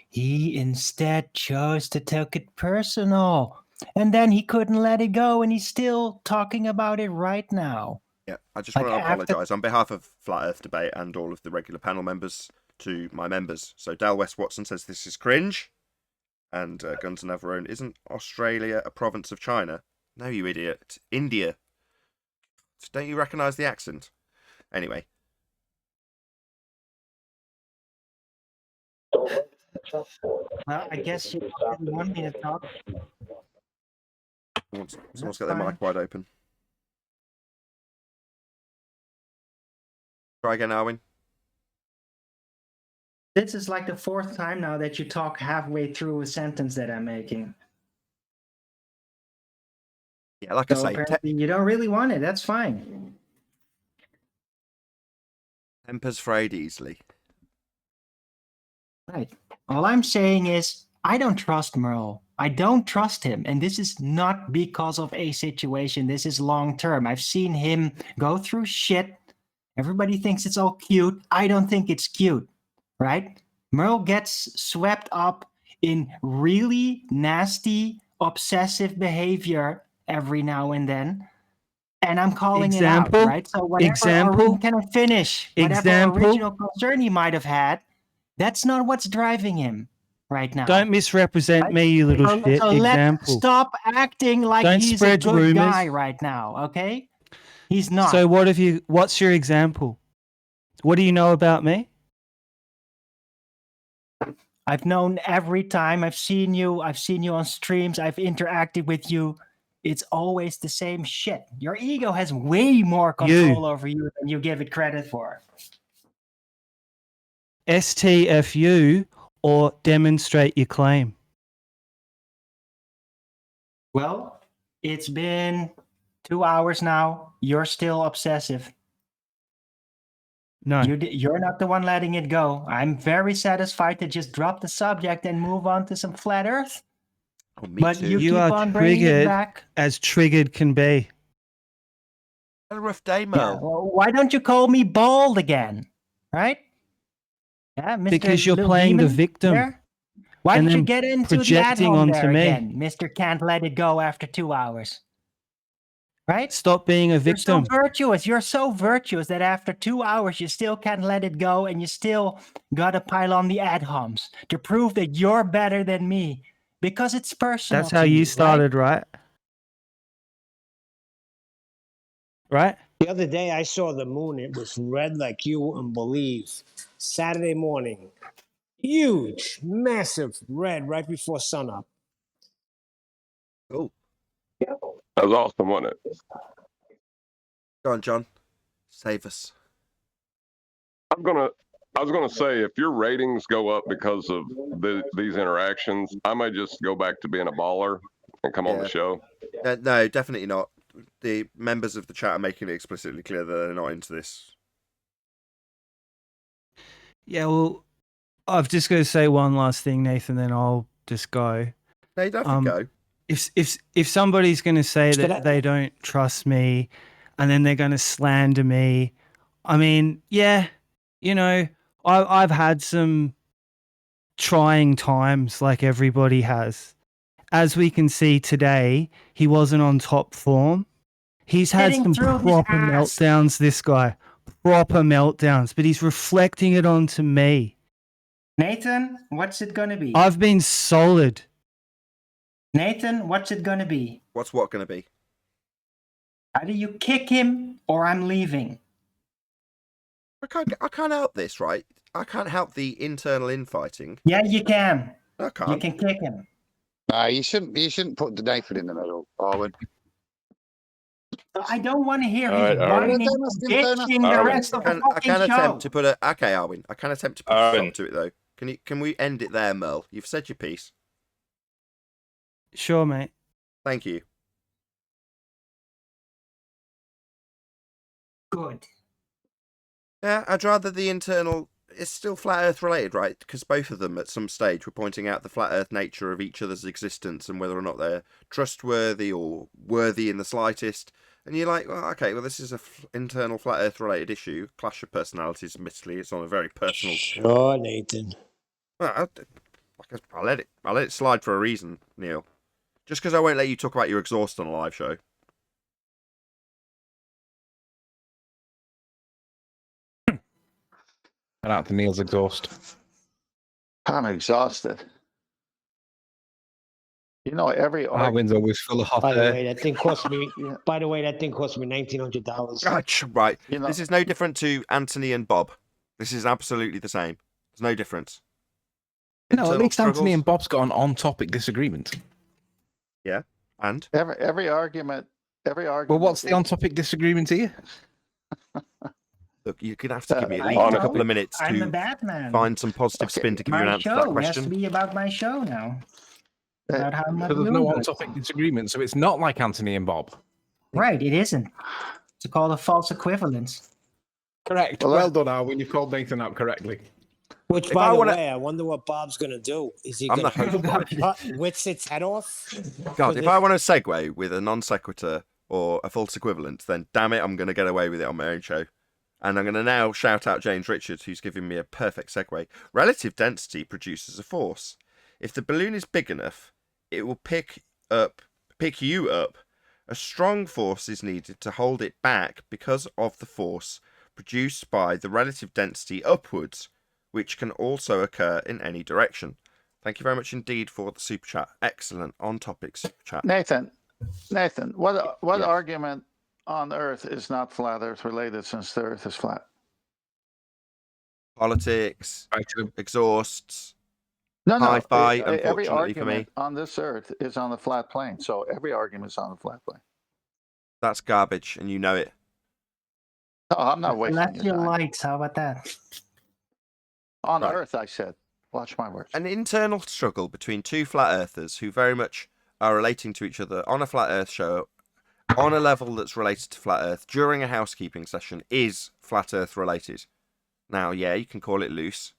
he instead chose to take it personal. And then he couldn't let it go, and he's still talking about it right now. Yeah, I just want to apologise on behalf of Flat Earth Debate and all of the regular panel members to my members. So Dal West Watson says this is cringe, and Guns and Navarone, isn't Australia a province of China? No, you idiot. India. Don't you recognise the accent? Anyway. Well, I guess you didn't want me to talk. Someone's got their mic wide open. Try again, Arwin. This is like the fourth time now that you talk halfway through a sentence that I'm making. Yeah, like I say, apparently you don't really want it. That's fine. Tempers frayed easily. Right. All I'm saying is I don't trust Merle. I don't trust him. And this is not because of a situation. This is long term. I've seen him go through shit. Everybody thinks it's all cute. I don't think it's cute. Right? Merle gets swept up in really nasty, obsessive behavior every now and then. And I'm calling it out, right? So whatever, can I finish? Whatever original concern he might have had, that's not what's driving him right now. Don't misrepresent me, you little shit. So let's stop acting like he's a good guy right now, okay? He's not. So what's your example? What do you know about me? I've known every time I've seen you on streams, I've interacted with you. It's always the same shit. Your ego has way more control over you than you give it credit for. STFU or demonstrate your claim. Well, it's been 2 hours now. You're still obsessive. No. You're not the one letting it go. I'm very satisfied to just drop the subject and move on to some flat Earth. Oh, but you keep are on bringing it back. As triggered can be. A rough day, Mel. Yeah, well, why don't you call me bald again? Right? Yeah, Mr. Because you're playing the victim. There? Why don't you get into projecting the ad-hom onto there me again? Mr. Can't let it go after 2 hours. Right? Stop being a victim. You're so virtuous. You're so virtuous that after 2 hours, you still can't let it go, and you still gotta pile on the ad-homs to prove that you're better than me because it's personal. That's how you started, right? Right? The other day I saw the moon. It was red like you wouldn't believe. Saturday morning. Huge, massive red right before sunup. Oh. That was awesome, wasn't it? Go on, John. Save us. I was gonna say, if your ratings go up because of these interactions, I might just go back to being a baller and come on the show. No, definitely not. The members of the chat are making it explicitly clear that they're not into this. Yeah, well, I've just got to say one last thing, Nathan, then I'll just go. No, you don't have to go. If somebody's going to say that they don't trust me and then they're going to slander me, I mean, yeah, you know, I've had some trying times like everybody has. As we can see today, he wasn't on top form. He's had some proper meltdowns, this guy. Proper meltdowns, but he's reflecting it onto me. Nathan, what's it gonna be? I've been solid. Nathan, what's it gonna be? What's what going to be? Either you kick him or I'm leaving. I can't help this, right? I can't help the internal infighting. Yeah, you can. I You can't. can kick him. You shouldn't put the Nathan in the middle, Arwen. I don't want to hear All right, his Arwen. whining, bitching the Arwen. rest of the I fucking can show. attempt to put a okay, Arwen. I can attempt to put a Arwen. stop to it though. Can we end it there, Merle? You've said your piece. Sure, mate. Thank you. Good. Yeah, I'd rather the internal. It's still flat Earth related, right? Because both of them at some stage were pointing out the flat Earth nature of each other's existence and whether or not they're trustworthy or worthy in the slightest. And you're like, well, okay, well, this is a internal flat Earth related issue. Clash of personalities, admittedly, it's on a very personal. Sure, Nathan. Well, I'll let it slide for a reason, Neil. Just because I won't let you talk about your exhaust on a live show. And out to Neil's exhaust. I'm exhausted. You know, every Arwen's always full of hot By the air. way, that thing cost me. By the way, that thing cost me $1,900. Right. You know- This is no different to Anthony and Bob. This is absolutely the same. There's no difference. No, at Internal least Anthony struggles. and Bob's got an on-topic disagreement. Yeah. And? every argument. Well, what's the on-topic disagreement here? Look, you're going to have to give me at I least a know. couple of minutes I'm a to Batman. find some positive spin to give you an My answer to that show has to question. be about my show now. About how much So there's no on-topic disagreement, so it's not like Anthony and Bob. Right, it isn't. It's called a false equivalence. Correct. Well done, Arwen. You've called Nathan out correctly. Which, If by I the wanna- way, I wonder what Bob's gonna do. Is he I'm gonna the host. cut Witsit's head off? God, For if this- I want to segue with a non sequitur or a false equivalent, then damn it, I'm going to get away with it on my own show. And I'm going to now shout out James Richards, who's giving me a perfect segue. Relative density produces a force. If the balloon is big enough, it will pick you up. A strong force is needed to hold it back because of the force produced by the relative density upwards, which can also occur in any direction. Thank you very much indeed for the super chat. Excellent on topic super chat. Nathan, what Yes. argument on Earth is not flat Earth related since the Earth is flat? Politics, exhausts, No, hi-fi, every unfortunately for me. argument on this Earth is on the flat plane. So every argument is on the flat plane. That's garbage, and you know it. No, I'm not wasting Left your your time. lights. How about that? On Right. Earth, I said. Watch my words. An internal struggle between two flat earthers who very much are relating to each other on a flat earth show on a level that's related to flat earth during a housekeeping session is flat earth related. Now, yeah, you can call it loose,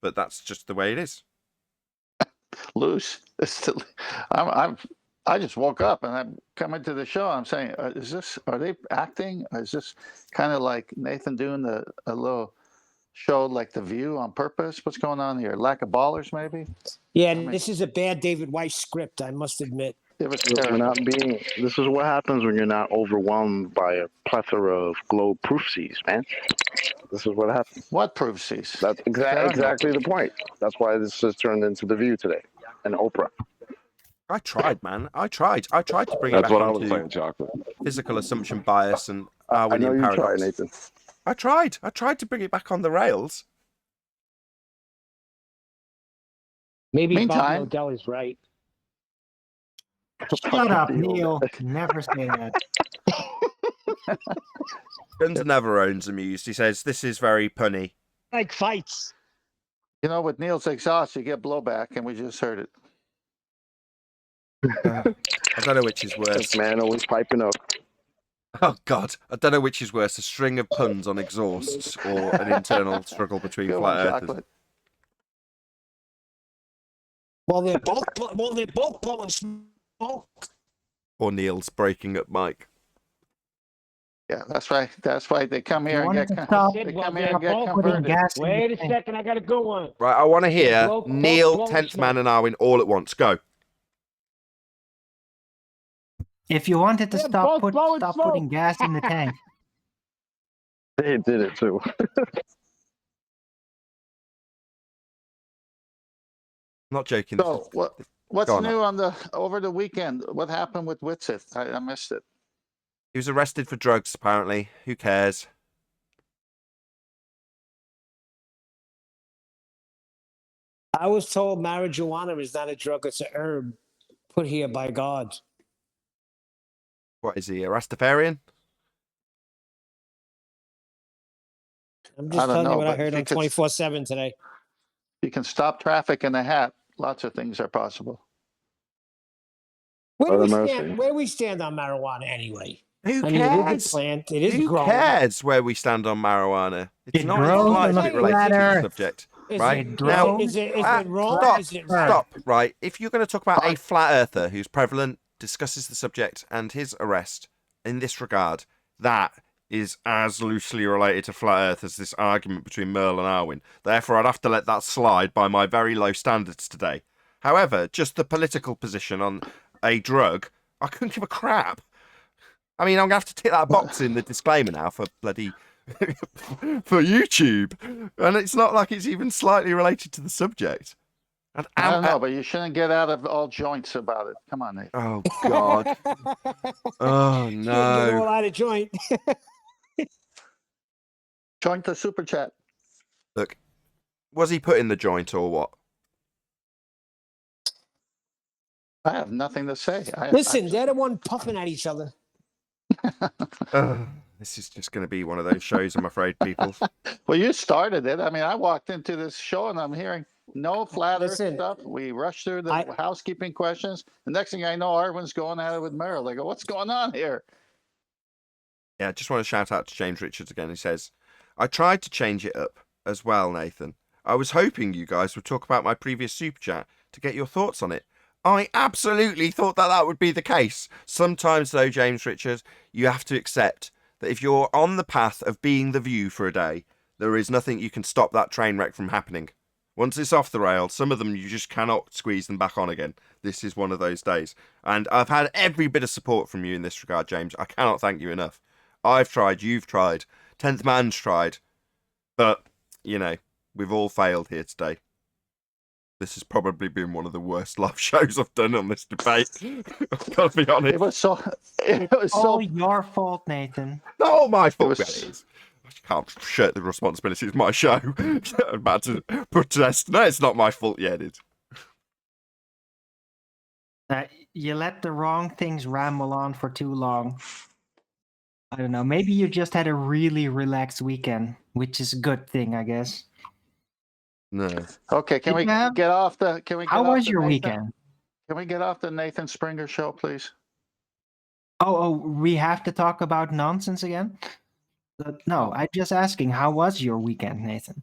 but that's just the way it is. Loose. It's still, I just woke up and I'm coming to the show. I'm saying, are they acting? Is this kind of like Nathan doing a little show like The View on purpose? What's going on here? Lack of ballers, maybe? Yeah, this is a bad David Weiss script, I must admit. It was We're not being. This is what happens when you're not overwhelmed by a plethora of globe proofsies, man. This is what happens. What proofsies? That's exactly the point. That's why this has turned into The View today, and Oprah. I tried, man. I tried to bring it That's back what I was onto saying, Chocolate. physical assumption bias and I know Darwinian you tried, paradox. Nathan. I tried to bring it back on the rails. Maybe Meantime- Bob Nodelli's right. Shut up, Neil. Never say that. Guns never owns amused. He says this is very punny. Like fights. You know, with Neil's exhaust, you get blowback, and we just heard it. I don't know which is worse. This man always piping up. Oh God, I don't know which is worse: a string of puns on exhausts or an internal struggle between Good one, flat earthers. Chocolate. Well, they're both blowing smoke. Or Neil's breaking up Mike. Yeah, that's right. That's why they come here and wanted get to stop they Well, come here they're and get both putting converted. gas in Wait the a tank. second, I got a good one. Right, I want to hear Blow- Neil, blow 10th smoke. man, and Arwen all at once. Go. If you wanted to They're stop both blowing putting smoke. gas in the tank, They did it too. not joking. So what's Go on. new over the weekend? What happened with Whitsitt? I missed it. He was arrested for drugs, apparently. Who cares? I was told marijuana is not a drug, it's a herb put here by God. What is he, a Rastafarian? I'm I just don't telling you know, what I but heard if you on could- 24/7 today. You can stop traffic in a hat. Lots of things are possible. Where do, we What am I stand, saying? where do we stand on marijuana anyway? Who I mean, it is a cares? plant. It is Who grown. cares where we stand on marijuana? It's It not grows slightly on a related flat to the earth. subject, Is right? it, Now, is it wrong? stop, Is it right? stop, right? If you're going to talk about a flat earther who's prevalent, discusses the subject, and his arrest in this regard, that is as loosely related to flat earth as this argument between Merle and Arwin. Therefore, I'd have to let that slide by my very low standards today. However, just the political position on a drug, I couldn't give a crap. I mean, I'm going to have to tick that box in the disclaimer now for bloody... for YouTube. And it's not like it's even slightly related to the subject. And I don't know, but you shouldn't get out of all joints about it. Come on, Nate. Oh, God. Oh, Get all no. out of joint. Join the super chat. Look, was he put in the joint or what? I have nothing to say. Listen, they're the one puffing at each other. This is just going to be one of those shows, I'm afraid, people. Well, you started it. I mean, I walked into this show and I'm hearing no flat earth stuff. We rushed through the housekeeping questions. The next thing I know, Arwin's going at it with Merrill. I go, what's going on here? Yeah, I just want to shout out to James Richards again. He says, I tried to change it up as well, Nathan. I was hoping you guys would talk about my previous super chat to get your thoughts on it. I absolutely thought that that would be the case. Sometimes, though, James Richards, you have to accept that if you're on the path of being the View for a day, there is nothing you can stop that train wreck from happening. Once it's off the rail, some of them you just cannot squeeze them back on again. This is one of those days. And I've had every bit of support from you in this regard, James. I cannot thank you enough. I've tried, you've tried, 10th Man's tried. But, you know, we've all failed here today. This has probably been one of the worst live shows I've done on this debate. I've got to be honest. It was all your fault, Nathan. Not all my fault. It is. I can't shirk the responsibility. It's my show. I'm about to protest. No, it's not my fault yet. It's... You let the wrong things ramble on for too long. I don't know. Maybe you just had a really relaxed weekend, which is a good thing, I guess. No. Okay, can we get off the? Can we? Get How off was the your Nathan, weekend? Can we get off the Nathan Springer show, please? Oh, we have to talk about nonsense again? No, I'm just asking, how was your weekend, Nathan?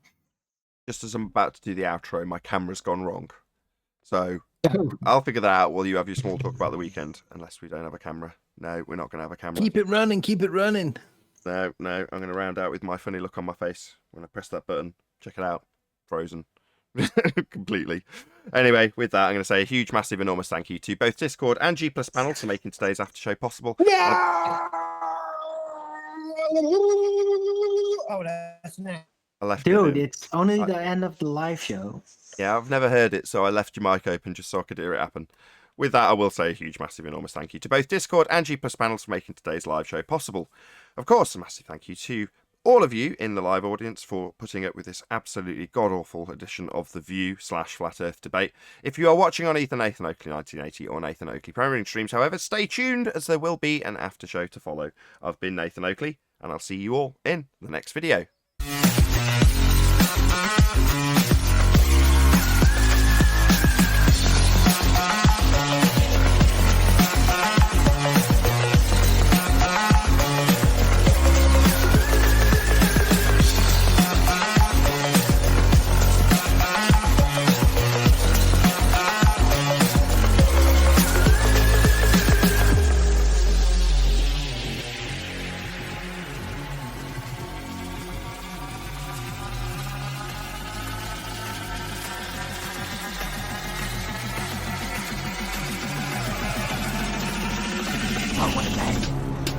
Just as I'm about to do the outro, my camera's gone wrong. So I'll figure that out while you have your small talk about the weekend, unless we don't have a camera. No, we're not going to have a camera. Keep it running, keep it running. No, I'm going to round out with my funny look on my face when I press that button. Check it out. Frozen. Completely. Anyway, with that, I'm going to say a huge, massive, enormous thank you to both Discord and G Plus panel for making today's after show possible. Oh, that's nice. I left Dude, it's only the end of the live show. Yeah, I've never heard it, so I left your mic open just so I could hear it happen. With that, I will say a huge, massive, enormous thank you to both Discord and G Plus panels for making today's live show possible. Of course, a massive thank you to all of you in the live audience for putting up with this absolutely god-awful edition of the View/Flat Earth debate. If you are watching on either Nathan Oakley 1980 or Nathan Oakley Premiering streams, however, stay tuned as there will be an after show to follow. I've been Nathan Oakley, and I'll see you all in the next video.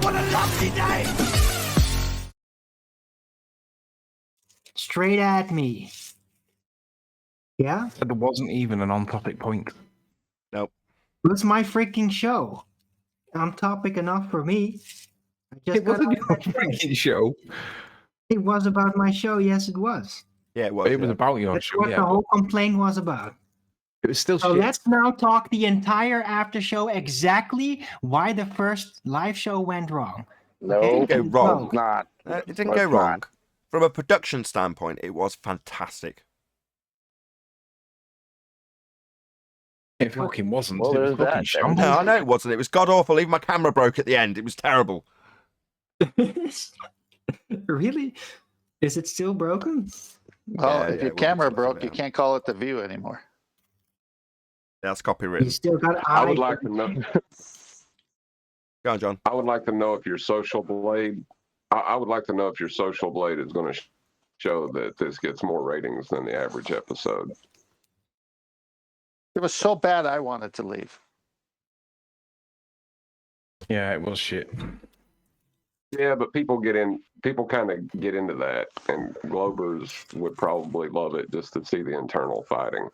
What a lovely day! Straight at me. Yeah, Said there wasn't even an on-topic point. Nope. it was my freaking show. On topic enough for me. I just It wasn't got your out of my freaking show. It was about my show. Yes, it was. Yeah, it was. It was yeah. about your That's show, what yeah. the But whole complaint was about. it was still So shit. let's now talk the entire after show exactly why the first live show went wrong. No, Okay, Go let's wrong. go. not. It didn't Let's go wrong. From a production standpoint, it was fantastic. It fucking wasn't. Well, it was there's fucking that then. shambles. No, I know it wasn't. It was god awful. Even my camera broke at the end. It was terrible. Really? Is it still broken? Well, Yeah, if yeah, your we'll camera sort it broke, you out. can't call it the View anymore. That's You copywritten. still got I would eyes. like to know. Go on, John. I would like to know if your social blade. I would like to know if your social blade is going to show that this gets more ratings than the average episode. It was so bad, I wanted to leave. Yeah, it was shit. Yeah, but people kind of get into that, and Globers would probably love it just to see the internal fighting.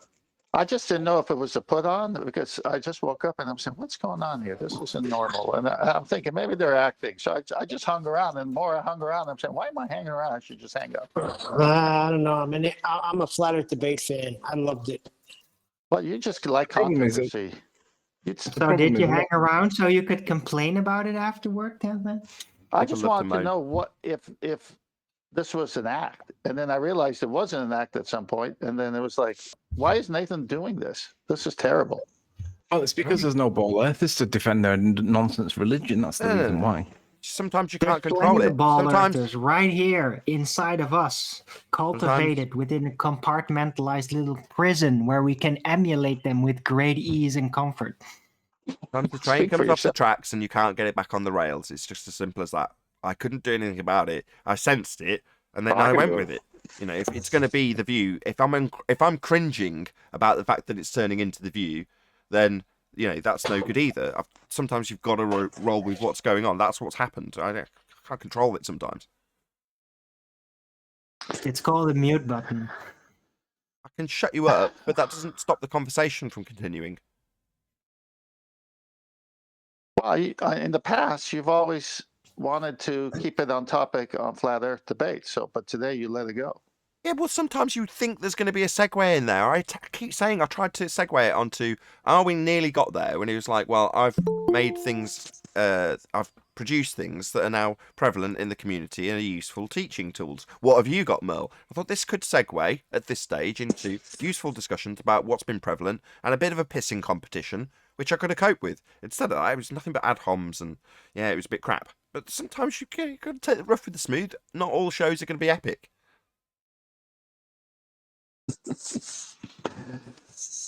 I just didn't know if it was a put on because I just woke up and I'm saying, what's going on here? This isn't normal. And I'm thinking maybe they're acting. So I just hung around, and the more I hung around, I'm saying, why am I hanging around? I should just hang up. I don't know. I'm a flat Earth debate fan. I loved it. Well, you just like Problem is controversy. So problem did you is hang around so you could complain about it afterward, Kevin? I People just love to wanted to moan. know what if this was an act, and then I realized it wasn't an act at some point, and then it was like, why is Nathan doing this? This is terrible. Oh, it's because there's no ball earthers to defend their nonsense religion. That's the reason why. Sometimes you There's can't control plenty it. of ball Sometimes earthers right here inside of us, cultivated within a compartmentalized little prison where we can emulate them with great ease and comfort. Sometimes the train Speak for comes off the yourself. tracks and you can't get it back on the rails. It's just as simple as that. I couldn't do anything about it. I sensed it, and then I I can went do with it. it. You know, if it's going to be the View, if I'm cringing about the fact that it's turning into the View, then you know that's no good either. Sometimes you've got to roll with what's going on. That's what's happened. I can't control it sometimes. It's called a mute button. I can shut you up, but that doesn't stop the conversation from continuing. Well, in the past, you've always wanted to keep it on topic on flat Earth debate. So, but today you let it go. Yeah, well, sometimes you think there's going to be a segue in there. I keep saying I tried to segue it onto, we nearly got there when he was like, well, I've made things, I've produced things that are now prevalent in the community and are useful teaching tools. What have you got, Merle? I thought this could segue at this stage into useful discussions about what's been prevalent and a bit of a pissing competition, which I could have coped with. Instead of that, it was nothing but ad homs and, yeah, it was a bit crap. But sometimes you got to take the rough with the smooth. Not all shows are going to be epic.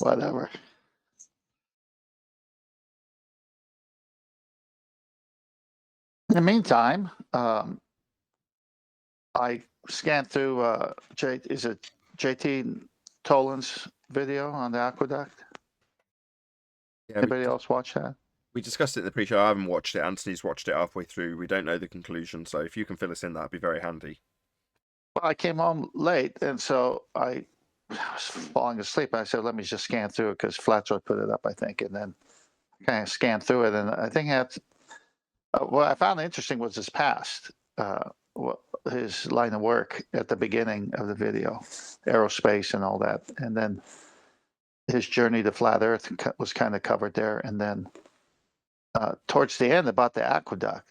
Whatever. In the meantime, I scanned through JT Tolan's video on the aqueduct? Yeah, Anybody else watch that? we discussed it in the pre-show. I haven't watched it. Anthony's watched it halfway through. We don't know the conclusion, so if you can fill us in, that'd be very handy. Well, I came home late, and so I was falling asleep. I said, let me just scan through it because Flatjoy put it up, I think, and then kind of scanned through it. And I think what I found interesting was his past, his line of work at the beginning of the video, aerospace and all that. And then his journey to flat Earth was kind of covered there. And then towards the end about the aqueduct,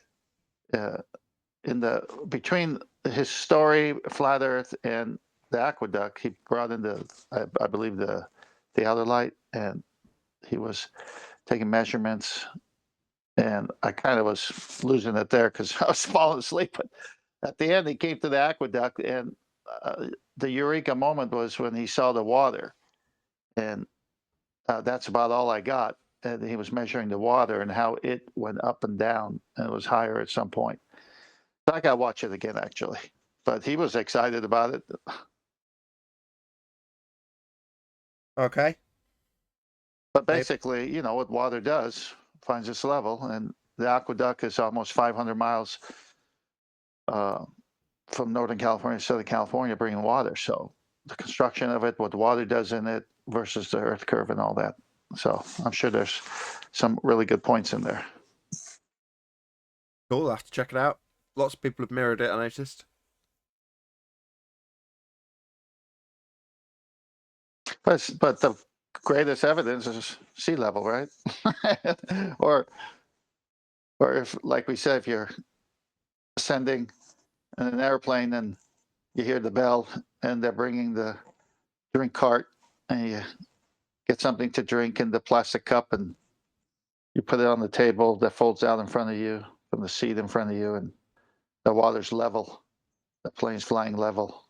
between his story, flat Earth, and the aqueduct, he brought in I believe the outer light, and he was taking measurements. And I kind of was losing it there because I was falling asleep. But at the end, he came to the aqueduct, and the eureka moment was when he saw the water, and that's about all I got. And he was measuring the water and how it went up and down, and it was higher at some point. So I got to watch it again, actually. But he was excited about it. Okay. But basically, you know, what water does, finds its level, and the aqueduct is almost 500 miles from Northern California to Southern California bringing water. So the construction of it, what water does in it versus the Earth curve and all that. So I'm sure there's some really good points in there. Cool, I'll have to check it out. Lots of people have mirrored it, I noticed. But the greatest evidence is sea level, right? or if, like we said, if you're ascending in an airplane and you hear the bell and they're bringing the drink cart and you get something to drink in the plastic cup and you put it on the table that folds out in front of you from the seat in front of you, and the water's level, the plane's flying level.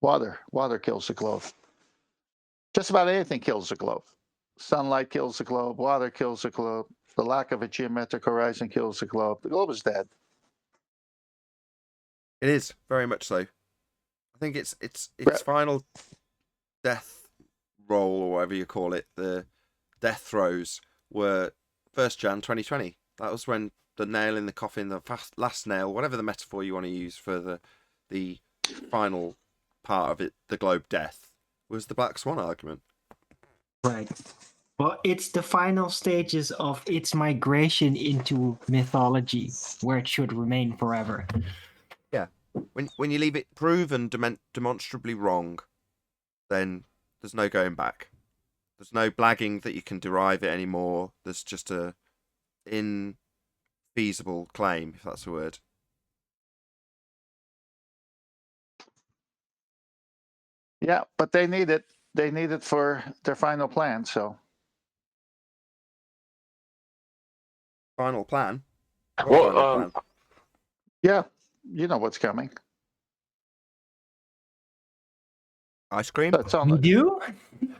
Water kills the globe. Just about anything kills the globe. Sunlight kills the globe, water kills the globe, the lack of a geometric horizon kills the globe. The globe is dead. It is, very much so. I think its final death roll, or whatever you call it, the death throes, were 1st Jan 2020. That was when the nail in the coffin, the last nail, whatever the metaphor you want to use for the final part of it, the globe death, was the Black Swan argument. Right. Well, it's the final stages of its migration into mythology, where it should remain forever. Yeah. When you leave it proven demonstrably wrong, then there's no going back. There's no blagging that you can derive it anymore. There's just a infeasible claim, if that's a word. Yeah, but they need it. They need it for their final plan. So final plan. Well, Final plan? Yeah, you know what's coming. Ice cream? That's on. You do?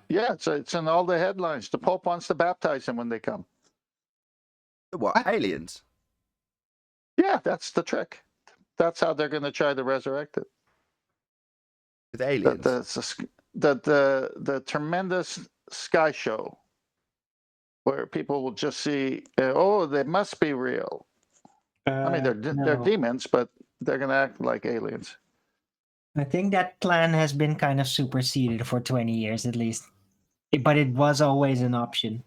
Yeah, it's in all the headlines. The Pope wants to baptize them when they come. What? Aliens? Yeah, that's the trick. That's how they're going to try to resurrect it. With aliens? The tremendous sky show where people will just see, oh, they must be real. I mean, they're demons, but they're going to act like aliens. I think that plan has been kind of superseded for 20 years at least. But it was always an option.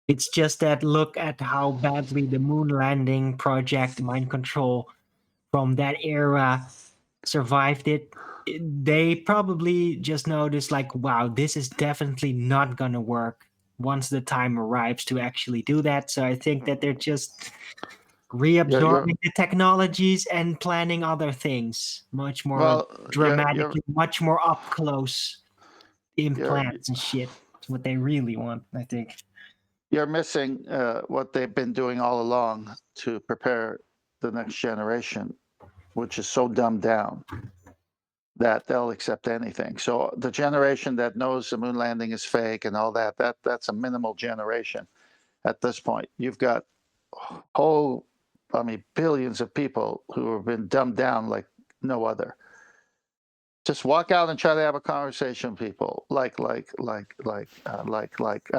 It's just that look at how badly the moon landing project, mind control from that era survived it. They probably just noticed like, wow, this is definitely not going to work once the time arrives to actually do that. So I think that they're just reabsorbing the technologies and planning other things much more dramatically, much more up close implants and shit. It's what they really want, I think. You're missing what they've been doing all along to prepare the next generation, which is so dumbed down that they'll accept anything. So the generation that knows the moon landing is fake and all that's a minimal generation at this point. You've got billions of people who have been dumbed down like no other. Just walk out and try to have a conversation with people. Like. I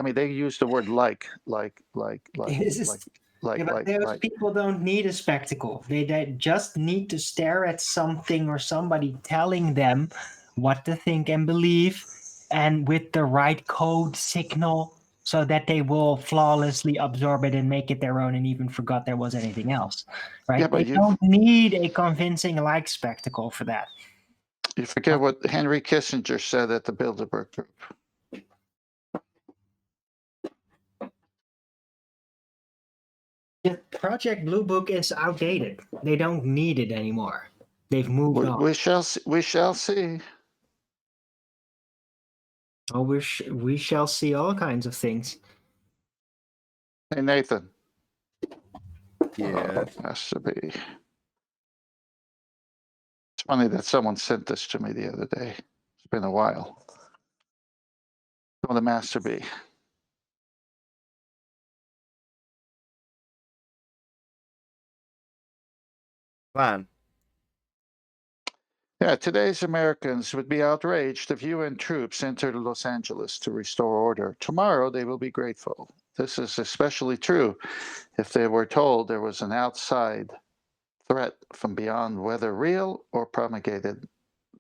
mean, they use the word like. Those people don't need a spectacle. They just need to stare at something or somebody telling them what to think and believe, and with the right code signal, so that they will flawlessly absorb it and make it their own and even forgot there was anything else. Right? Yeah, they don't need a convincing like spectacle for that. You forget what Henry Kissinger said at the Bilderberg Group. Yeah, Project Blue Book is outdated. They don't need it anymore. They've moved on. We shall see. Oh, we shall see all kinds of things. Hey, Nathan. Yeah. Has to be. It's funny that someone sent this to me the other day. It's been a while. From the Master B. Plan. Yeah, today's Americans would be outraged if UN troops entered Los Angeles to restore order. Tomorrow, they will be grateful. This is especially true if they were told there was an outside threat from beyond, whether real or promulgated.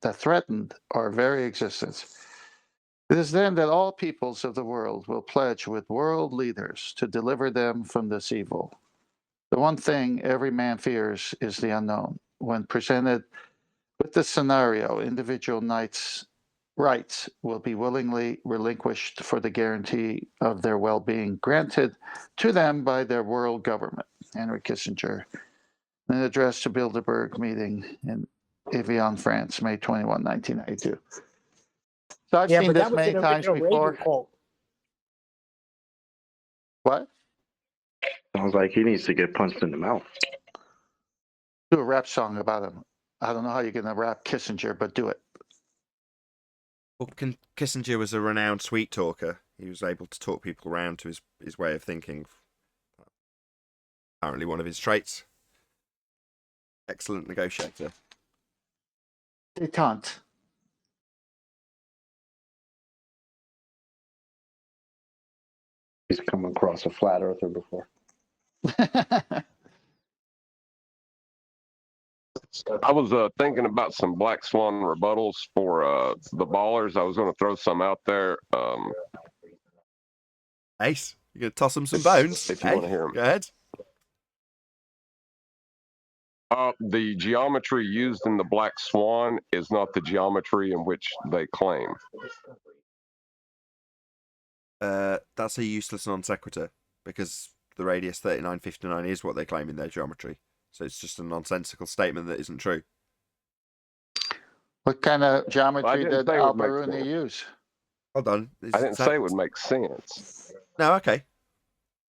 that threatened our very existence. It is then that all peoples of the world will pledge with world leaders to deliver them from this evil. The one thing every man fears is the unknown. When presented with this scenario, individual knights' rights will be willingly relinquished for the guarantee of their well-being granted to them by their world government. Henry Kissinger, in an address to Bilderberg meeting in Evian, France, May 21, 1992. So I've Yeah, seen but this that was many an times original before. Reagan quote. What? Sounds like he needs to get punched in the mouth. Do a rap song about him. I don't know how you're going to rap Kissinger, but do it. Well, Kissinger was a renowned sweet talker. He was able to talk people around to his way of thinking. Apparently one of his traits. Excellent negotiator. Detente. He's come across a flat earther before. I was thinking about some black swan rebuttals for the ballers. I was going to throw some out there. Ace, you're going to toss him some bones? If you want to hear them. Go ahead. The geometry used in the black swan is not the geometry in which they claim. That's a useless non sequitur, because the radius 3959 is what they claim in their geometry. So it's just a nonsensical statement that isn't true. What kind of geometry did say it would make Al-Biruni sense. use? Hold on. I didn't say it would make sense. No, okay.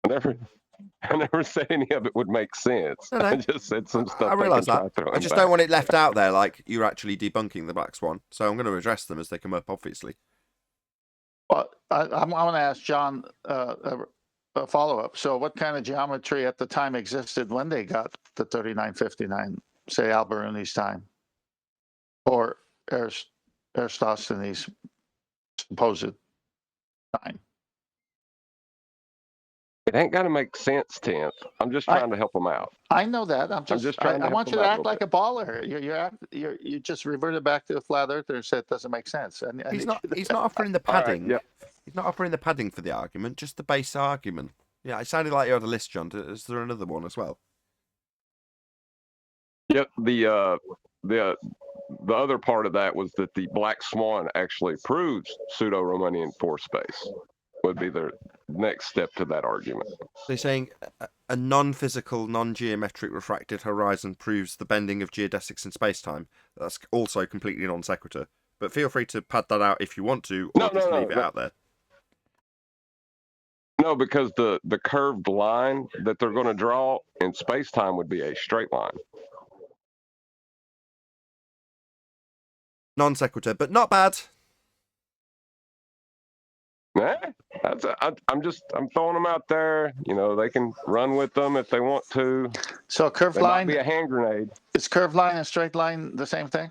I never said any of it would make sense. No. I just said some stuff. I realise they can that. try throwing I just back. don't want it left out there like you're actually debunking the black swan. So I'm going to address them as they come up, obviously. Well, I want to ask John a follow-up. So what kind of geometry at the time existed when they got the 3959, say Al-Biruni's time, or Eratosthenes' supposed time? It ain't got to make sense, Tenth. I'm just trying to help them out. I know that. I'm just trying to I help want you them to out a act little like a baller. You just reverted back to the flat earther and said it doesn't make sense. He's not offering the padding. He's not offering the padding for the argument, just the base argument. Yeah, it sounded like you had a list, John. Is there another one as well? Yep. The other part of that was that the black swan actually proves pseudo-Riemannian force space. Would be the next step to that argument. They're saying a non-physical, non-geometric refracted horizon proves the bending of geodesics in space-time. That's also completely non sequitur. But feel free to pad that out if you want to, or just leave it out there. No, because the curved line that they're going to draw in space-time would be a straight line. Non sequitur, but not bad. I'm throwing them out there. You know, they can run with them if they want to. So curved They line might be a hand grenade. Is curved line and straight line the same thing?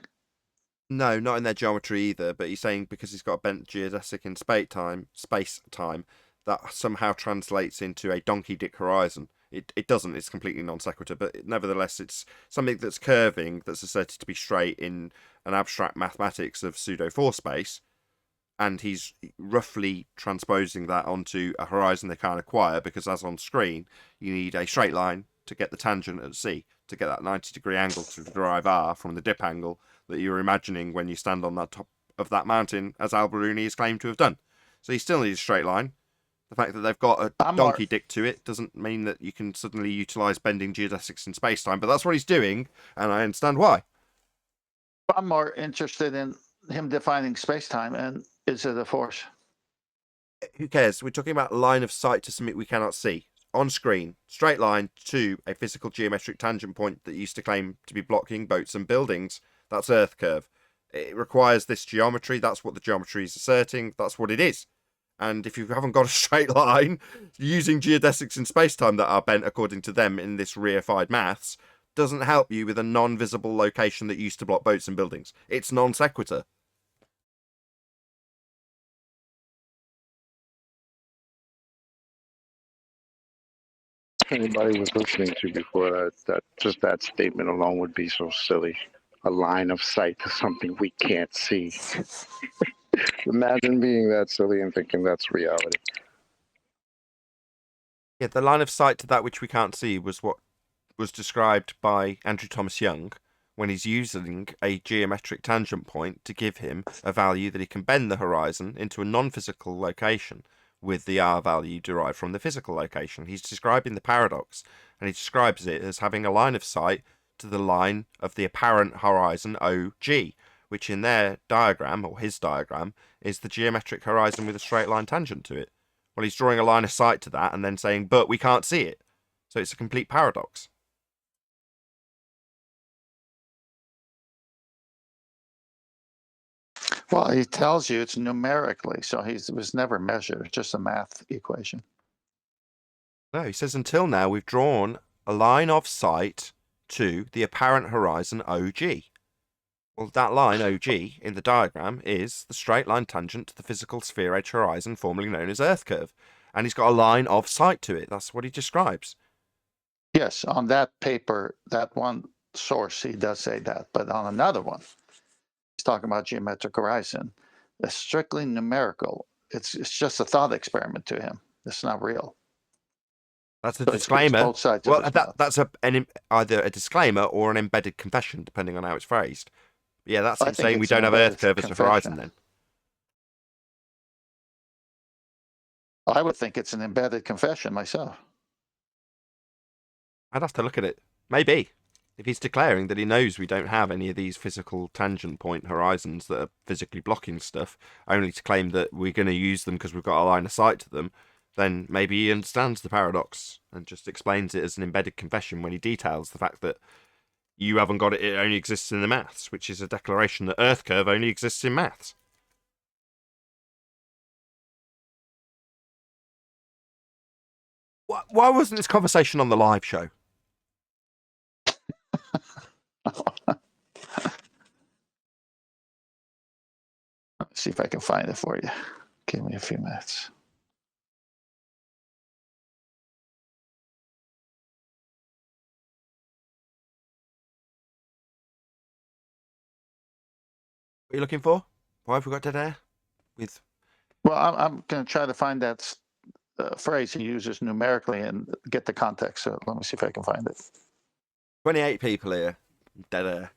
No, not in their geometry either. But he's saying because he's got a bent geodesic in space time, that somehow translates into a donkey dick horizon. It doesn't. It's completely non sequitur. But nevertheless, it's something that's curving, that's asserted to be straight in an abstract mathematics of pseudo force space. And he's roughly transposing that onto a horizon they can't acquire because, as on screen, you need a straight line to get the tangent at C, to get that 90-degree angle to derive R from the dip angle that you're imagining when you stand on that top of that mountain, as Al-Biruni is claimed to have done. So you still need a straight line. The fact that they've got a donkey dick to it doesn't mean that you can suddenly utilise bending geodesics in space-time, but that's what he's doing, and I understand why. I'm more interested in him defining space-time, and is it a force? Who cares? We're talking about line of sight to something we cannot see. On screen, straight line to a physical geometric tangent point that used to claim to be blocking boats and buildings. That's Earth curve. It requires this geometry. That's what the geometry is asserting. That's what it is. And if you haven't got a straight line, using geodesics in space-time that are bent according to them in this reified maths doesn't help you with a non-visible location that used to block boats and buildings. It's non sequitur. Anybody was listening to before that just that statement alone would be so silly. a line of sight to something we can't see. Imagine being that silly and thinking that's reality. Yeah, the line of sight to that which we can't see was what was described by Andrew Thomas Young when he's using a geometric tangent point to give him a value that he can bend the horizon into a non-physical location with the R value derived from the physical location. He's describing the paradox, and he describes it as having a line of sight to the line of the apparent horizon OG, which in their diagram, or his diagram, is the geometric horizon with a straight line tangent to it. Well, he's drawing a line of sight to that and then saying, but we can't see it. So it's a complete paradox. Well, he tells you it's numerically, so it was never measured. It's just a math equation. No, he says until now we've drawn a line of sight to the apparent horizon OG. Well, that line OG in the diagram is the straight line tangent to the physical sphere edge horizon, formerly known as Earth curve. And he's got a line of sight to it. That's what he describes. Yes, on that paper, that one source, he does say that. But on another one, he's talking about geometric horizon. It's strictly numerical. It's just a thought experiment to him. It's not real. That's a So it's disclaimer. both sides of Well, his mouth. that's either a disclaimer or an embedded confession, depending on how it's phrased. But yeah, that's I him think saying we it's an don't have Earth embedded curve as a confession. horizon then. I would think it's an embedded confession myself. I'd have to look at it. Maybe. If he's declaring that he knows we don't have any of these physical tangent point horizons that are physically blocking stuff, only to claim that we're going to use them because we've got a line of sight to them, then maybe he understands the paradox and just explains it as an embedded confession when he details the fact that you haven't got it, it only exists in the maths, which is a declaration that Earth curve only exists in maths. Why wasn't this conversation on the live show? Let's see if I can find it for you. Give me a few minutes. What are you looking for? Why have we got dead air? Well, I'm going to try to find that phrase he uses numerically and get the context. So let me see if I can find it. 28 people here. Dead air.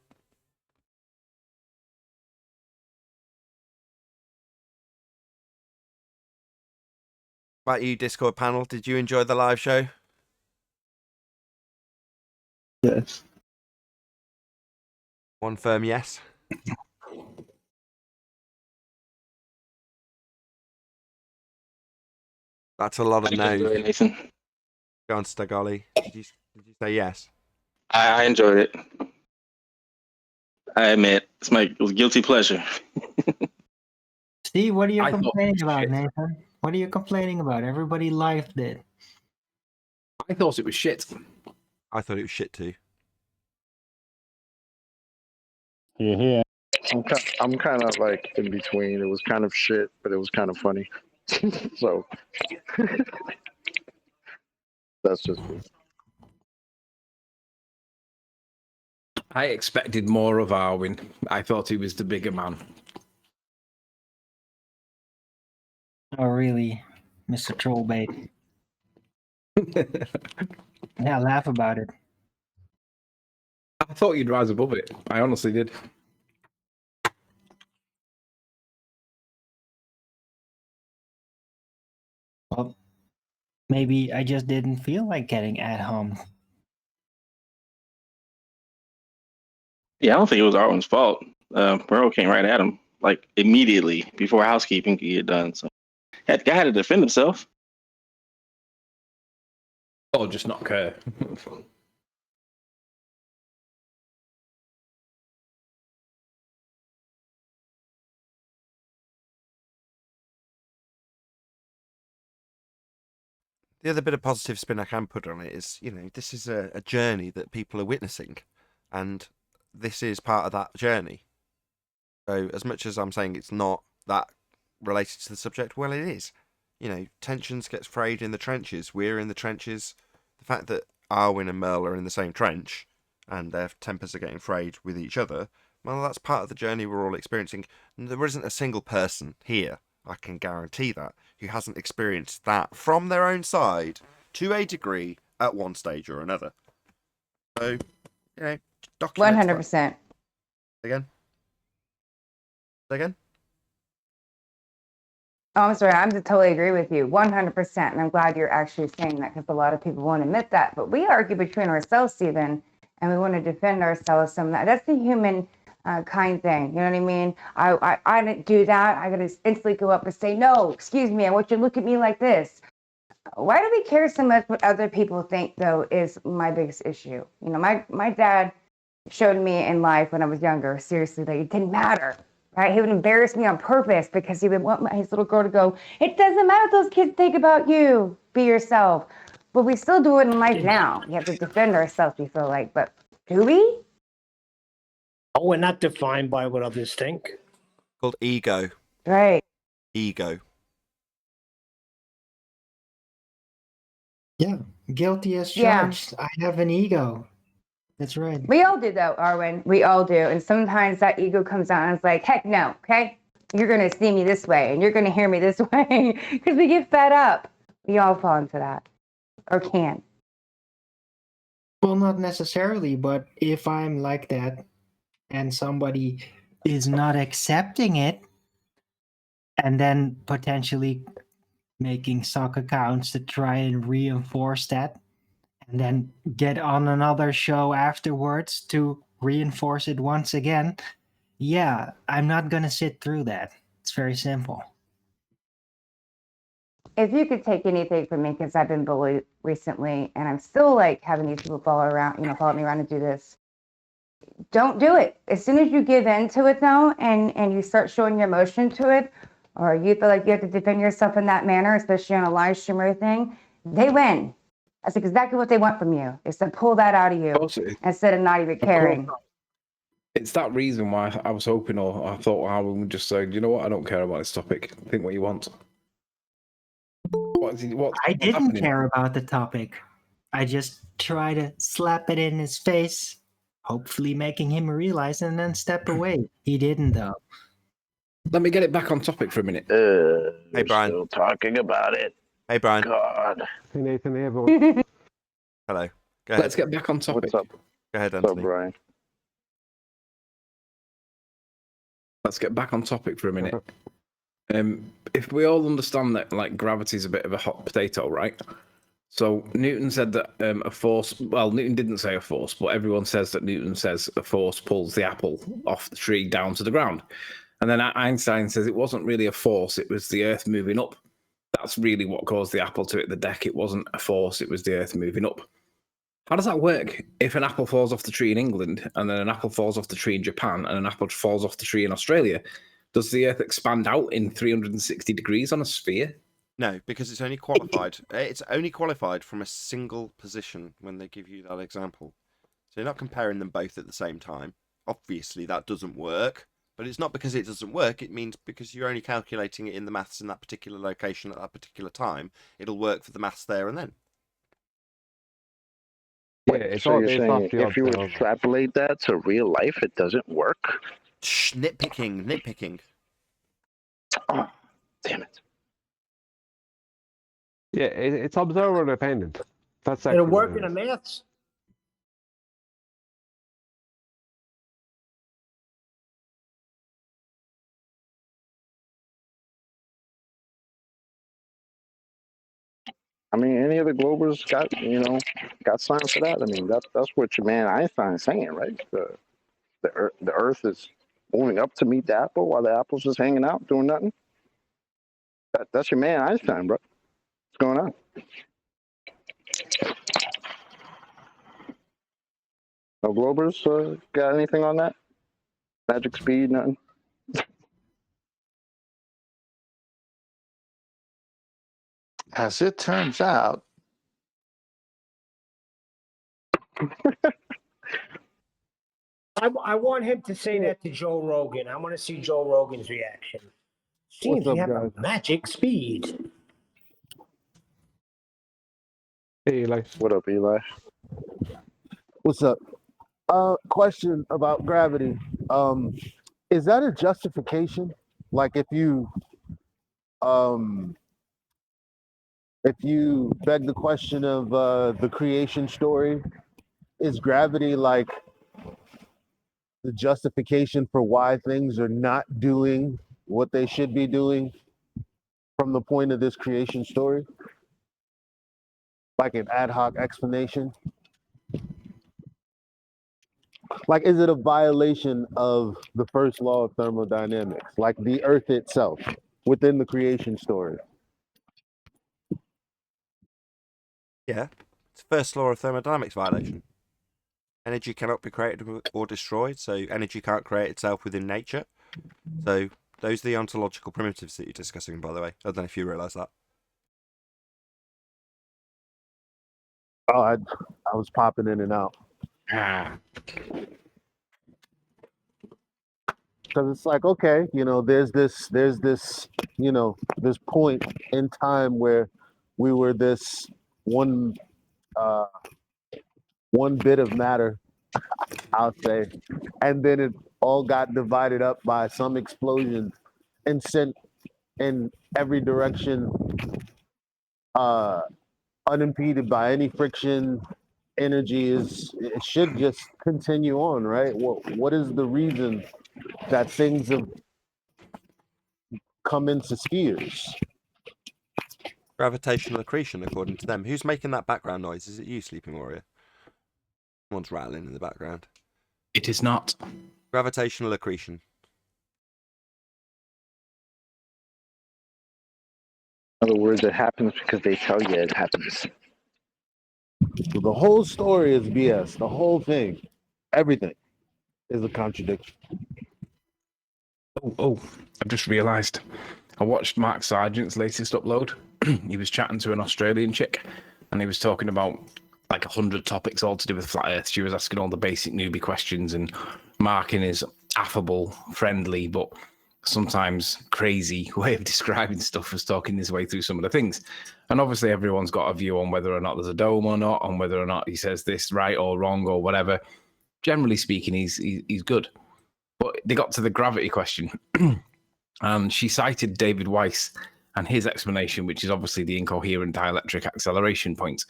About you, Discord panel, did you enjoy the live show? Yes. One firm yes. That's a lot of I enjoyed no's. it, Nathan. Go on, Stagoli. Did you say yes? I enjoyed it. I admit it's my guilty pleasure. See, what are you I thought it complaining was about, shit. Nathan? What are you complaining about? Everybody liked it. I thought it was shit. I thought it was shit too. Yeah. I'm kind of like in between. It was kind of shit, but it was kind of funny. So that's just me. I expected more of Arwin. I thought he was the bigger man. Oh, really, Mr. Trollbait? Yeah, laugh about it. I thought you'd rise above it. I honestly did. Well, maybe I just didn't feel like getting at home. Yeah, I don't think it was Arwen's fault. Burrow came right at him like immediately before housekeeping could get done. So that guy had to defend himself. Or just not care. The other bit of positive spin I can put on it is, this is a journey that people are witnessing, and this is part of that journey. So as much as I'm saying it's not that related to the subject, well, it is. Tensions get frayed in the trenches. We're in the trenches. The fact that Arwen and Merle are in the same trench and their tempers are getting frayed with each other, well, that's part of the journey we're all experiencing. And there isn't a single person here, I can guarantee that, who hasn't experienced that from their own side to a degree at one stage or another. So, you know, document 100%. Again? Say again? Oh, I'm sorry. I'm to totally agree with you, 100%. And I'm glad you're actually saying that because a lot of people won't admit that. But we argue between ourselves, Stephen, and we want to defend ourselves. That's the human kind thing. You know what I mean? I didn't do that. I got to instantly go up and say, no, excuse me. I want you to look at me like this. Why do we care so much what other people think, though, is my biggest issue. You know, my dad showed me in life when I was younger, seriously, that it didn't matter. Right? He would embarrass me on purpose because he would want his little girl to go, it doesn't matter what those kids think about you. Be yourself. But we still do it in life now. We have to defend ourselves, we feel like. But do we? Oh, we're not defined by what others think. Called ego. Right. Ego. Yeah, guilty as charged. I have an ego. That's right. We all do, though, Arwen. We all do. And sometimes that ego comes out and it's like, heck no, okay? You're going to see me this way and you're going to hear me this way because we get fed up. We all fall into that or can. Well, not necessarily, but if I'm like that and somebody is not accepting it and then potentially making sock accounts to try and reinforce that, and then get on another show afterwards to reinforce it once again, yeah, I'm not going to sit through that. It's very simple. If you could take anything from me, because I've been bullied recently and I'm still like having these people follow me around and do this. Don't do it. As soon as you give in to it, though, and you start showing your emotion to it, or you feel like you have to defend yourself in that manner, especially on a live stream or anything, they win. That's exactly what they want from you, is to pull that out of you instead of not even caring. It's that reason why I was hoping, or I thought I would just say, you know what, I don't care about this topic. Think what you want. I didn't care about the topic. I just try to slap it in his face, hopefully making him realize and then step away. He didn't, though. Let me get it back on topic for a minute. Hey, Brian. Still talking about it. Hey, Brian. God. Hey, Nathan. Hey, everyone. Hello. Go ahead. Let's get back on topic. What's up? Go ahead, What's up, Anthony. Brian? Let's get back on topic for a minute. If we all understand that, like, gravity is a bit of a hot potato, right? So Newton said that a force. Well, Newton didn't say a force, but everyone says that Newton says a force pulls the apple off the tree down to the ground. And then Einstein says it wasn't really a force; it was the Earth moving up. That's really what caused the apple to hit the deck. It wasn't a force; it was the Earth moving up. How does that work? If an apple falls off the tree in England, and then an apple falls off the tree in Japan, and an apple falls off the tree in Australia, does the Earth expand out in 360 degrees on a sphere? No, because it's only qualified. It's only qualified from a single position when they give you that example. So you're not comparing them both at the same time. Obviously, that doesn't work. But it's not because it doesn't work. It means because you're only calculating it in the maths in that particular location at that particular time. It'll work for the maths there and then. Yeah, it's So all you're based saying off the if you observable. extrapolate that to real life, it doesn't work? Shh, nitpicking. Oh, damn it. Yeah, it's observer dependent. That's It'll actually work what in it the is. maths. I mean, any of the Globers got science for that? I mean, that's what your man Einstein is saying, right? The Earth is moving up to meet the apple while the apple's just hanging out doing nothing. That's your man Einstein, bro. What's going on? No Globers got anything on that? Magic speed, nothing? As it turns out, I want him to say that to Joe Rogan. I want to see Joe Rogan's reaction. Seems up, we have guys? a magic speed. Hey, Eli. What up, Eli? What's up? Question about gravity. Is that a justification? Like if you beg the question of the creation story, is gravity like the justification for why things are not doing what they should be doing from the point of this creation story? Like an ad hoc explanation? Like, is it a violation of the first law of thermodynamics, like the Earth itself within the creation story? Yeah, it's first law of thermodynamics violation. Energy cannot be created or destroyed, so energy can't create itself within nature. So those are the ontological primitives that you're discussing, by the way. I don't know if you realise that. Oh, I was popping in and out. Because it's like, okay, there's this, this point in time where we were this one bit of matter, I'll say, and then it all got divided up by some explosion and sent in every direction, unimpeded by any friction. Energy it should just continue on, right? What is the reason that things have come into spheres? Gravitational accretion, according to them. Who's making that background noise? Is it you, Sleeping Warrior? Someone's rattling in the background. It is not. Gravitational accretion. In other words, it happens because they tell you it happens. So the whole story is BS. The whole thing, everything, is a contradiction. Oh! I've just realised. I watched Mark Sargent's latest upload. He was chatting to an Australian chick, and he was talking about like 100 topics all to do with flat Earth. She was asking all the basic newbie questions, and Mark, in his affable, friendly, but sometimes crazy way of describing stuff, was talking his way through some of the things. And obviously everyone's got a view on whether or not there's a dome or not, on whether or not he says this right or wrong or whatever. Generally speaking, he's good. But they got to the gravity question, and she cited David Weiss and his explanation, which is obviously the incoherent dielectric acceleration point.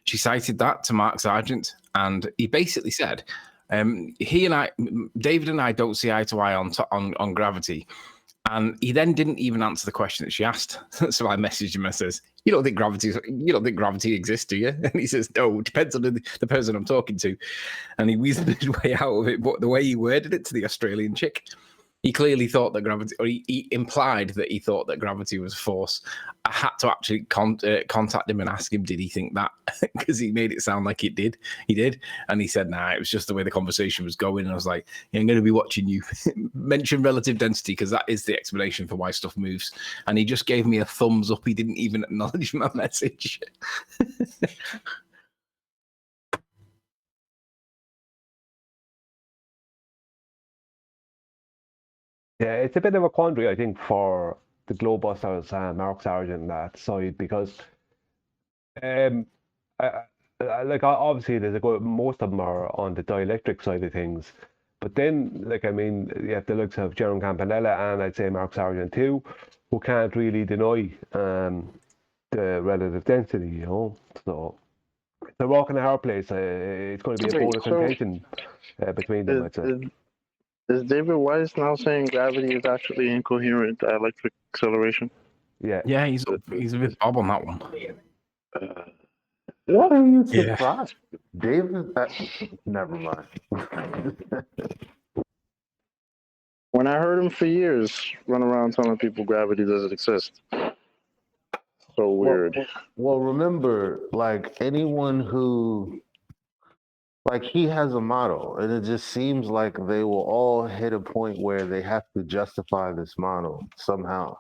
She cited that to Mark Sargent, and he basically said, David and I don't see eye to eye on gravity. And he then didn't even answer the question that she asked. So I messaged him and says, you don't think gravity exists, do you? And he says, no, it depends on the person I'm talking to. And he weaseled his way out of it. But the way he worded it to the Australian chick, he clearly thought that gravity, or he implied that he thought that gravity was force. I had to actually contact him and ask him, did he think that? Because he made it sound like it did. He did. And he said, nah, it was just the way the conversation was going. And I was like, yeah, I'm going to be watching you. Mention relative density, because that is the explanation for why stuff moves. And he just gave me a thumbs up. He didn't even acknowledge my message. Yeah, it's a bit of a quandary, I think, for the Globusters, Mark Sargent and that side, because obviously most of them are on the dielectric side of things, but then you have the likes of Jerome Campanella and I'd say Mark Sargent too, who can't really deny the relative density, so it's a rock and a hard place. It's going to be a bone of contention between them, I'd say. Is David Weiss now saying gravity is actually incoherent dielectric acceleration? Yeah. Yeah, he's a bit bob on that one. What are you Yeah. surprised? David? Never mind. When I heard him for years run around telling people gravity doesn't exist. So weird. Well, remember, anyone who, he has a model, and it just seems like they will all hit a point where they have to justify this model somehow.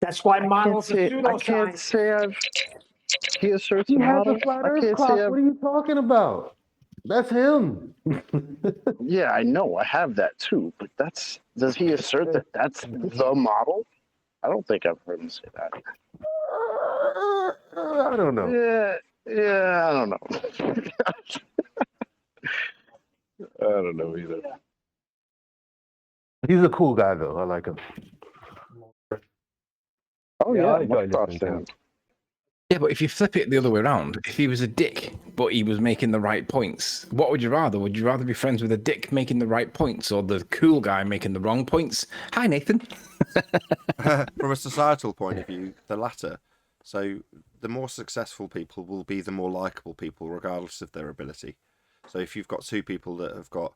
That's why models are I can't pseudoscience. say he asserts He a has model. a flat I Earth can't clock. say What are you talking about? That's him. Yeah, I know. I have that too. But does he assert that that's the model? I don't think I've heard him say that. I don't know. Yeah. Yeah, I don't know. I don't know either. He's a cool guy, though. I like him. Oh Yeah, yeah, I much enjoy thought listening to him. Yeah, but if you flip it the other way around, if he was a dick, but he was making the right points, what would you rather? Would you rather be friends with a dick making the right points or the cool guy making the wrong points? Hi, Nathan. From a societal point of view, the latter. So the more successful people will be the more likable people, regardless of their ability. So if you've got two people that have got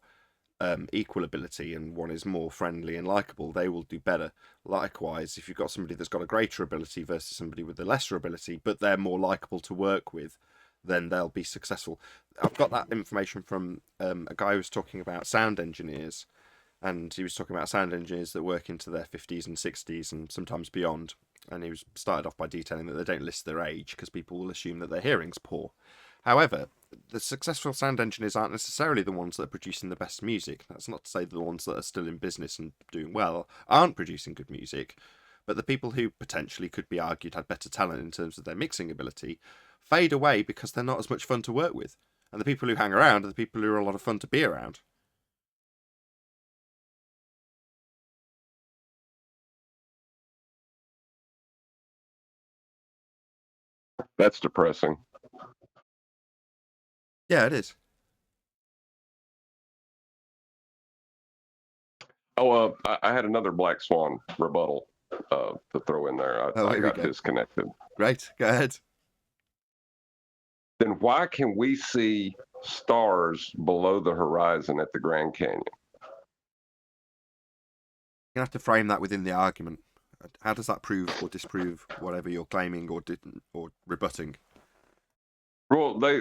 equal ability and one is more friendly and likable, they will do better. Likewise, if you've got somebody that's got a greater ability versus somebody with a lesser ability, but they're more likable to work with, then they'll be successful. I've got that information from a guy who was talking about sound engineers, and he was talking about sound engineers that work into their 50s and 60s and sometimes beyond. And he was started off by detailing that they don't list their age because people will assume that their hearing's poor. However, the successful sound engineers aren't necessarily the ones that are producing the best music. That's not to say the ones that are still in business and doing well aren't producing good music, but the people who potentially could be argued had better talent in terms of their mixing ability fade away because they're not as much fun to work with. And the people who hang around are the people who are a lot of fun to be around. That's depressing. Yeah, it is. Oh, I had another Black Swan rebuttal to throw in there. I here we got go. disconnected. Great, go ahead. Then why can we see stars below the horizon at the Grand Canyon? You have to frame that within the argument. How does that prove or disprove whatever you're claiming or rebutting? Well, they,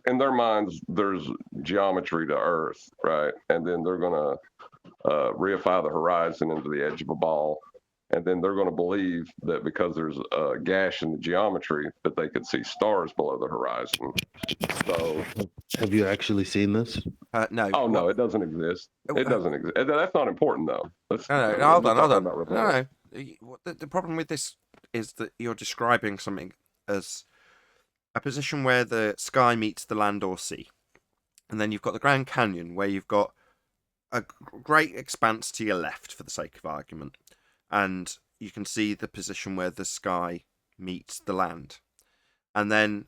in their minds, there's geometry to Earth, right? And then they're going to reify the horizon into the edge of a ball. And then they're going to believe that because there's a gash in the geometry that they could see stars below the horizon. So, have you actually seen this? No. Oh, no, it doesn't exist. It doesn't exist. That's not important, though. No, hold on. No. The problem with this is that you're describing something as a position where the sky meets the land or sea. And then you've got the Grand Canyon, where you've got a great expanse to your left, for the sake of argument. And you can see the position where the sky meets the land. And then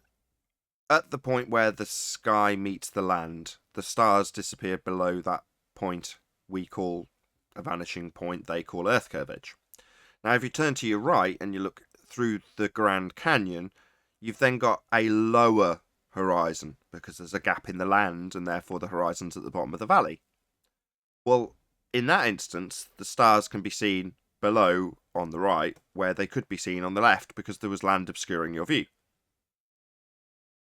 at the point where the sky meets the land, the stars disappear below that point we call a vanishing point, they call Earth curve edge. Now, if you turn to your right and you look through the Grand Canyon, you've then got a lower horizon because there's a gap in the land and therefore the horizon's at the bottom of the valley. Well, in that instance, the stars can be seen below on the right where they could be seen on the left because there was land obscuring your view.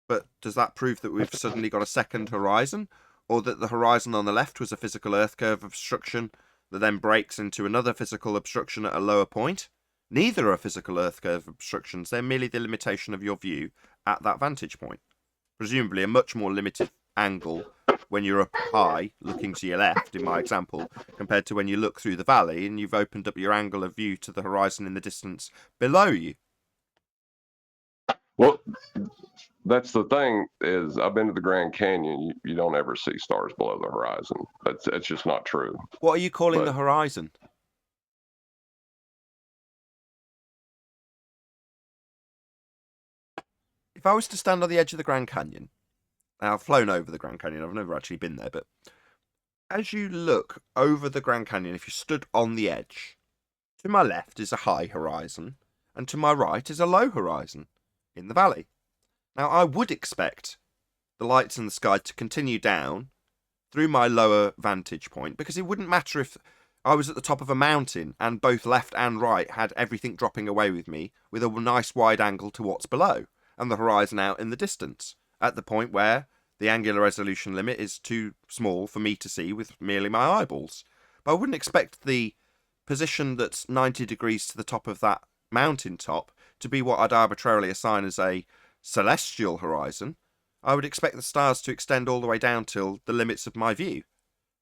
But does that prove that we've suddenly got a second horizon, or that the horizon on the left was a physical Earth curve obstruction that then breaks into another physical obstruction at a lower point? Neither are physical Earth curve obstructions, they're merely the limitation of your view at that vantage point. Presumably a much more limited angle when you're up high, looking to your left, in my example, compared to when you look through the valley and you've opened up your angle of view to the horizon in the distance below you. Well, that's the thing is I've been to the Grand Canyon. You don't ever see stars below the horizon. That's just not true. What are you calling the horizon? If I was to stand on the edge of the Grand Canyon, now I've flown over the Grand Canyon, I've never actually been there, but as you look over the Grand Canyon, if you stood on the edge, to my left is a high horizon, and to my right is a low horizon in the valley. Now, I would expect the lights in the sky to continue down through my lower vantage point, because it wouldn't matter if I was at the top of a mountain and both left and right had everything dropping away with me with a nice wide angle to what's below and the horizon out in the distance at the point where the angular resolution limit is too small for me to see with merely my eyeballs. But I wouldn't expect the position that's 90 degrees to the top of that mountain top to be what I'd arbitrarily assign as a celestial horizon. I would expect the stars to extend all the way down till the limits of my view.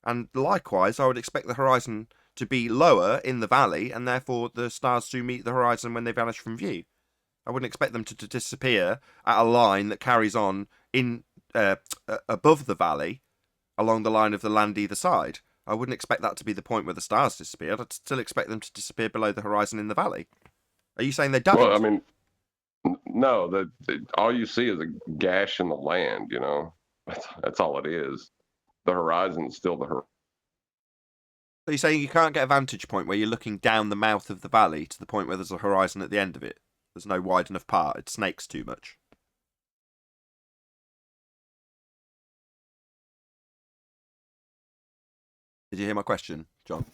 And likewise, I would expect the horizon to be lower in the valley, and therefore the stars do meet the horizon when they vanish from view. I wouldn't expect them to disappear at a line that carries on in above the valley, along the line of the land either side. I wouldn't expect that to be the point where the stars disappeared. I'd still expect them to disappear below the horizon in the valley. Are you saying they don't? Well, I mean, no. All you see is a gash in the land. You know, that's all it is. The horizon's still the horizon. So you're saying you can't get a vantage point where you're looking down the mouth of the valley to the point where there's a horizon at the end of it? There's no wide enough part. It snakes too much. Did you hear my question, John?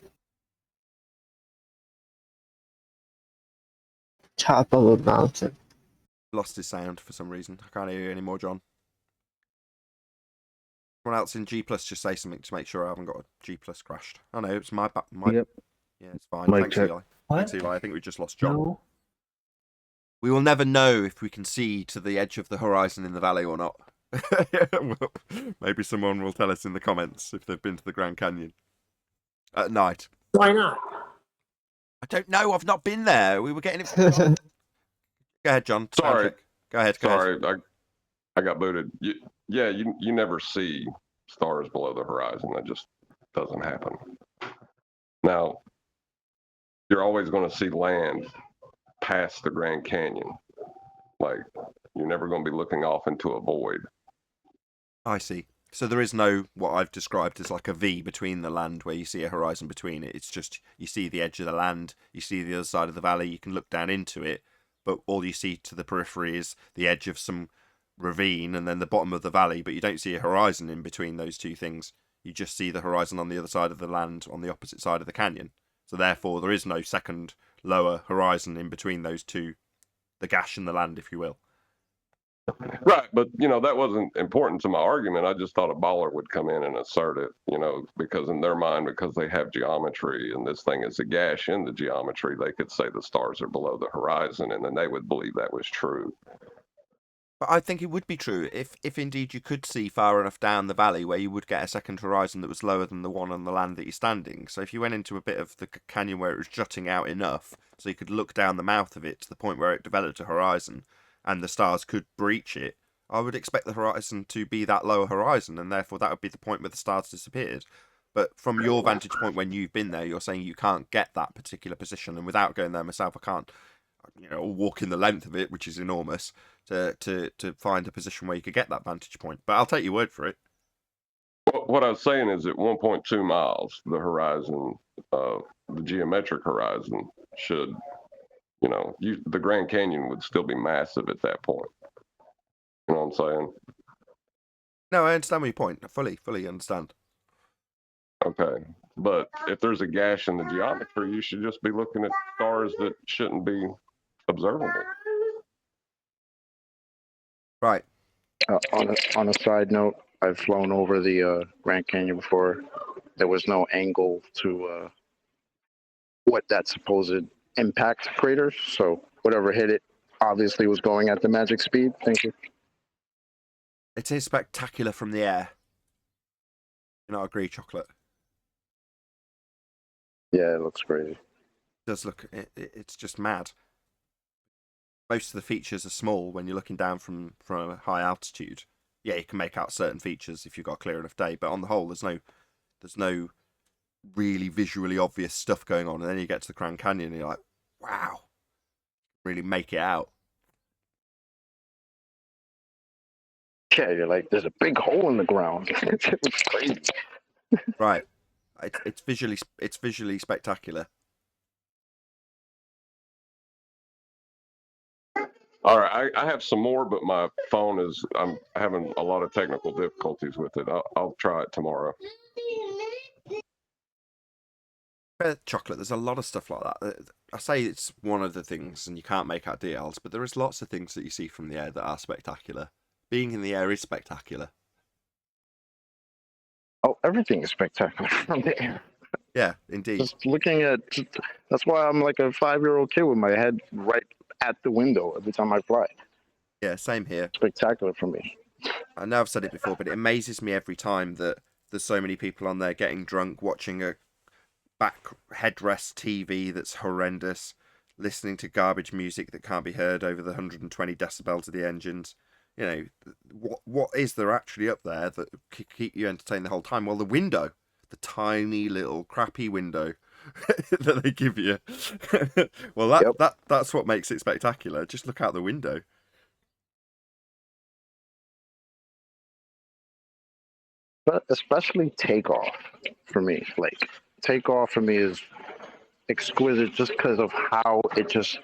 Top of a mountain. Lost his sound for some reason. I can't hear you anymore, John. Someone else in G Plus just say something to make sure I haven't got a G Plus crashed. Oh no, it's my Yep. Yeah, it's fine. Mic Thanks, check. Eli. What? Thanks, Eli. I think we just lost John. No. We will never know if we can see to the edge of the horizon in the valley or not. Well, maybe someone will tell us in the comments if they've been to the Grand Canyon at night. Why not? I don't know. I've not been there. We were getting it from John. Go ahead, John. Sound Sorry. check. Go ahead. Go ahead. Sorry, I got booted. You never see stars below the horizon. That just doesn't happen. Now, you're always going to see land past the Grand Canyon. Like, you're never going to be looking off into a void. I see. So there is no what I've described as like a V between the land where you see a horizon between it. It's just you see the edge of the land, you see the other side of the valley, you can look down into it, but all you see to the periphery is the edge of some ravine and then the bottom of the valley, but you don't see a horizon in between those two things. You just see the horizon on the other side of the land on the opposite side of the canyon. So therefore there is no second lower horizon in between those two, the gash in the land, if you will. Right, but that wasn't important to my argument. I just thought a baller would come in and assert it, because in their mind, because they have geometry and this thing is a gash in the geometry, they could say the stars are below the horizon, and then they would believe that was true. But I think it would be true if indeed you could see far enough down the valley where you would get a second horizon that was lower than the one on the land that you're standing. So if you went into a bit of the canyon where it was jutting out enough so you could look down the mouth of it to the point where it developed a horizon and the stars could breach it, I would expect the horizon to be that lower horizon, and therefore that would be the point where the stars disappeared. But from your vantage point when you've been there, you're saying you can't get that particular position, and without going there myself, I can't walk in the length of it, which is enormous, to find a position where you could get that vantage point. But I'll take your word for it. What I was saying is at 1.2 miles, the horizon, the geometric horizon should, the Grand Canyon would still be massive at that point. You know what I'm saying? No, I understand your point. I fully understand. Okay. But if there's a gash in the geometry, you should just be looking at stars that shouldn't be observable. Right. On a side note, I've flown over the Grand Canyon before. There was no angle to what that supposed impact crater. So whatever hit it obviously was going at the magic speed. Thank you. It is spectacular from the air. You not agree, Chocolate? Yeah, it looks crazy. It does look. It's just mad. Most of the features are small when you're looking down from a high altitude. Yeah, you can make out certain features if you've got a clear enough day, but on the whole, there's no really visually obvious stuff going on. And then you get to the Grand Canyon, and you're like, wow, really make it out. Yeah, you're like, there's a big hole in the ground. It looks crazy. Right. It's visually spectacular. All right, I have some more, but my phone I'm having a lot of technical difficulties with it. I'll try it tomorrow. Chocolate, there's a lot of stuff like that. I say it's one of the things, and you can't make out DLs, but there is lots of things that you see from the air that are spectacular. Being in the air is spectacular. Oh, everything is spectacular from the air. Yeah, indeed. Just looking at, that's why I'm like a 5-year-old kid with my head right at the window every time I fly. Yeah, same here. Spectacular for me. I know I've said it before, but it amazes me every time that there's so many people on there getting drunk, watching a back headrest TV that's horrendous, listening to garbage music that can't be heard over the 120 decibels of the engines. You know, what is there actually up there that keep you entertained the whole time? Well, the window, the tiny little crappy window that they give you. Well, that's what makes it spectacular. Just look out the window. But especially takeoff for me. Like takeoff for me is exquisite just because of how it just,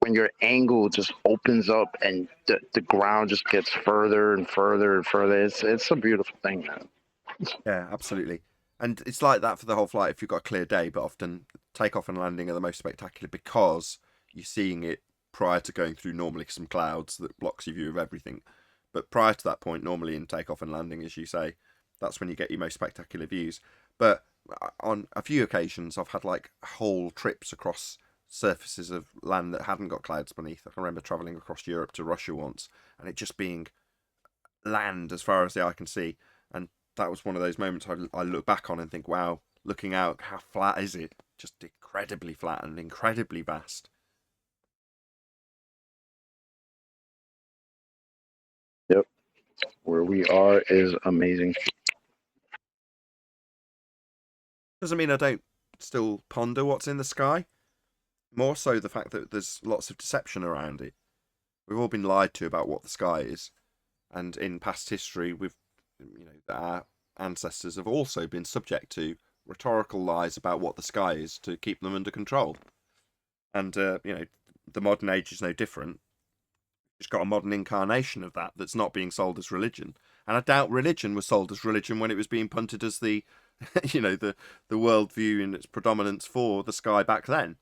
when your angle just opens up and the ground just gets further and further and further. It's a beautiful thing, man. Yeah, absolutely. And it's like that for the whole flight if you've got a clear day, but often takeoff and landing are the most spectacular because you're seeing it prior to going through normally some clouds that blocks your view of everything. But prior to that point, normally in takeoff and landing, as you say, that's when you get your most spectacular views. But on a few occasions, I've had like whole trips across surfaces of land that hadn't got clouds beneath. I can remember traveling across Europe to Russia once, and it just being land as far as the eye can see. And that was one of those moments I look back on and think, wow, looking out, how flat is it? Just incredibly flat and incredibly vast. Yep. Where we are is amazing. Doesn't mean I don't still ponder what's in the sky. More so the fact that there's lots of deception around it. We've all been lied to about what the sky is. And in past history, our ancestors have also been subject to rhetorical lies about what the sky is to keep them under control. And, the modern age is no different. It's got a modern incarnation of that that's not being sold as religion. And I doubt religion was sold as religion when it was being punted as the, the worldview in its predominance for the sky back then.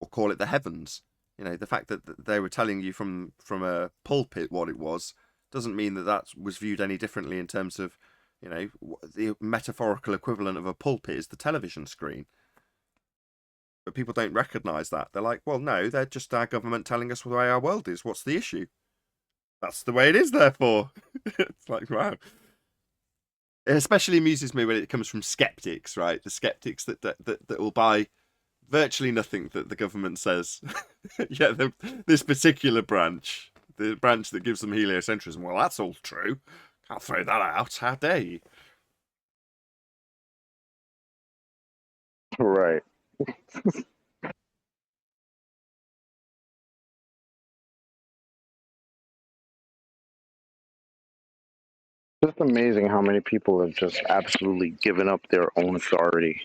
Or call it the heavens. The fact that they were telling you from a pulpit what it was doesn't mean that was viewed any differently in terms of, the metaphorical equivalent of a pulpit is the television screen. But people don't recognise that. They're like, well, no, they're just our government telling us the way our world is. What's the issue? That's the way it is, therefore. It's like, wow. It especially amuses me when it comes from skeptics, right? The skeptics that will buy virtually nothing that the government says. Yeah, this particular branch, the branch that gives them heliocentrism, well, that's all true. Can't throw that out. How dare you? Right. Just amazing how many people have just absolutely given up their own authority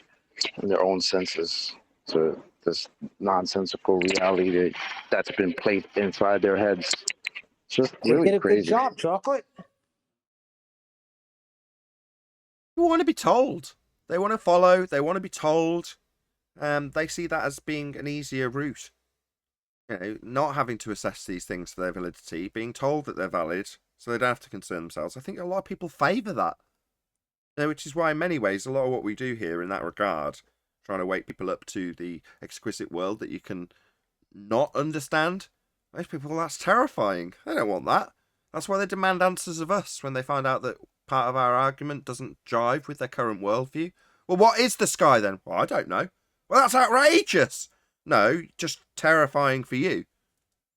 and their own senses to this nonsensical reality that's been placed inside their heads. It's just They really did a crazy. good job, Chocolate. People want to be told. They want to follow. They want to be told. They see that as being an easier route. Not having to assess these things for their validity, being told that they're valid, so they don't have to concern themselves. I think a lot of people favour that. Which is why, in many ways, a lot of what we do here in that regard, trying to wake people up to the exquisite world that you can not understand, most people, well, that's terrifying. They don't want that. That's why they demand answers of us when they find out that part of our argument doesn't jive with their current worldview. Well, what is the sky then? Well, I don't know. Well, that's outrageous. No, just terrifying for you.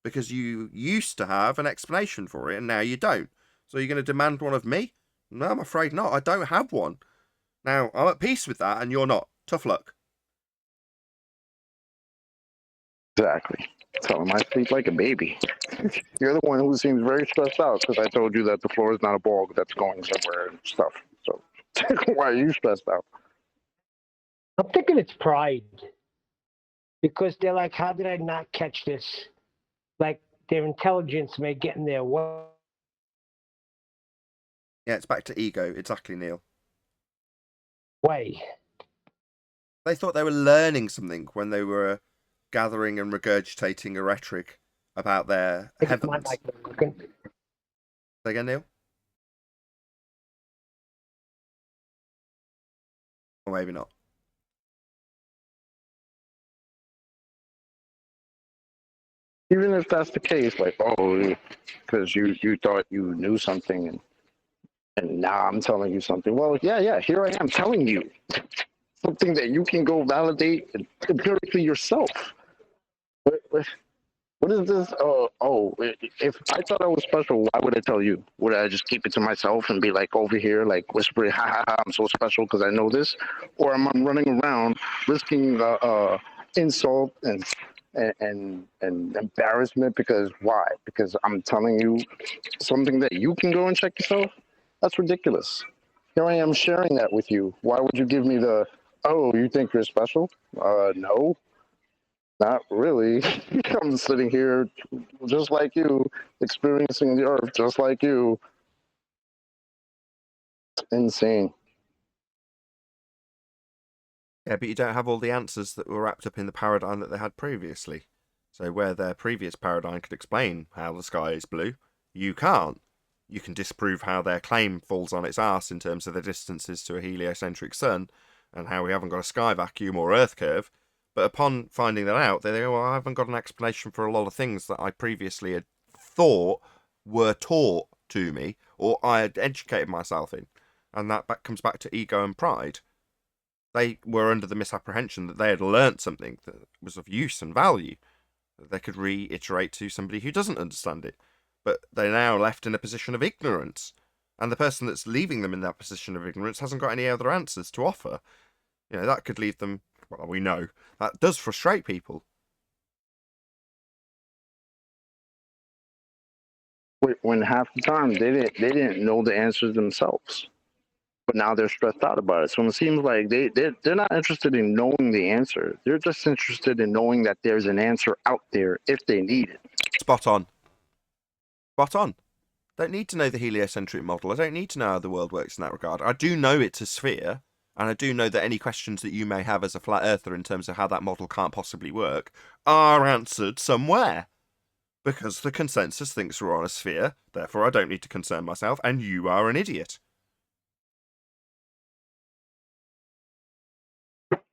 Because you used to have an explanation for it and now you don't. So you're going to demand one of me? No, I'm afraid not. I don't have one. Now, I'm at peace with that and you're not. Tough luck. Exactly. Tell him I sleep like a baby. You're the one who seems very stressed out because I told you that the floor is not a ball that's going somewhere and stuff. So why are you stressed out? I'm thinking it's pride. Because they're like, how did I not catch this? Like, their intelligence may get in their way. Yeah, it's back to ego. Exactly, Neil. They thought they were learning something when they were gathering and regurgitating a rhetoric about their heavens. Say again, Neil? Or maybe not. Even if that's the case, like, oh, because you thought you knew something and now I'm telling you something. Well, yeah, here I am telling you something that you can go validate empirically yourself. What is this? If I thought I was special, why would I tell you? Would I just keep it to myself and be like over here, like whispering, ha ha ha, I'm so special because I know this? Or am I running around risking insult and embarrassment because why? Because I'm telling you something that you can go and check yourself? That's ridiculous. Here I am sharing that with you. Why would you give me the, oh, you think you're special? No. Not really. I'm sitting here just like you, experiencing the earth just like you. It's insane. Yeah, but you don't have all the answers that were wrapped up in the paradigm that they had previously. So where their previous paradigm could explain how the sky is blue, you can't. You can disprove how their claim falls on its arse in terms of the distances to a heliocentric sun and how we haven't got a sky vacuum or earth curve. But upon finding that out, they go, well, I haven't got an explanation for a lot of things that I previously had thought were taught to me or I had educated myself in. And that comes back to ego and pride. They were under the misapprehension that they had learnt something that was of use and value that they could reiterate to somebody who doesn't understand it. But they're now left in a position of ignorance. And the person that's leaving them in that position of ignorance hasn't got any other answers to offer. You know, that could leave them, well, we know, that does frustrate people. When half the time they didn't know the answers themselves. But now they're stressed out about it. So it seems like they're not interested in knowing the answer. They're just interested in knowing that there's an answer out there if they need it. Spot on. Spot on. Don't need to know the heliocentric model. I don't need to know how the world works in that regard. I do know it's a sphere, and I do know that any questions that you may have as a flat earther in terms of how that model can't possibly work are answered somewhere. Because the consensus thinks we're on a sphere, therefore I don't need to concern myself, and you are an idiot.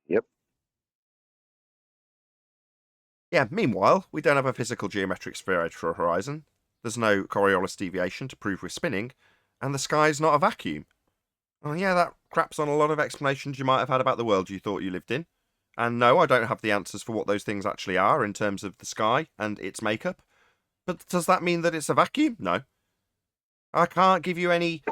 Yep. Yeah, meanwhile, we don't have a physical geometric sphere edge for a horizon. There's no Coriolis deviation to prove we're spinning, and the sky's not a vacuum. Well, yeah, that craps on a lot of explanations you might have had about the world you thought you lived in. And no, I don't have the answers for what those things actually are in terms of the sky and its makeup. But does that mean that it's a vacuum? No. I can't give you any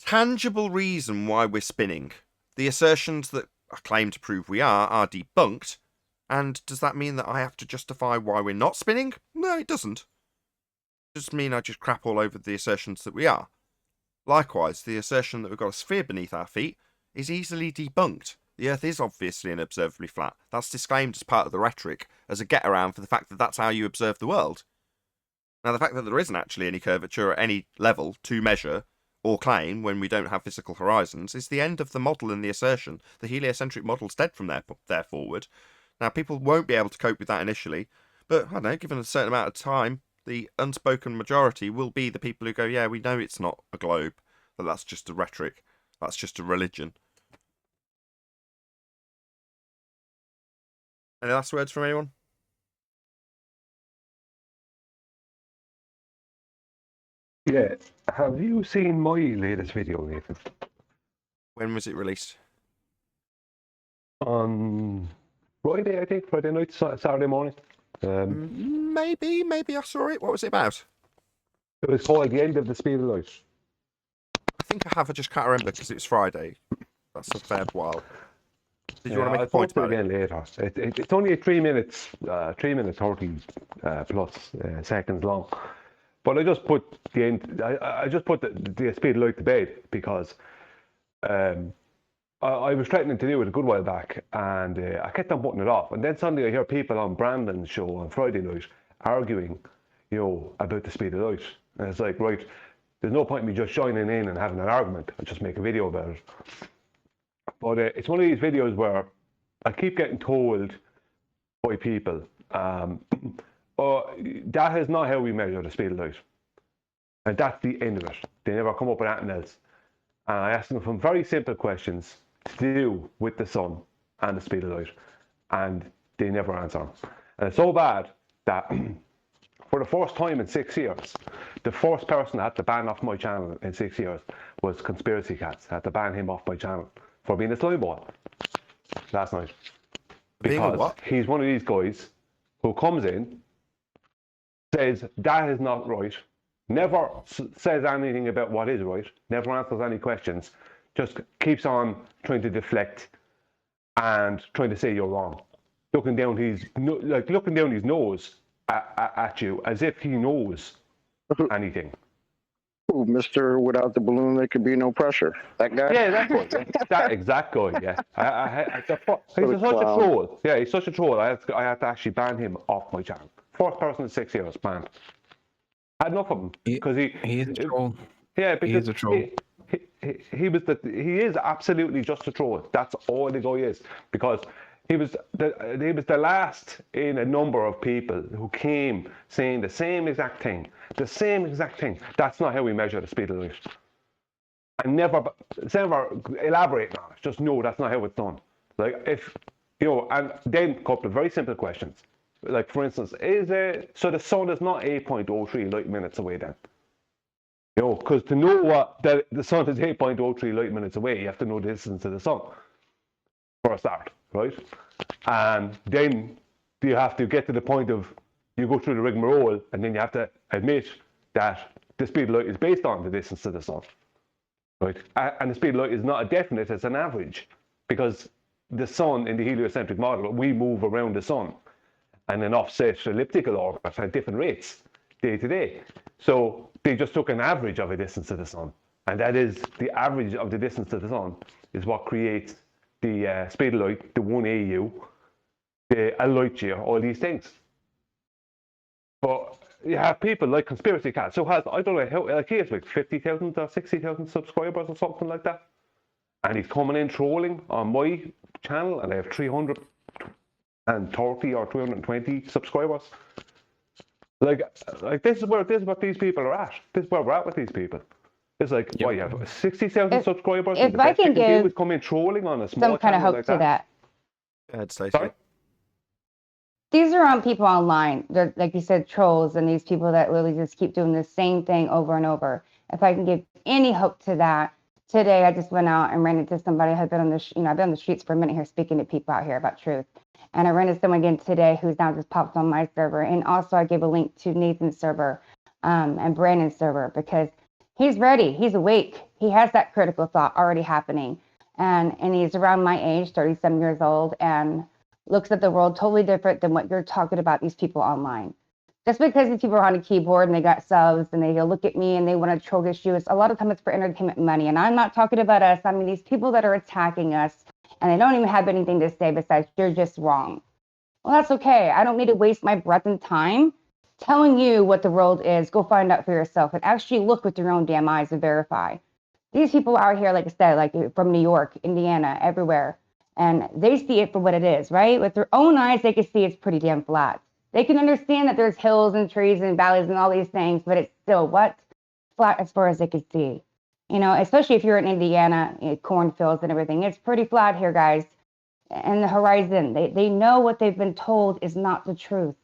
tangible reason why we're spinning. The assertions that I claim to prove we are debunked. And does that mean that I have to justify why we're not spinning? No, it doesn't. It just mean I just crap all over the assertions that we are. Likewise, the assertion that we've got a sphere beneath our feet is easily debunked. The Earth is obviously and observably flat. That's disclaimed as part of the rhetoric, as a get-around for the fact that that's how you observe the world. Now, the fact that there isn't actually any curvature at any level to measure or claim when we don't have physical horizons is the end of the model and the assertion. The heliocentric model's dead from there forward. Now, people won't be able to cope with that initially, but, I don't know, given a certain amount of time, the unspoken majority will be the people who go, yeah, we know it's not a globe, that that's just a rhetoric, that's just a religion. Any last words from anyone? Yeah. Have you seen my latest video, Nathan? When was it released? On Friday, I think. Friday night, Saturday morning. Maybe I saw it. What was it about? It was called The End of the Speed of Light. I think I have. I just can't remember because it was Friday. That's a fair while. Did you want to make a point about it? Again later. It's only 3 minutes, 3 minutes 30 plus seconds long. But I just put the end. I just put the speed of light to bed because I was threatening to do it a good while back, and I kept on putting it off. And then suddenly I hear people on Brandon's show on Friday night arguing, about the speed of light. And it's like, right, there's no point in me just joining in and having an argument. I'll just make a video about it. But it's one of these videos where I keep getting told by people, that is not how we measure the speed of light. And that's the end of it. They never come up with anything else. And I ask them some very simple questions to do with the sun and the speed of light. And they never answer them. And it's so bad that for the first time in 6 years, the first person that had to ban off my channel in 6 years was Conspiracy Cats. I had to ban him off my channel for being a slime ball last night. Being a Because what? he's one of these guys who comes in, says that is not right, never says anything about what is right, never answers any questions, just keeps on trying to deflect and trying to say you're wrong, looking down his nose at you as if he knows anything. Ooh, Mr. Without the balloon, there could be no pressure. That guy? Yeah, that guy. That exact guy. Yeah, he's such a troll. Yeah, he's such a troll. I had to actually ban him off my channel. First person in 6 years banned. I had enough of him because he is a troll. Yeah, because he is a troll. He is absolutely just a troll. That's all the guy is, because he was the last in a number of people who came saying the same exact thing. That's not how we measure the speed of light. And never elaborate on it. Just know that's not how it's done. Like, if and then a couple of very simple questions. Like, for instance, so the sun is not 8.03 light minutes away then? Because to know what the sun is 8.03 light minutes away, you have to know the distance to the sun for a start, right? And then you have to get to the point of, you go through the rigmarole, and then you have to admit that the speed of light is based on the distance to the sun, right? And the speed of light is not a definite, it's an average, because the sun, in the heliocentric model, we move around the sun and an offset elliptical orbit at different rates day to day. So they just took an average of a distance to the sun, and that is the average of the distance to the sun is what creates the speed of light, the 1 AU, a light year, all these things. But you have people like Conspiracy Cat, so has, I don't know how, like, he has like 50,000 or 60,000 subscribers or something like that, and he's coming in trolling on my channel, and I have 330 or 320 subscribers. Like this is what these people are at. This is where we're at with these people. It's like, what, you have 60,000 subscribers? If I can give come in trolling on a small some kind of channel hope like to that. Sorry? These are people online. They're, like you said, trolls, and these people that literally just keep doing the same thing over and over. If I can give any hope to that, today I just went out and ran into somebody. I've been on the, I've been on the streets for a minute here, speaking to people out here about truth. And I ran into someone again today who's now just popped on my server. And also I gave a link to Nathan's server and Brandon's server, because he's ready. He's awake. He has that critical thought already happening. And he's around my age, 37 years old, and looks at the world totally different than what you're talking about these people online. Just because these people are on a keyboard and they got subs and they look at me and they want to troll issue, it's a lot of time it's for entertainment money. And I'm not talking about us. I mean, these people that are attacking us, and they don't even have anything to say besides, you're just wrong. Well, that's okay. I don't need to waste my breath and time telling you what the world is. Go find out for yourself and actually look with your own damn eyes and verify. These people out here, like I said, like from New York, Indiana, everywhere, and they see it for what it is, right? With their own eyes, they can see it's pretty damn flat. They can understand that there's hills and trees and valleys and all these things, but it's still what? Flat as far as they can see. Especially if you're in Indiana, cornfields and everything, it's pretty flat here, guys. And the horizon, they know what they've been told is not the truth.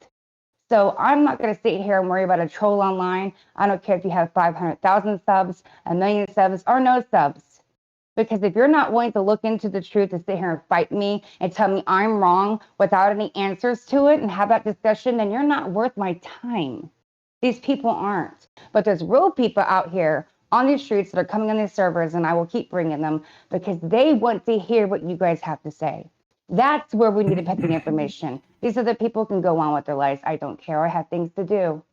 So I'm not going to sit here and worry about a troll online. I don't care if you have 500,000 subs, 1 million subs, or no subs. Because if you're not willing to look into the truth and sit here and fight me and tell me I'm wrong without any answers to it and have that discussion, then you're not worth my time. These people aren't. But there's real people out here on these streets that are coming on these servers, and I will keep bringing them because they want to hear what you guys have to say. That's where we need to put the information. These are the people who can go on with their lives. I don't care. I have things to do.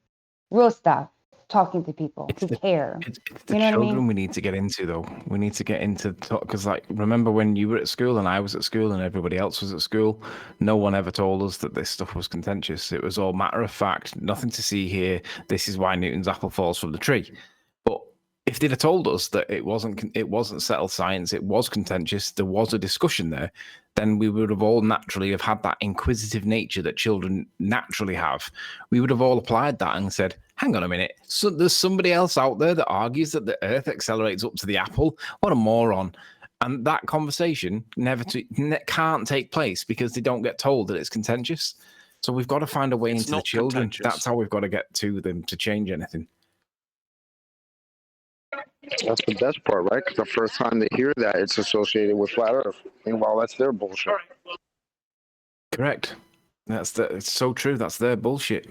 Real stuff. Talking to people who care. It's the children we need to get into, though. We need to get into talk, because, like, remember when you were at school and I was at school and everybody else was at school? No one ever told us that this stuff was contentious. It was all matter of fact. Nothing to see here. This is why Newton's apple falls from the tree. But if they'd have told us that it wasn't settled science, it was contentious, there was a discussion there, then we would have all naturally have had that inquisitive nature that children naturally have. We would have all applied that and said, hang on a minute, so there's somebody else out there that argues that the earth accelerates up to the apple? What a moron. And that conversation can't take place because they don't get told that it's contentious. So we've got to find a way into the children. That's how we've got to get to them to change anything. That's the best part, right? Because the first time they hear that, it's associated with flat Earth. Meanwhile, that's their bullshit. Correct. It's so true. That's their bullshit.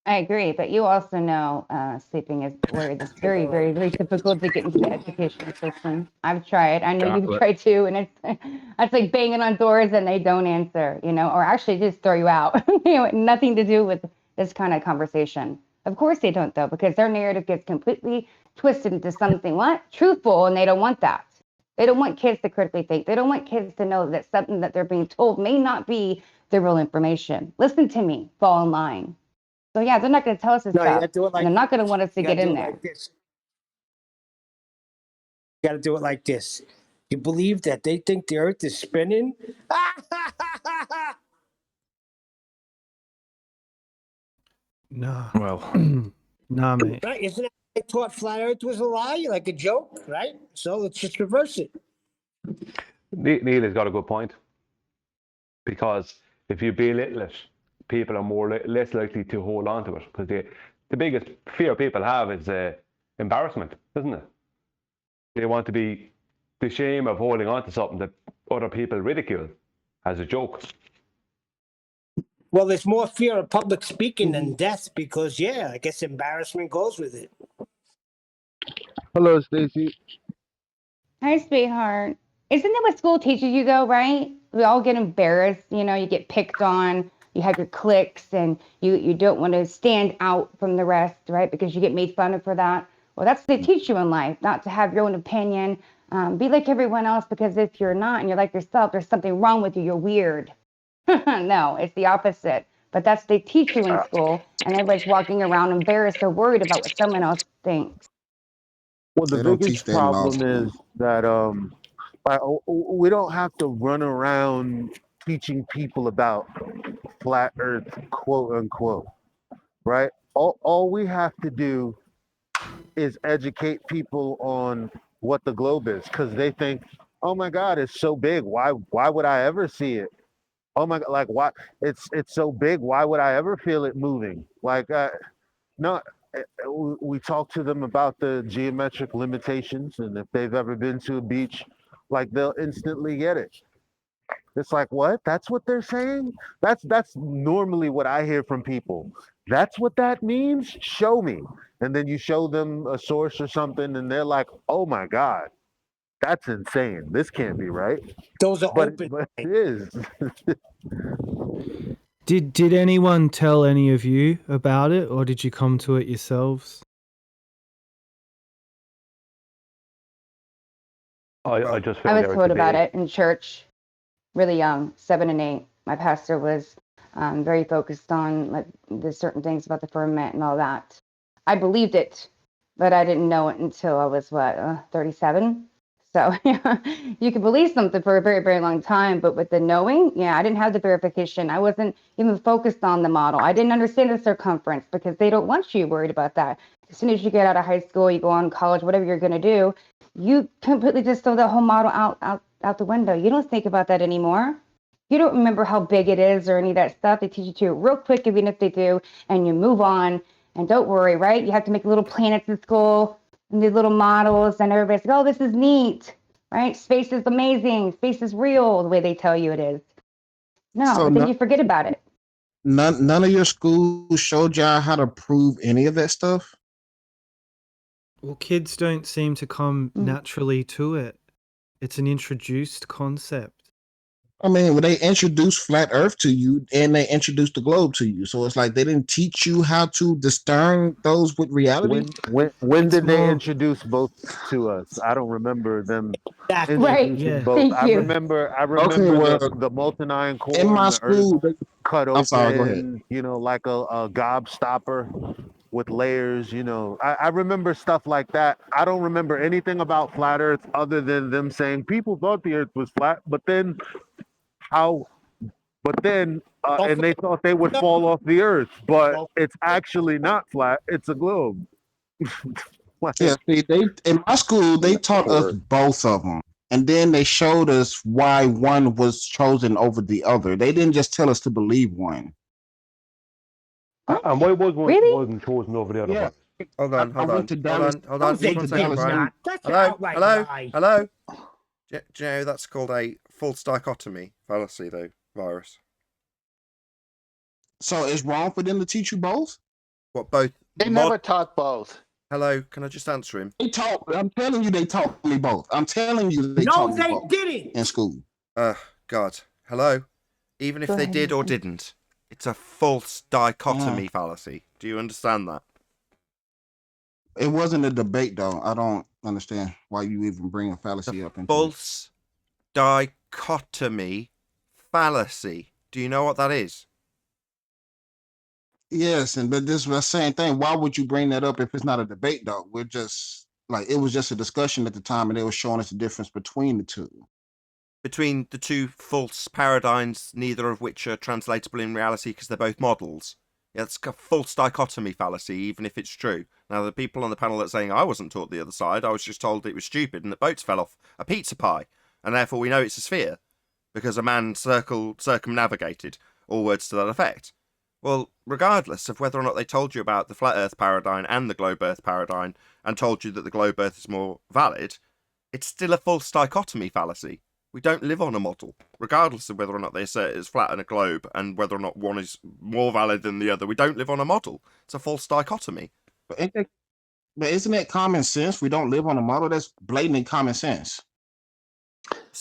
I agree, but you also know sleeping is where it's very, very, very difficult to get into the education system. I've tried. I know you've tried too, and it's like banging on doors and they don't answer, or actually just throw you out. Nothing to do with this kind of conversation. Of course they don't, though, because their narrative gets completely twisted into something truthful, and they don't want that. They don't want kids to critically think. They don't want kids to know that something that they're being told may not be the real information. Listen to me, fall in line. So yeah, they're not going to tell us this stuff. And they're not going to want us to get in there. You got to do it like this. You believe that they think the Earth is spinning? No. Well, nah, mate. Right? Isn't that they thought flat Earth was a lie, like a joke, right? So let's just reverse it. Neil has got a good point. Because if you belittle it, people are less likely to hold on to it. Because the biggest fear people have is embarrassment, isn't it? They want to be the shame of holding on to something that other people ridicule as a joke. Well, there's more fear of public speaking than death because, I guess embarrassment goes with it. Hello, Stacy. Hi, sweetheart. Isn't that what school teaches you, though, right? We all get embarrassed. You get picked on. You have your cliques, and you don't want to stand out from the rest, right? Because you get made fun of for that. Well, that's what they teach you in life, not to have your own opinion. Be like everyone else, because if you're not and you're like yourself, there's something wrong with you. You're weird. No, it's the opposite. But that's what they teach you in school, and everybody's walking around embarrassed or worried about what someone else thinks. Well, the biggest problem is that we don't have to run around teaching people about flat Earth, quote unquote, right? All we have to do is educate people on what the globe is, because they think, oh my God, it's so big. Why would I ever see it? Oh my God, like why it's so big. Why would I ever feel it moving? Like no. We talk to them about the geometric limitations, and if they've ever been to a beach, like they'll instantly get it. It's like, what? That's what they're saying? That's normally what I hear from people. That's what that means? Show me. And then you show them a source or something, and they're like, oh my God, that's insane. This can't be right. Those are but open. It is. Did anyone tell any of you about it, or did you come to it yourselves? I just I was told about it in church, really young, 7 and 8. My pastor was very focused on the certain things about the firmament and all that. I believed it, but I didn't know it until I was 37. So you can believe something for a very, very long time, but with the knowing, I didn't have the verification. I wasn't even focused on the model. I didn't understand the circumference because they don't want you worried about that. As soon as you get out of high school, you go on college, whatever you're going to do, you completely just throw the whole model out the window. You don't think about that anymore. You don't remember how big it is or any of that stuff. They teach you to real quick, even if they do, and you move on. And don't worry, right? You have to make little planets in school, and these little models, and everybody's like, oh, this is neat, right? Space is amazing. Space is real, the way they tell you it is. No, So but then you forget about it. None of your schools showed y'all how to prove any of that stuff? Well, kids don't seem to come naturally to it. It's an introduced concept. I mean, when they introduced flat Earth to you, and they introduced the globe to you, so it's like they didn't teach you how to discern those with reality. When did they introduce both to us? I don't remember them introducing both. Thank I you. remember Okay, well, the molten iron core in my and the Earth school, cut I'm sorry, go ahead. open, like a gobstopper with layers. I remember stuff like that. I don't remember anything about flat Earth other than them saying people thought the Earth was flat, but then and they thought they would fall off the Earth, but it's actually not flat. It's a globe. Yeah, see, in my school they taught us both of them, and then they showed us why one was chosen over the other. They didn't just tell us to believe one. And why was one wasn't chosen over the other one? Hold on. I went to Dallas. Hold on. Just one second, Brian. Hello. Do you know that's called a false dichotomy fallacy, though, Virus? So it's wrong for them to teach you both? What, both? They never taught both. Hello, can I just answer him? They taught. I'm telling you, they taught me both. I'm telling you, they taught me both in school. God. Hello? Even if they did or didn't, it's a false dichotomy fallacy. Do you understand that? It wasn't a debate, though. I don't understand why you even bring a fallacy up into False dichotomy fallacy. Do you know what that is? Yes, but this was the same thing. Why would you bring that up if it's not a debate, though? We're just like, it was just a discussion at the time, and they were showing us the difference between the two. Between the two false paradigms, neither of which are translatable in reality because they're both models. Yeah, it's a false dichotomy fallacy, even if it's true. Now, the people on the panel that are saying I wasn't taught the other side, I was just told it was stupid and that boats fell off a pizza pie, and therefore we know it's a sphere because a man circumnavigated, all words to that effect. Well, regardless of whether or not they told you about the flat earth paradigm and the globe earth paradigm and told you that the globe earth is more valid, it's still a false dichotomy fallacy. We don't live on a model, regardless of whether or not they assert it's flat and a globe and whether or not one is more valid than the other. We don't live on a model. It's a false dichotomy. But isn't that common sense? We don't live on a model. That's blatantly common sense.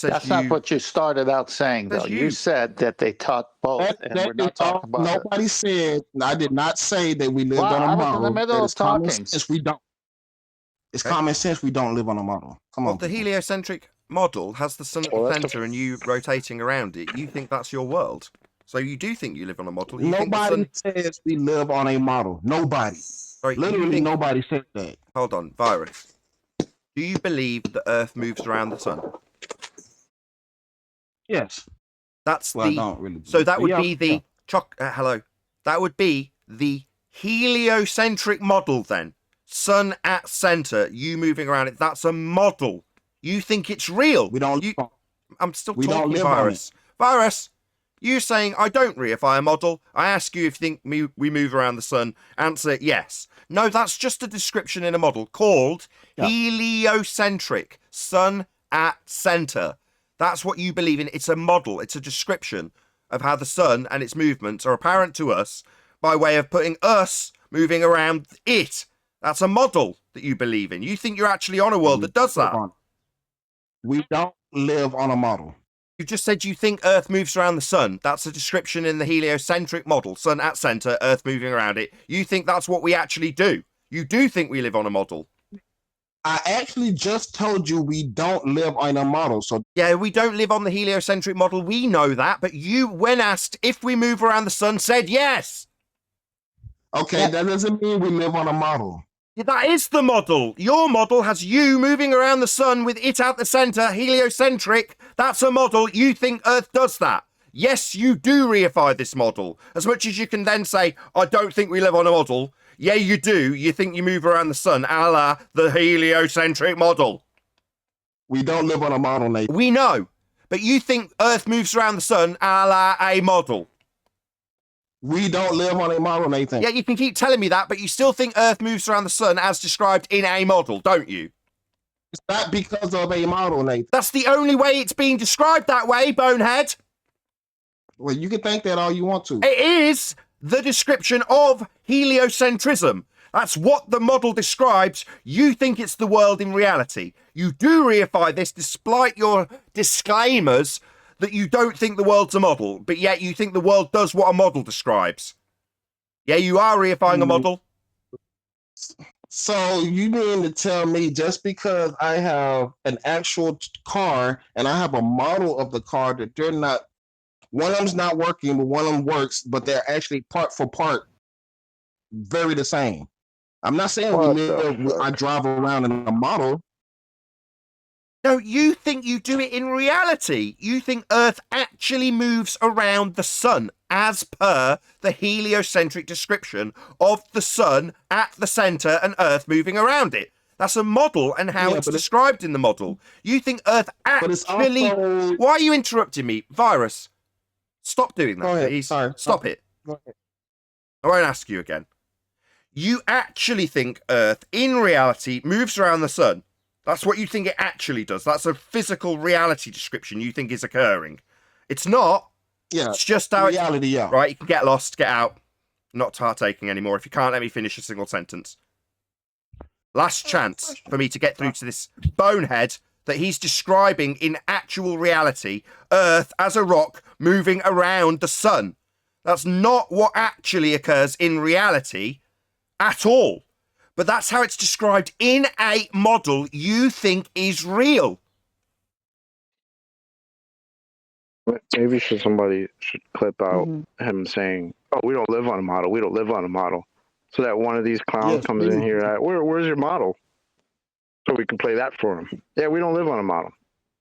That's not what you started out saying, though. You said that they taught both, and we're not talking about it. Nobody said. I did not say that we lived on a I model. was in the middle of talking. We don't. It's common sense. We don't live on a model. Come on. The heliocentric model has the sun at the centre and you rotating around it. You think that's your world. So you do think you live on a model. Nobody says we live on a model. Nobody. Right, literally nobody said that. Hold on, Virus. Do you believe the Earth moves around the sun? Yes. That's I don't really. So that would be the hello. That would be the heliocentric model then. Sun at center, you moving around it. That's a model. You think it's real. We don't. I'm still we talking, don't live Virus. Virus, you saying I don't reify a model. I ask you if you think we move around the sun. Answer yes. No, that's just a description in a model called heliocentric. Sun at center. That's what you believe in. It's a model. It's a description of how the sun and its movements are apparent to us by way of putting us moving around it. That's a model that you believe in. You think you're actually on a world that does that. We don't live on a model. You just said you think Earth moves around the sun. That's a description in the heliocentric model. Sun at center, Earth moving around it. You think that's what we actually do. You do think we live on a model. I actually just told you we don't live on a model. So yeah, we don't live on the heliocentric model. We know that. But you, when asked if we move around the sun, said yes. Okay, that doesn't mean we live on a model. Yeah, that is the model. Your model has you moving around the sun with it at the center, heliocentric. That's a model. You think Earth does that. Yes, you do reify this model. As much as you can then say, I don't think we live on a model. Yeah, you do. You think you move around the sun, a la the heliocentric model. We don't live on a model, Nathan. We know. But you think Earth moves around the sun, a la a model. We don't live on a model, Nathan. Yeah, you can keep telling me that, but you still think Earth moves around the sun as described in a model, don't you? It's not because of a model, Nathan. That's the only way it's being described that way, bonehead. Well, you can think that all you want to. It is the description of heliocentrism. That's what the model describes. You think it's the world in reality. You do reify this despite your disclaimers that you don't think the world's a model, but yet you think the world does what a model describes. Yeah, you are reifying a model. So you mean to tell me just because I have an actual car and I have a model of the car that they're not, one of them's not working, but one of them works, but they're actually part for part very the same. I'm not saying I drive around in a model. No, you think you do it in reality. You think Earth actually moves around the sun as per the heliocentric description of the sun at the center and Earth moving around it. That's a model and how it's described in the model. You think Earth actually... Why are you interrupting me? Virus, stop doing that, please. Stop it. I won't ask you again. You actually think Earth, in reality, moves around the sun That's what you think it actually does. That's a physical reality description you think is occurring. It's not. Yeah. It's just how reality, yeah. Right, you can get lost, get out. Not partaking anymore. If you can't let me finish a single sentence. Last chance for me to get through to this bonehead that he's describing in actual reality, Earth as a rock moving around the sun. That's not what actually occurs in reality at all. But that's how it's described in a model you think is real. Maybe somebody should clip out him saying, "Oh, we don't live on a model. We don't live on a model." So that one of these clowns comes in here. Where's your model? So we can play that for him. Yeah, we don't live on a model.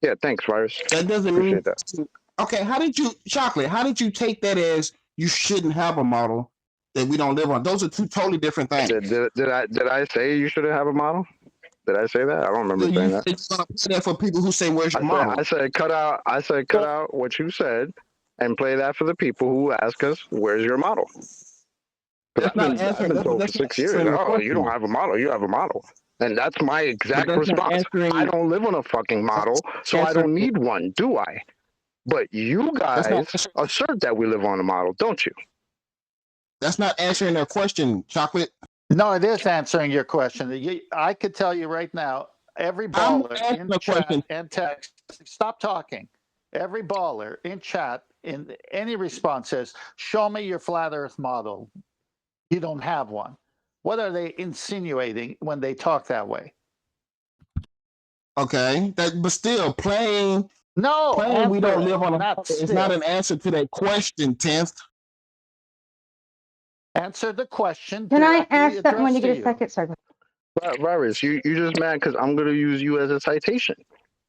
Yeah, thanks, Virus. That doesn't Appreciate mean that. Okay, how did you, Chocolate? How did you take that as you shouldn't have a model that we don't live on? Those are two totally different things. Did I say you shouldn't have a model? Did I say that? I don't remember saying that. It's gonna play that for people who say, "Where's your model?" I said cut out. I said cut out what you said and play that for the people who ask us, "Where's your model?" I've been told for 6 years. Oh, you don't have a model. You have a model. And that's my exact response. I don't live on a fucking model, so I don't need one, do I? But you guys assert that we live on a model, don't you? That's not answering their question, Chocolate. No, it is answering your question. I could tell you right now, every baller in chat and text, stop talking. Every baller in chat, in any response says, "Show me your flat Earth model." You don't have one. What are they insinuating when they talk that way? Okay, but still, playing we answer don't it, live on a not model is still. not an answer to that question, 10th. Answer the question. Can I directly ask that when you addressed get to a second? Sorry. Virus, you just mad because I'm going to use you as a citation.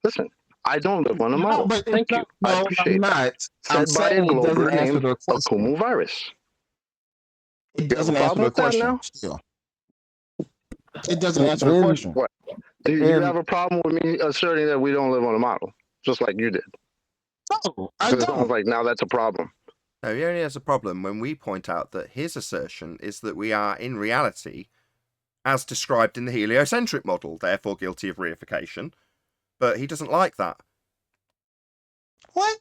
Listen, I don't live on a model. but Thank you. I appreciate that. I'm Said by a saying it doesn't Glober answer named the question. Akumu Virus. It You have a doesn't answer problem the with that question. now? Still, it doesn't answer the question. What? Do you have a problem with me asserting that we don't live on a model, just like you did? No, I It sounds like now that's a problem. No, he only has a problem when we point out that his assertion is that we are, in reality, as described in the heliocentric model, therefore guilty of reification. But he doesn't like that. What?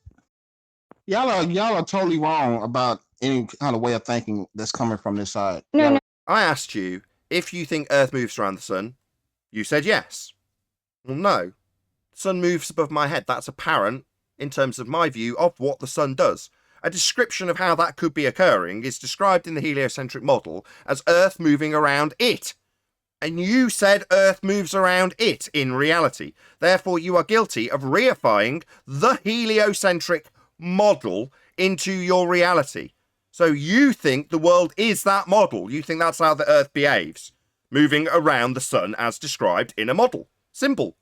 Y'all are totally wrong about any kind of way of thinking that's coming from this side. I asked you if you think Earth moves around the sun. You said yes. Well, no. The sun moves above my head. That's apparent in terms of my view of what the sun does. A description of how that could be occurring is described in the heliocentric model as Earth moving around it. And you said Earth moves around it in reality. Therefore, you are guilty of reifying the heliocentric model into your reality. So you think the world is that model. You think that's how the Earth behaves, moving around the sun as described in a model. Simple.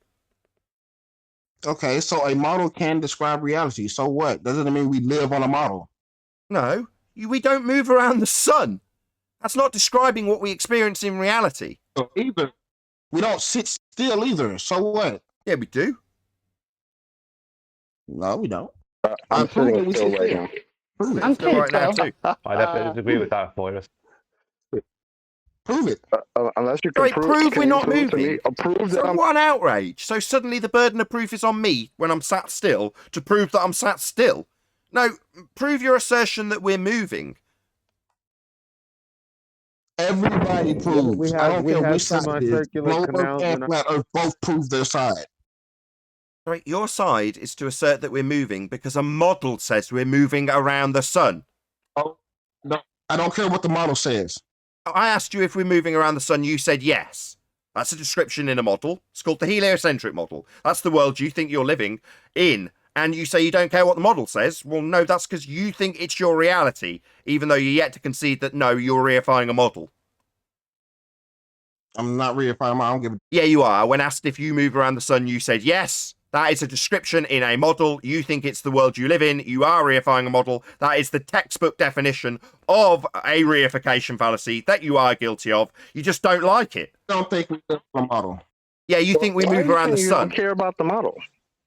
Okay, so a model can describe reality. So what? Doesn't mean we live on a model. No, we don't move around the sun. That's not describing what we experience in reality. Either. We don't sit still either. So what? Yeah, we do. No, we don't. I'm prove sitting it, we still sit right still. now. Prove it. I'm Still right now too. I'd have to disagree with that, Virus. Prove it. Unless you can Right, prove can we're you not prove to moving. me, prove that So I'm what an outrage. So suddenly the burden of proof is on me when I'm sat still to prove that I'm sat still. No, prove your assertion that we're moving. Everybody proves. we I have don't care which side it is. semicircular Globe Earth canals. and Flat Earth both prove their side. Right, your side is to assert that we're moving because a model says we're moving around the sun. Oh, no, I don't care what the model says. I asked you if we're moving around the sun. You said yes. That's a description in a model. It's called the heliocentric model. That's the world you think you're living in. And you say you don't care what the model says. Well, no, that's because you think it's your reality, even though you're yet to concede that, no, you're reifying a model. I'm not reifying. I don't give a... Yeah, you are. When asked if you move around the sun, you said yes. That is a description in a model. You think it's the world you live in. You are reifying a model. That is the textbook definition of a reification fallacy that you are guilty of. You just don't like it. I don't think we live on a model. Yeah, you think we Why move do you around the think you sun. don't care about the model?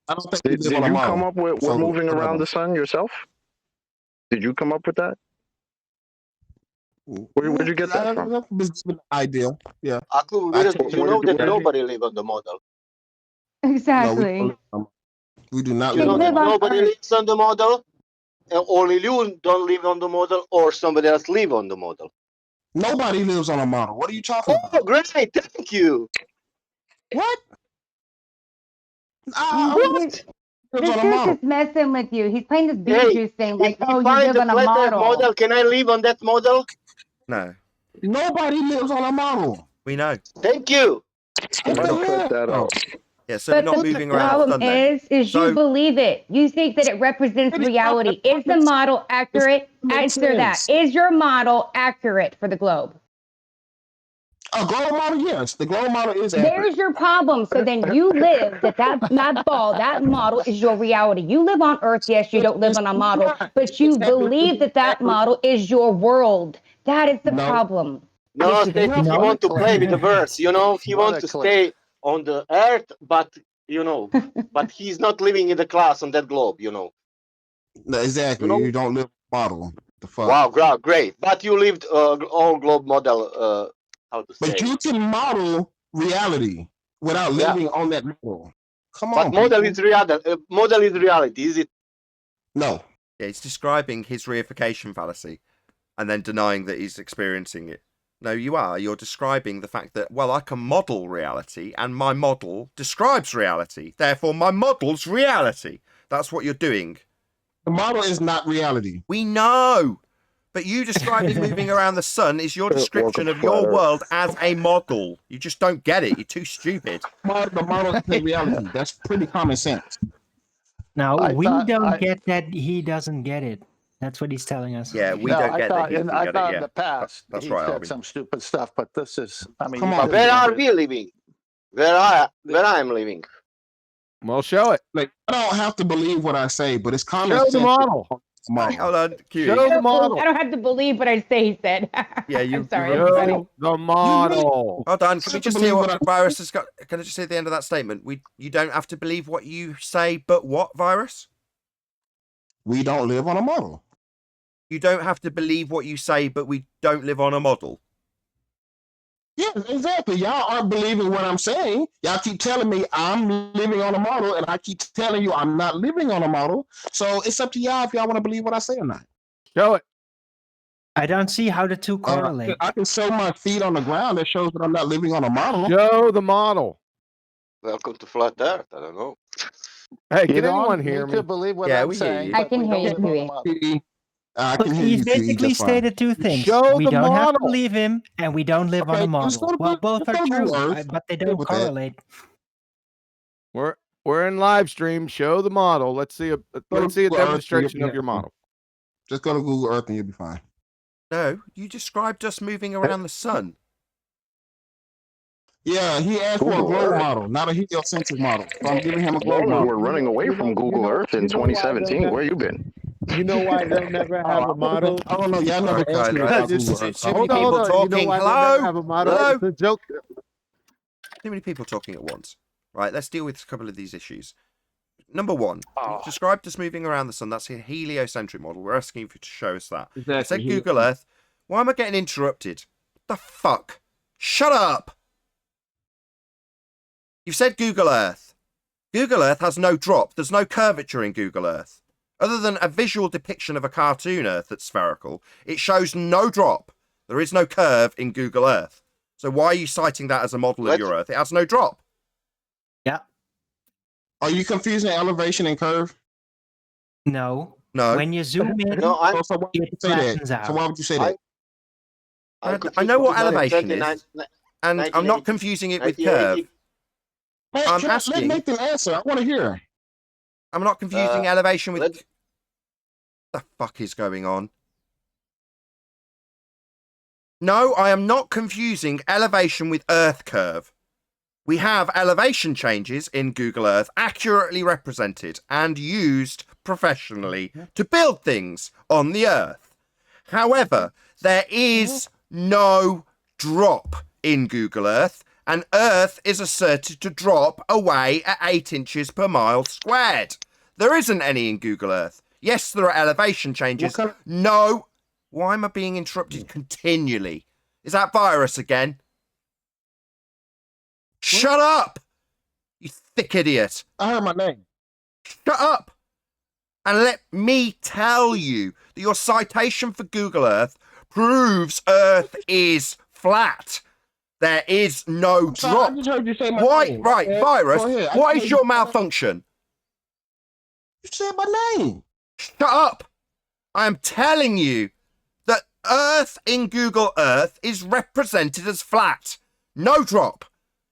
I don't think we Did live on a you model. come up with So, moving around whatever. the sun yourself? Did you come up with that? Where'd you get that from? Ideal. Yeah. Aku, I Virus, take did you know that nobody live on the model? Exactly. We do not They live on live the on model. Nobody Earth. lives on the model. Only you don't live on the model, or somebody else live on the model. Nobody lives on a model. What are you talking about? Oh, great! Thank you. What? This Lives on a dude's model. just messing with you. He's playing this Hey, Beetlejuice thing, like, if you oh, you find live a on a flat Earth model. model, can I live on that model? No, Nobody lives on a model. we know. Thank you. What Why the not cut that hell? out? Yeah, so we're But not the moving around the problem sun then. is So you believe it. You think that it represents reality. Is the model accurate? Answer that. Is your model accurate for the globe? A globe model, yes. The globe model is accurate. There's your problem. So then you live that ball, that model is your reality. You live on Earth. Yes, you don't live on a model, but you believe that model is your world. That is the problem. No, Yes, it Stacy, is. he wants to play with the verse. You know, he wants to stay on the Earth, but but he's not living in the class on that globe. You know. No, exactly. You know? You don't live model. The fuck. Wow, great. But you lived all globe model. How to say? But you can model reality without living on that model. Come on, But model people. is reality. Model is reality. Is it? No. yeah, he's describing his reification fallacy and then denying that he's experiencing it. No, you are. You're describing the fact that, well, I can model reality and my model describes reality. Therefore, my model's reality. That's what you're doing. The model is not reality. We know. But you describing moving around the sun is your description of your world as a model. You just don't get it. You're too stupid. The model is not reality. That's pretty common sense. No, we don't get that he doesn't get it. That's what he's telling us. Yeah, we No, don't I get thought, that. in, I thought in the past That's he right, said Arvin. some stupid stuff, but this is, I mean, Come you on. But where are we living? Where I am living? Well, show it. Like, I don't have to believe what I say, but it's common Show sense. the model. Hold on, QE. Show the model. I don't have to believe what I say, he said. Yeah, you. I'm sorry, you everybody. Show the model. Hold on. Can we just hear what Virus has got? Can I just hear the end of that statement? You don't have to believe what you say, but what, Virus? We don't live on a model. You don't have to believe what you say, but we don't live on a model. Yeah, exactly. Y'all aren't believing what I'm saying. Y'all keep telling me I'm living on a model, and I keep telling you I'm not living on a model. So it's up to y'all if y'all want to believe what I say or not. Show it. I don't see how the two correlate. I can show my feet on the ground that shows that I'm not living on a model. Show the model. Welcome to flat Earth. I don't know. Hey, You can don't anyone need hear me? to believe what Yeah, I'm we hear saying. you. I but can we hear don't you, live on a Huey. model. I can hear He's you, Fee, basically just fine. stated two things. Show We the don't have to model. believe him, and we don't live on Okay, a let's go model. to Well, Google- both let's are go to true, Google Earth. but they Deal don't with that. correlate. We're in live stream. Show the model. Let's see a Google Earth, demonstration you'll of be your fine. model. Just go to Google Earth and you'll be fine. No, you described us moving around the sun. Yeah, he asked for a Google globe Earth. model, not a heliocentric model. So I'm giving him a As globe long as model. we're running away from Google Earth in you know why they'll 2017, never- where you been? You know why they'll never have a model? I don't know. Y'all never Alright, asked me guys, about there's Google Earth. too many people Hold on. You know talking. why they'll never Hello? have a model? Hello? It's a joke. Too many people talking at once. Right, let's deal with a couple of these issues. Number one, you described us moving around the sun. That's a heliocentric model. We're asking you to show us that. You said Google Earth. Why am I getting interrupted? What the fuck? Shut up! You've said Google Earth. Google Earth has no drop. There's no curvature in Google Earth. Other than a visual depiction of a cartoon Earth that's spherical, it shows no drop. There is no curve in Google Earth. So why are you citing that as a model of your Earth? It has no drop. Yeah. Are you confusing elevation and curve? No. No. When you zoom in, so why would you it say flattens that? out. So why would you say that? I know what elevation is, and I'm not confusing it with curve. Hey, I'm let asking. Nathan answer. I want to hear. I'm not confusing elevation with. What the fuck is going on? No, I am not confusing elevation with Earth curve. We have elevation changes in Google Earth accurately represented and used professionally to build things on the Earth. However, there is no drop in Google Earth, and Earth is asserted to drop away at 8 inches per mile squared. There isn't any in Google Earth. Yes, there are elevation changes. No. Why am I being interrupted continually? Is that virus again? Shut up! You thick idiot. I heard my name. Shut up. And let me tell you that your citation for Google Earth proves Earth is flat. There is no drop. I just heard you say my Why? name. Right, Okay, Virus, go ahead. I what just is heard your malfunction? You said my name. Shut up. I am telling you that Earth in Google Earth is represented as flat. No drop.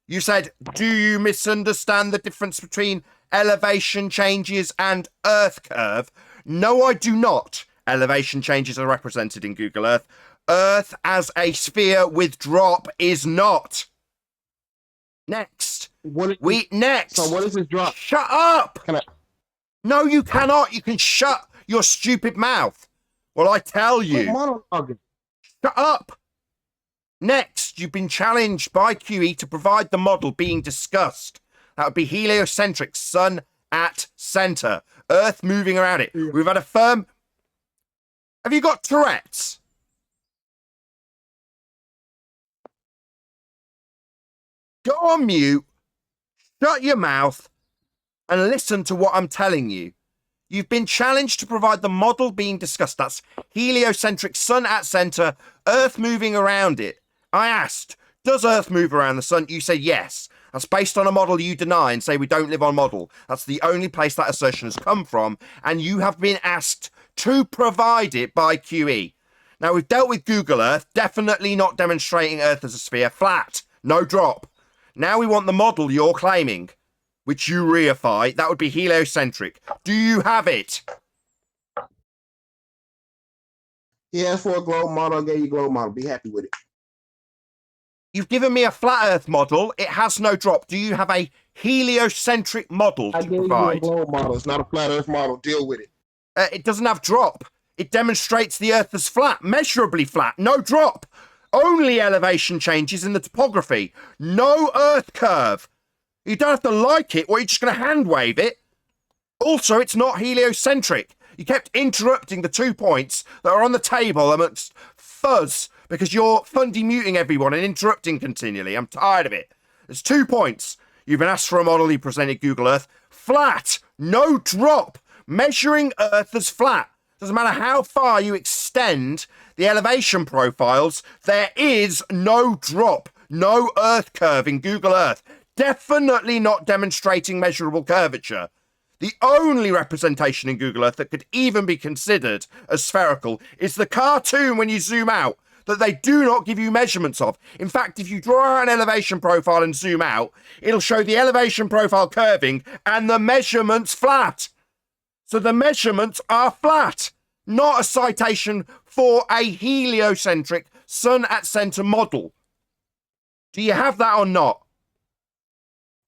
You said, do you misunderstand the difference between elevation changes and Earth curve? No, I do not. Elevation changes are represented in Google Earth. Earth as a sphere with drop is not. Next. Next. So what is this drop? Shut up. Can I? No, you cannot. You can shut your stupid mouth. Well, I tell you. Shut up. Next, you've been challenged by QE to provide the model being discussed. That would be heliocentric, sun at center, Earth moving around it. We've had a firm... Have you got Tourette's? Go on mute, shut your mouth, and listen to what I'm telling you. You've been challenged to provide the model being discussed. That's heliocentric, sun at center, Earth moving around it. I asked, does Earth move around the sun? You said yes. That's based on a model you deny and say we don't live on model. That's the only place that assertion has come from, and you have been asked to provide it by QE. Now, we've dealt with Google Earth, definitely not demonstrating Earth as a sphere, flat, no drop. Now we want the model you're claiming, which you reify. That would be heliocentric. Do you have it? He asked for a globe model. I gave you a globe model. Be happy with it. You've given me a flat Earth model. It has no drop. Do you have a heliocentric model to provide? You a globe model. It's not a flat Earth model. Deal with it. It doesn't have drop. It demonstrates the Earth as flat, measurably flat, no drop. Only elevation changes in the topography. No Earth curve. You don't have to like it, or you're just going to hand wave it. Also, it's not heliocentric. You kept interrupting the 2 points that are on the table amongst fuzz because you're fundy muting everyone and interrupting continually. I'm tired of it. There's 2 points. You've been asked for a model. You presented Google Earth. Flat. No drop. Measuring Earth as flat. Doesn't matter how far you extend the elevation profiles, there is no drop. No Earth curve in Google Earth. Definitely not demonstrating measurable curvature. The only representation in Google Earth that could even be considered as spherical is the cartoon when you zoom out that they do not give you measurements of. In fact, if you draw out an elevation profile and zoom out, it'll show the elevation profile curving and the measurements flat. So the measurements are flat, not a citation for a heliocentric sun at center model. Do you have that or not?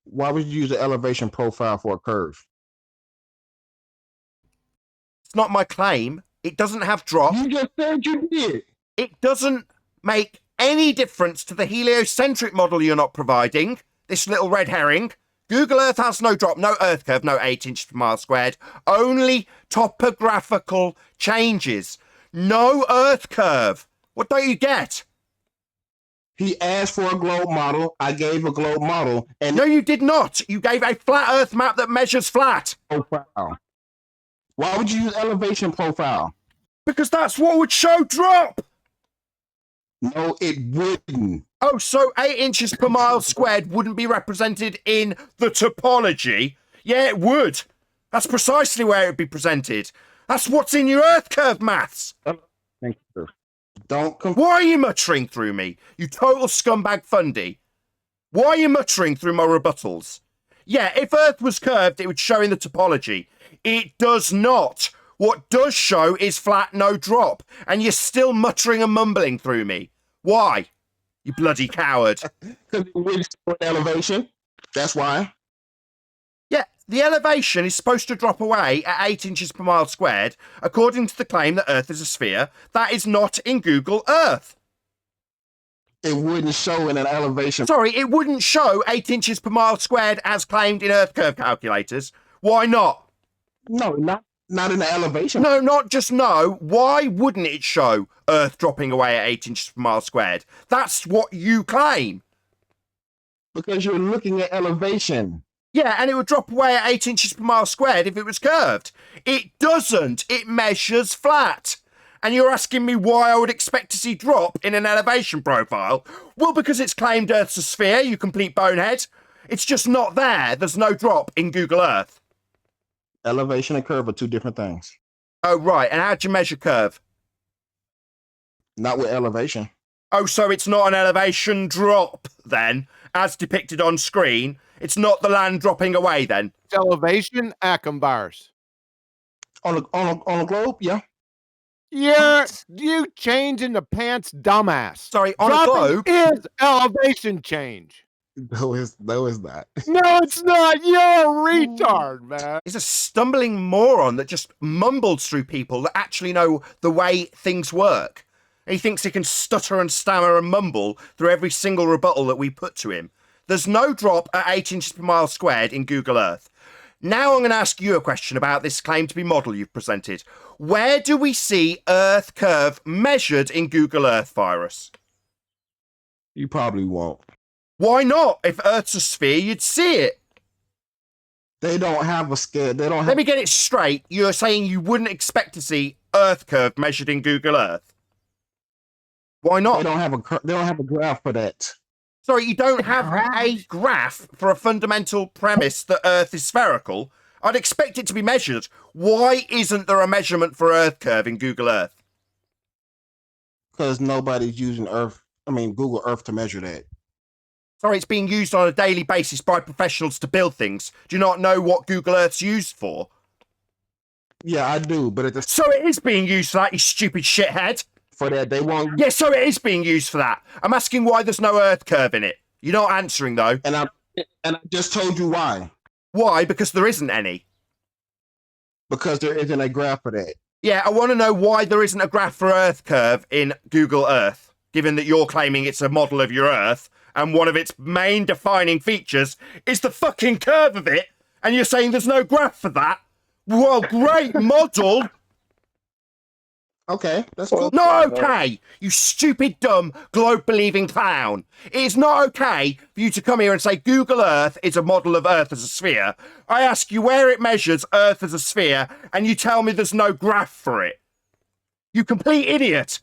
Why would you use an elevation profile for a curve? It's not my claim. It doesn't have drop. You just said you did. It doesn't make any difference to the heliocentric model you're not providing. This little red herring. Google Earth has no drop, no Earth curve, no 8 inches per mile squared. Only topographical changes. No Earth curve. What don't you get? He asked for a globe model. I gave a globe model. And no, you did not. You gave a flat Earth map that measures flat. Profile. Why would you use elevation profile? Because that's what would show drop. No, it wouldn't. Oh, so 8 inches per mile squared wouldn't be represented in the topology? Yeah, it would. That's precisely where it would be presented. That's what's in your Earth curve maths. Thank you, sir. Why are you muttering through me, you total scumbag fundy? Why are you muttering through my rebuttals? Yeah, if Earth was curved, it would show in the topology. It does not. What does show is flat, no drop. And you're still muttering and mumbling through me. Why? You bloody coward. Because it's an elevation. That's why. Yeah, the elevation is supposed to drop away at 8 inches per mile squared, according to the claim that Earth is a sphere. That is not in Google Earth. It wouldn't show in an elevation. Sorry, it wouldn't show 8 inches per mile squared as claimed in Earth curve calculators. Why not? No, not in the elevation. No, not just no. Why wouldn't it show Earth dropping away at 8 inches per mile squared? That's what you claim. Because you're looking at elevation. Yeah, and it would drop away at 8 inches per mile squared if it was curved. It doesn't. It measures flat. And you're asking me why I would expect to see drop in an elevation profile? Well, because it's claimed Earth's a sphere, you complete bonehead. It's just not there. There's no drop in Google Earth. Elevation and curve are two different things. Oh, right. And how'd you measure curve? Not with elevation. Oh, so it's not an elevation drop, then, as depicted on screen? It's not the land dropping away, then? It's elevation, Ackham bars. On a globe, yeah. Yeah, you changing the pants, dumbass. Sorry, on Dropping a globe is elevation change. No, it's not. No, it's not. You're a retard, man. He's a stumbling moron that just mumbles through people that actually know the way things work. He thinks he can stutter and stammer and mumble through every single rebuttal that we put to him. There's no drop at 8 inches per mile squared in Google Earth. Now I'm going to ask you a question about this claim to be model you've presented. Where do we see Earth curve measured in Google Earth, Virus? You probably won't. Why not? If Earth's a sphere, you'd see it. They don't have a scale. They don't have... Let me get it straight. You're saying you wouldn't expect to see Earth curve measured in Google Earth. Why not? They don't have a graph for that. Sorry, you don't have a graph for a fundamental premise that Earth is spherical. I'd expect it to be measured. Why isn't there a measurement for Earth curve in Google Earth? Because nobody's using Google Earth to measure that. Sorry, it's being used on a daily basis by professionals to build things. Do you not know what Google Earth's used for? Yeah, I do, but So it is being used for that, you stupid shithead. For that, they won't. Yeah, so it is being used for that. I'm asking why there's no Earth curve in it. You're not answering, though. And I just told you why. Why? Because there isn't any. Because there isn't a graph for that. Yeah, I want to know why there isn't a graph for Earth curve in Google Earth, given that you're claiming it's a model of your Earth, and one of its main defining features is the fucking curve of it, and you're saying there's no graph for that? Well, great model. Okay, that's cool. Not okay, you stupid, dumb, globe-believing clown. It is not okay for you to come here and say Google Earth is a model of Earth as a sphere. I ask you where it measures Earth as a sphere, and you tell me there's no graph for it. You complete idiot.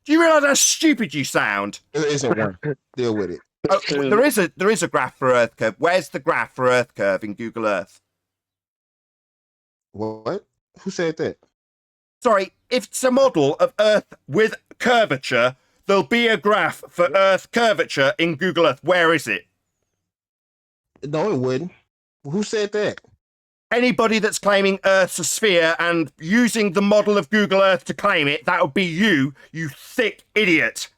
Do you realise how stupid you sound? There isn't one. Deal with it. Oh, there is a graph for Earth curve. Where's the graph for Earth curve in Google Earth? What? Who said that? Sorry, if it's a model of Earth with curvature, there'll be a graph for Earth curvature in Google Earth. Where is it? No, it wouldn't. Who said that? Anybody that's claiming Earth's a sphere and using the model of Google Earth to claim it, that would be you thick idiot.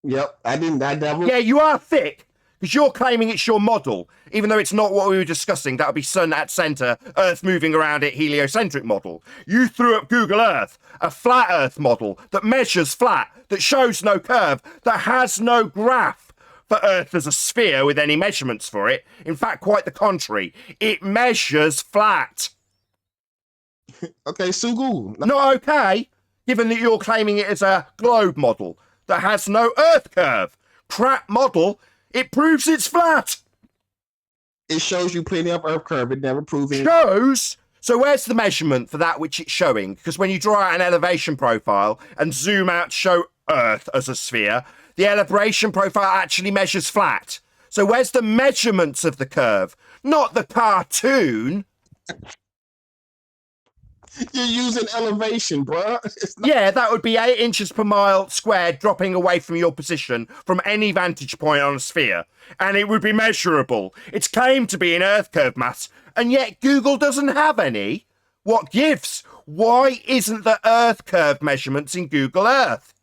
Yep, I didn't. Yeah, you are thick, because you're claiming it's your model, even though it's not what we were discussing. That would be sun at center, Earth moving around it, heliocentric model. You threw up Google Earth, a flat Earth model that measures flat, that shows no curve, that has no graph for Earth as a sphere with any measurements for it. In fact, quite the contrary. It measures flat. Okay, sue Google. Not okay, given that you're claiming it as a globe model that has no Earth curve. Crap model. It proves it's flat. It shows you plenty of Earth curve. It never proves it. Shows? So where's the measurement for that which it's showing? Because when you draw out an elevation profile and zoom out to show Earth as a sphere, the elevation profile actually measures flat. So where's the measurements of the curve? Not the cartoon. You're using elevation, bro. Yeah, that would be 8 inches per mile squared dropping away from your position from any vantage point on a sphere. And it would be measurable. It's claimed to be in Earth curve mass, and yet Google doesn't have any. What gives? Why isn't there Earth curve measurements in Google Earth?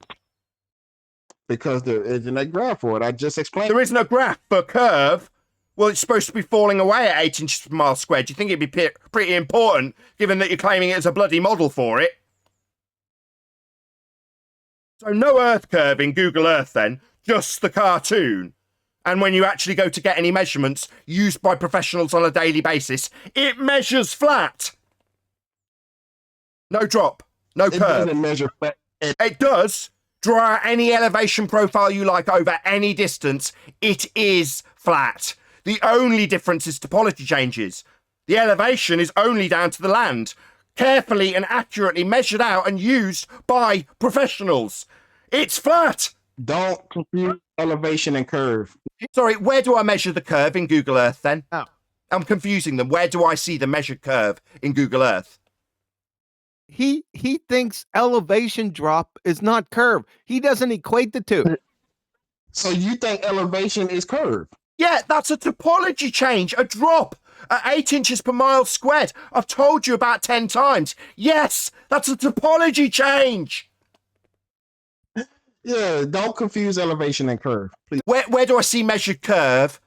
Because there isn't a graph for it. I just explained. There isn't a graph for curve. Well, it's supposed to be falling away at 8 inches per mile squared. Do you think it'd be pretty important, given that you're claiming it as a bloody model for it? So no Earth curve in Google Earth then, just the cartoon. And when you actually go to get any measurements used by professionals on a daily basis, it measures flat. No drop, no curve. It doesn't measure flat. It does. Draw out any elevation profile you like over any distance. It is flat. The only difference is topology changes. The elevation is only down to the land, carefully and accurately measured out and used by professionals. It's flat. Don't confuse elevation and curve. Sorry, where do I measure the curve in Google Earth then? Oh. I'm confusing them. Where do I see the measured curve in Google Earth? He thinks elevation drop is not curve. He doesn't equate the two. So you think elevation is curve? Yeah, that's a topology change, a drop at 8 inches per mile squared. I've told you about 10 times. Yes, that's a topology change. Yeah, don't confuse elevation and curve, please. Where do I see measured curve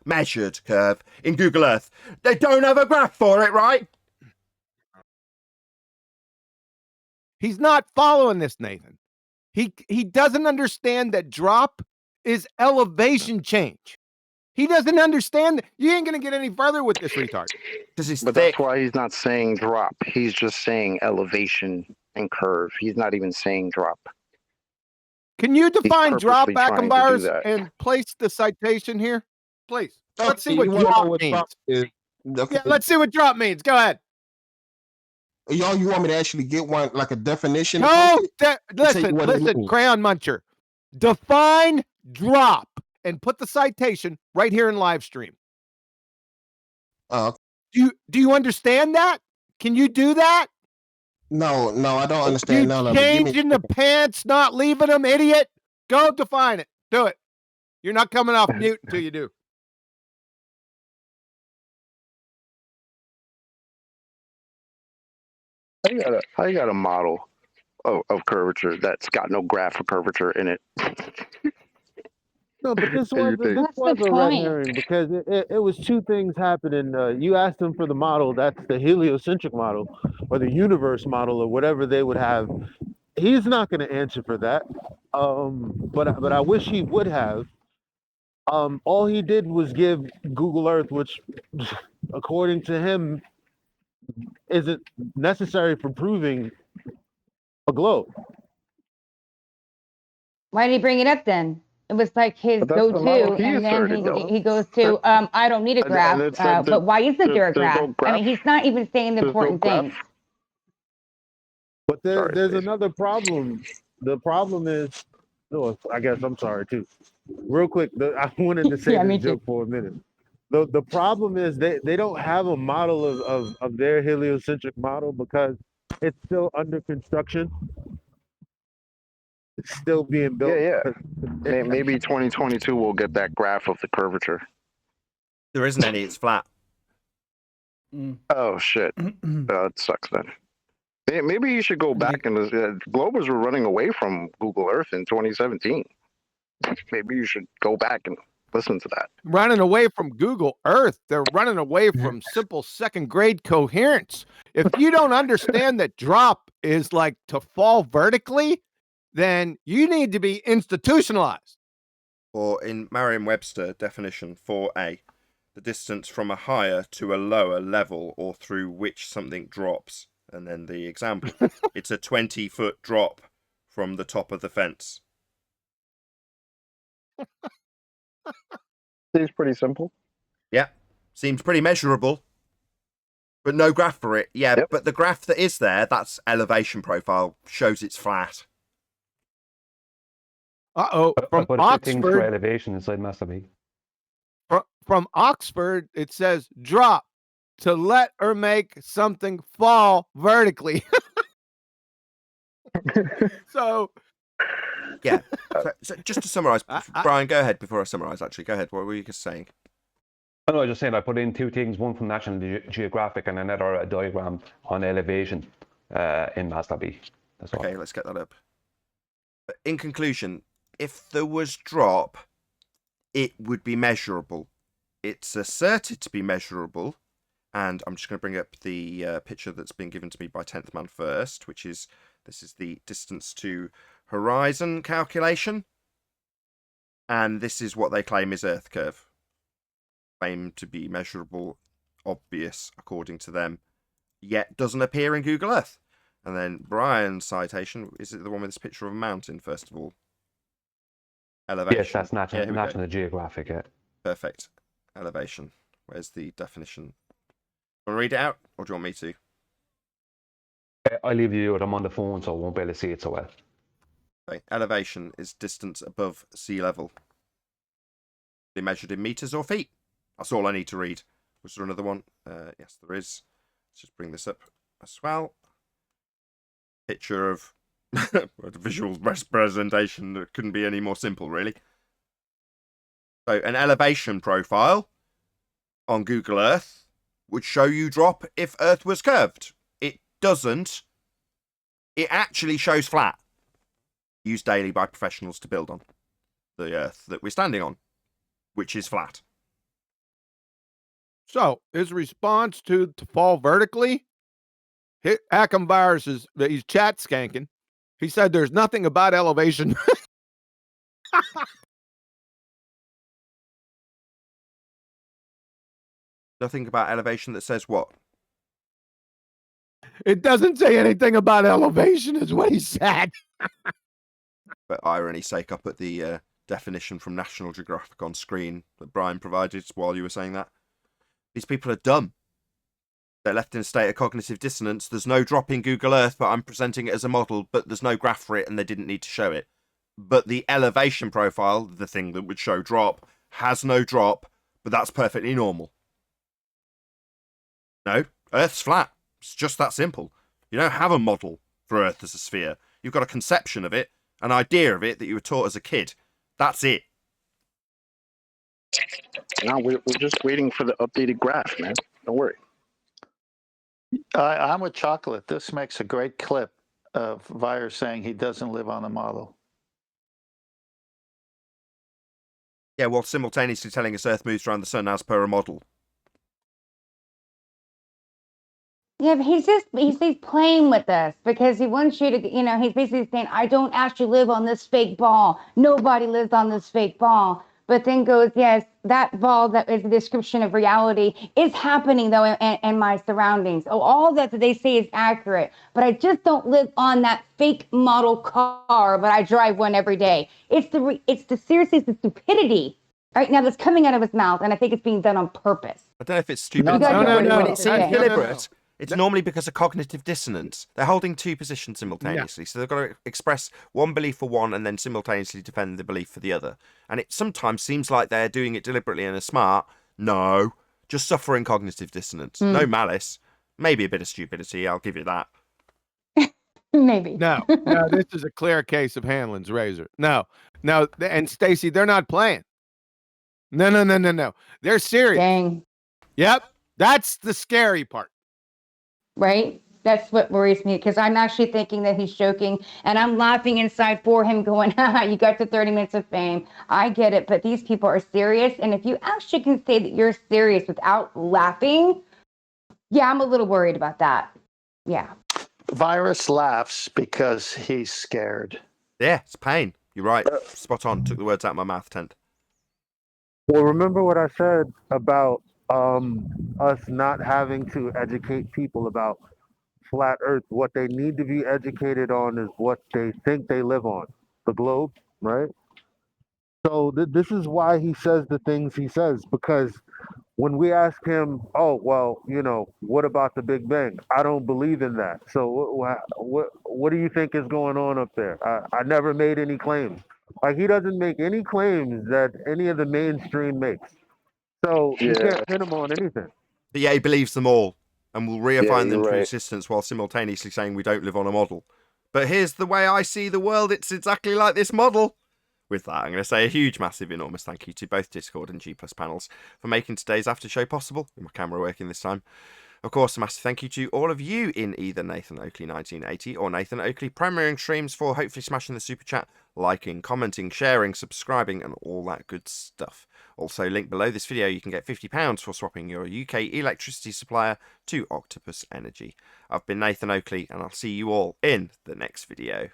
in Google Earth? They don't have a graph for it, right? He's not following this, Nathan. He doesn't understand that drop is elevation change. He doesn't understand. You ain't gonna get any further with this retard. But that's why he's not saying drop. He's just saying elevation and curve. He's not even saying drop. Can you define drop, purposely trying to do Ackenbars, that. and place the citation here, please? Okay, Let's see what you wanna know drop what means. drop is? Okay. Yeah, let's see what drop means. Go ahead. Y'all, you want me to actually get one, like a definition? No, Tell you listen, what it listen, means. Crayon Muncher. Define drop and put the citation right here in live stream. Uh, Do you understand that? Can you do that? no, I don't understand You none of it. Give me- changing the pants, not leaving them, idiot. Go define it. Do it. You're not coming off mute until you do. How you got a model of curvature that's got no graph of curvature in it? No, but this And you was think- this was a red herring because it was two things happening. You asked him for the model, that's the heliocentric model or the universe model or whatever they would have. He's not going to answer for that. But I wish he would have. All he did was give Google Earth, which according to him isn't necessary for proving a globe. Why did he bring it up then? It was like his But that's the model go-to, he and then asserted, though. he goes to, I don't need a And graph, it said but why isn't there a there's graph? no I mean, graph. he's not even saying the There's no important graph. things. But Sorry, there's Stacey. another problem. The problem is, no, I guess I'm sorry too. Real quick, I wanted to say Yeah, me this too. joke for a minute. The problem is they don't have a model of their heliocentric model because it's still under construction. It's still being built. Yeah. Maybe 2022 we'll get that graph of the curvature. There isn't any, it's flat. Oh shit, that sucks then. Maybe you should go back and Globers were running away from Google Earth in 2017. Maybe you should go back and listen to that. Running away from Google Earth. They're running away from simple second grade coherence. If you don't understand that drop is like to fall vertically, then you need to be institutionalized. Or in Merriam-Webster definition 4a, the distance from a higher to a lower level or through which something drops. And then the example, it's a 20-foot drop from the top of the fence. Seems pretty simple. Yeah, seems pretty measurable, but no graph for it. Yeah, Yep. but the graph that is there, that's elevation profile, shows it's flat. Uh-oh, from But it things for Oxford, elevation inside Master B. from Oxford, it says drop to let or make something fall vertically. So Yeah. So just to summarize, Brian, go ahead before I summarize, actually. Go ahead. What were you just saying? I was just saying I put in two things, one from National Geographic and another a diagram on elevation in Master B. That's all. Okay, let's get that up. But in conclusion, if there was drop, it would be measurable. It's asserted to be measurable, and I'm just going to bring up the picture that's been given to me by 10th Man first, which is, this is the distance to horizon calculation, and this is what they claim is Earth curve. Claim to be measurable, obvious, according to them, yet doesn't appear in Google Earth. And then Brian's citation, is it the one with this picture of a mountain, first of all? Elevation. Yes, that's Yeah, here we go. National Geographic, yeah. Perfect. Elevation. Where's the definition? Want to read it out, or do you want me to? I leave you with. I'm on the phone, so I won't be able to see it so well. Okay. Elevation is distance above sea level. They measured in meters or feet. That's all I need to read. Was there another one? Yes, there is. Let's just bring this up as well. Picture of the visual representation that couldn't be any more simple, really. So an elevation profile on Google Earth would show you drop if Earth was curved. It doesn't. It actually shows flat. Used daily by professionals to build on the Earth that we're standing on, which is flat. So his response to fall vertically, Ackham Virus is he's chat skanking. He said there's nothing about elevation. Nothing about elevation that says what? It doesn't say anything about elevation, is what he said. But irony's sake, I put the definition from National Geographic on screen that Brian provided while you were saying that. These people are dumb. They're left in a state of cognitive dissonance. There's no drop in Google Earth, but I'm presenting it as a model, but there's no graph for it, and they didn't need to show it. But the elevation profile, the thing that would show drop, has no drop, but that's perfectly normal. No, Earth's flat. It's just that simple. You don't have a model for Earth as a sphere. You've got a conception of it, an idea of it that you were taught as a kid. That's it. Now we're just waiting for the updated graph, man. Don't worry. I'm with Chocolate. This makes a great clip of Virus saying he doesn't live on the model. Yeah, while simultaneously telling us Earth moves around the sun as per a model. Yeah, but he's playing with us because he wants you to, he's basically saying, I don't actually live on this fake ball. Nobody lives on this fake ball. But then goes, yes, that ball that is a description of reality is happening, though, in my surroundings. Oh, all that they say is accurate. But I just don't live on that fake model car, but I drive one every day. It's the seriousness, the stupidity right now that's coming out of his mouth. And I think it's being done on purpose. I don't know if it's stupid. No. When it seems deliberate, it's normally because of cognitive dissonance. They're holding two positions simultaneously. So they've got to express one belief for one and then simultaneously defend the belief for the other. And it sometimes seems like they're doing it deliberately and are smart. No, just suffering cognitive dissonance. No malice. Maybe a bit of stupidity. I'll give you that. Maybe. No, this is a clear case of Hanlon's razor. No. And Stacey, they're not playing. No. They're serious. Dang. Yep. That's the scary part. Right? That's what worries me because I'm actually thinking that he's joking and I'm laughing inside for him going, haha, you got to 30 minutes of fame. I get it, but these people are serious. And if you actually can say that you're serious without laughing, yeah, I'm a little worried about that. Yeah. Virus laughs because he's scared. Yeah, it's pain. You're right. Spot on. Took the words out of my mouth, Tent. Well, remember what I said about us not having to educate people about flat Earth. What they need to be educated on is what they think they live on, the globe, right? So this is why he says the things he says, because when we ask him, oh, well, what about the Big Bang? I don't believe in that. So what do you think is going on up there? I never made any claims. Like, he doesn't make any claims that any of the mainstream makes. So you can't pin him on anything. But yeah, he believes them all and will reaffirm them through existence while simultaneously saying we don't live on a model. But here's the way I see the world. It's exactly like this model. With that, I'm going to say a huge, massive, enormous thank you to both Discord and G+ panels for making today's after show possible. With my camera working this time. Of course, a massive thank you to all of you in either Nathan Oakley 1980 or Nathan Oakley premiering streams for hopefully smashing the super chat, liking, commenting, sharing, subscribing, and all that good stuff. Also, link below this video, you can get £50 for swapping your UK electricity supplier to Octopus Energy. I've been Nathan Oakley, and I'll see you all in the next video.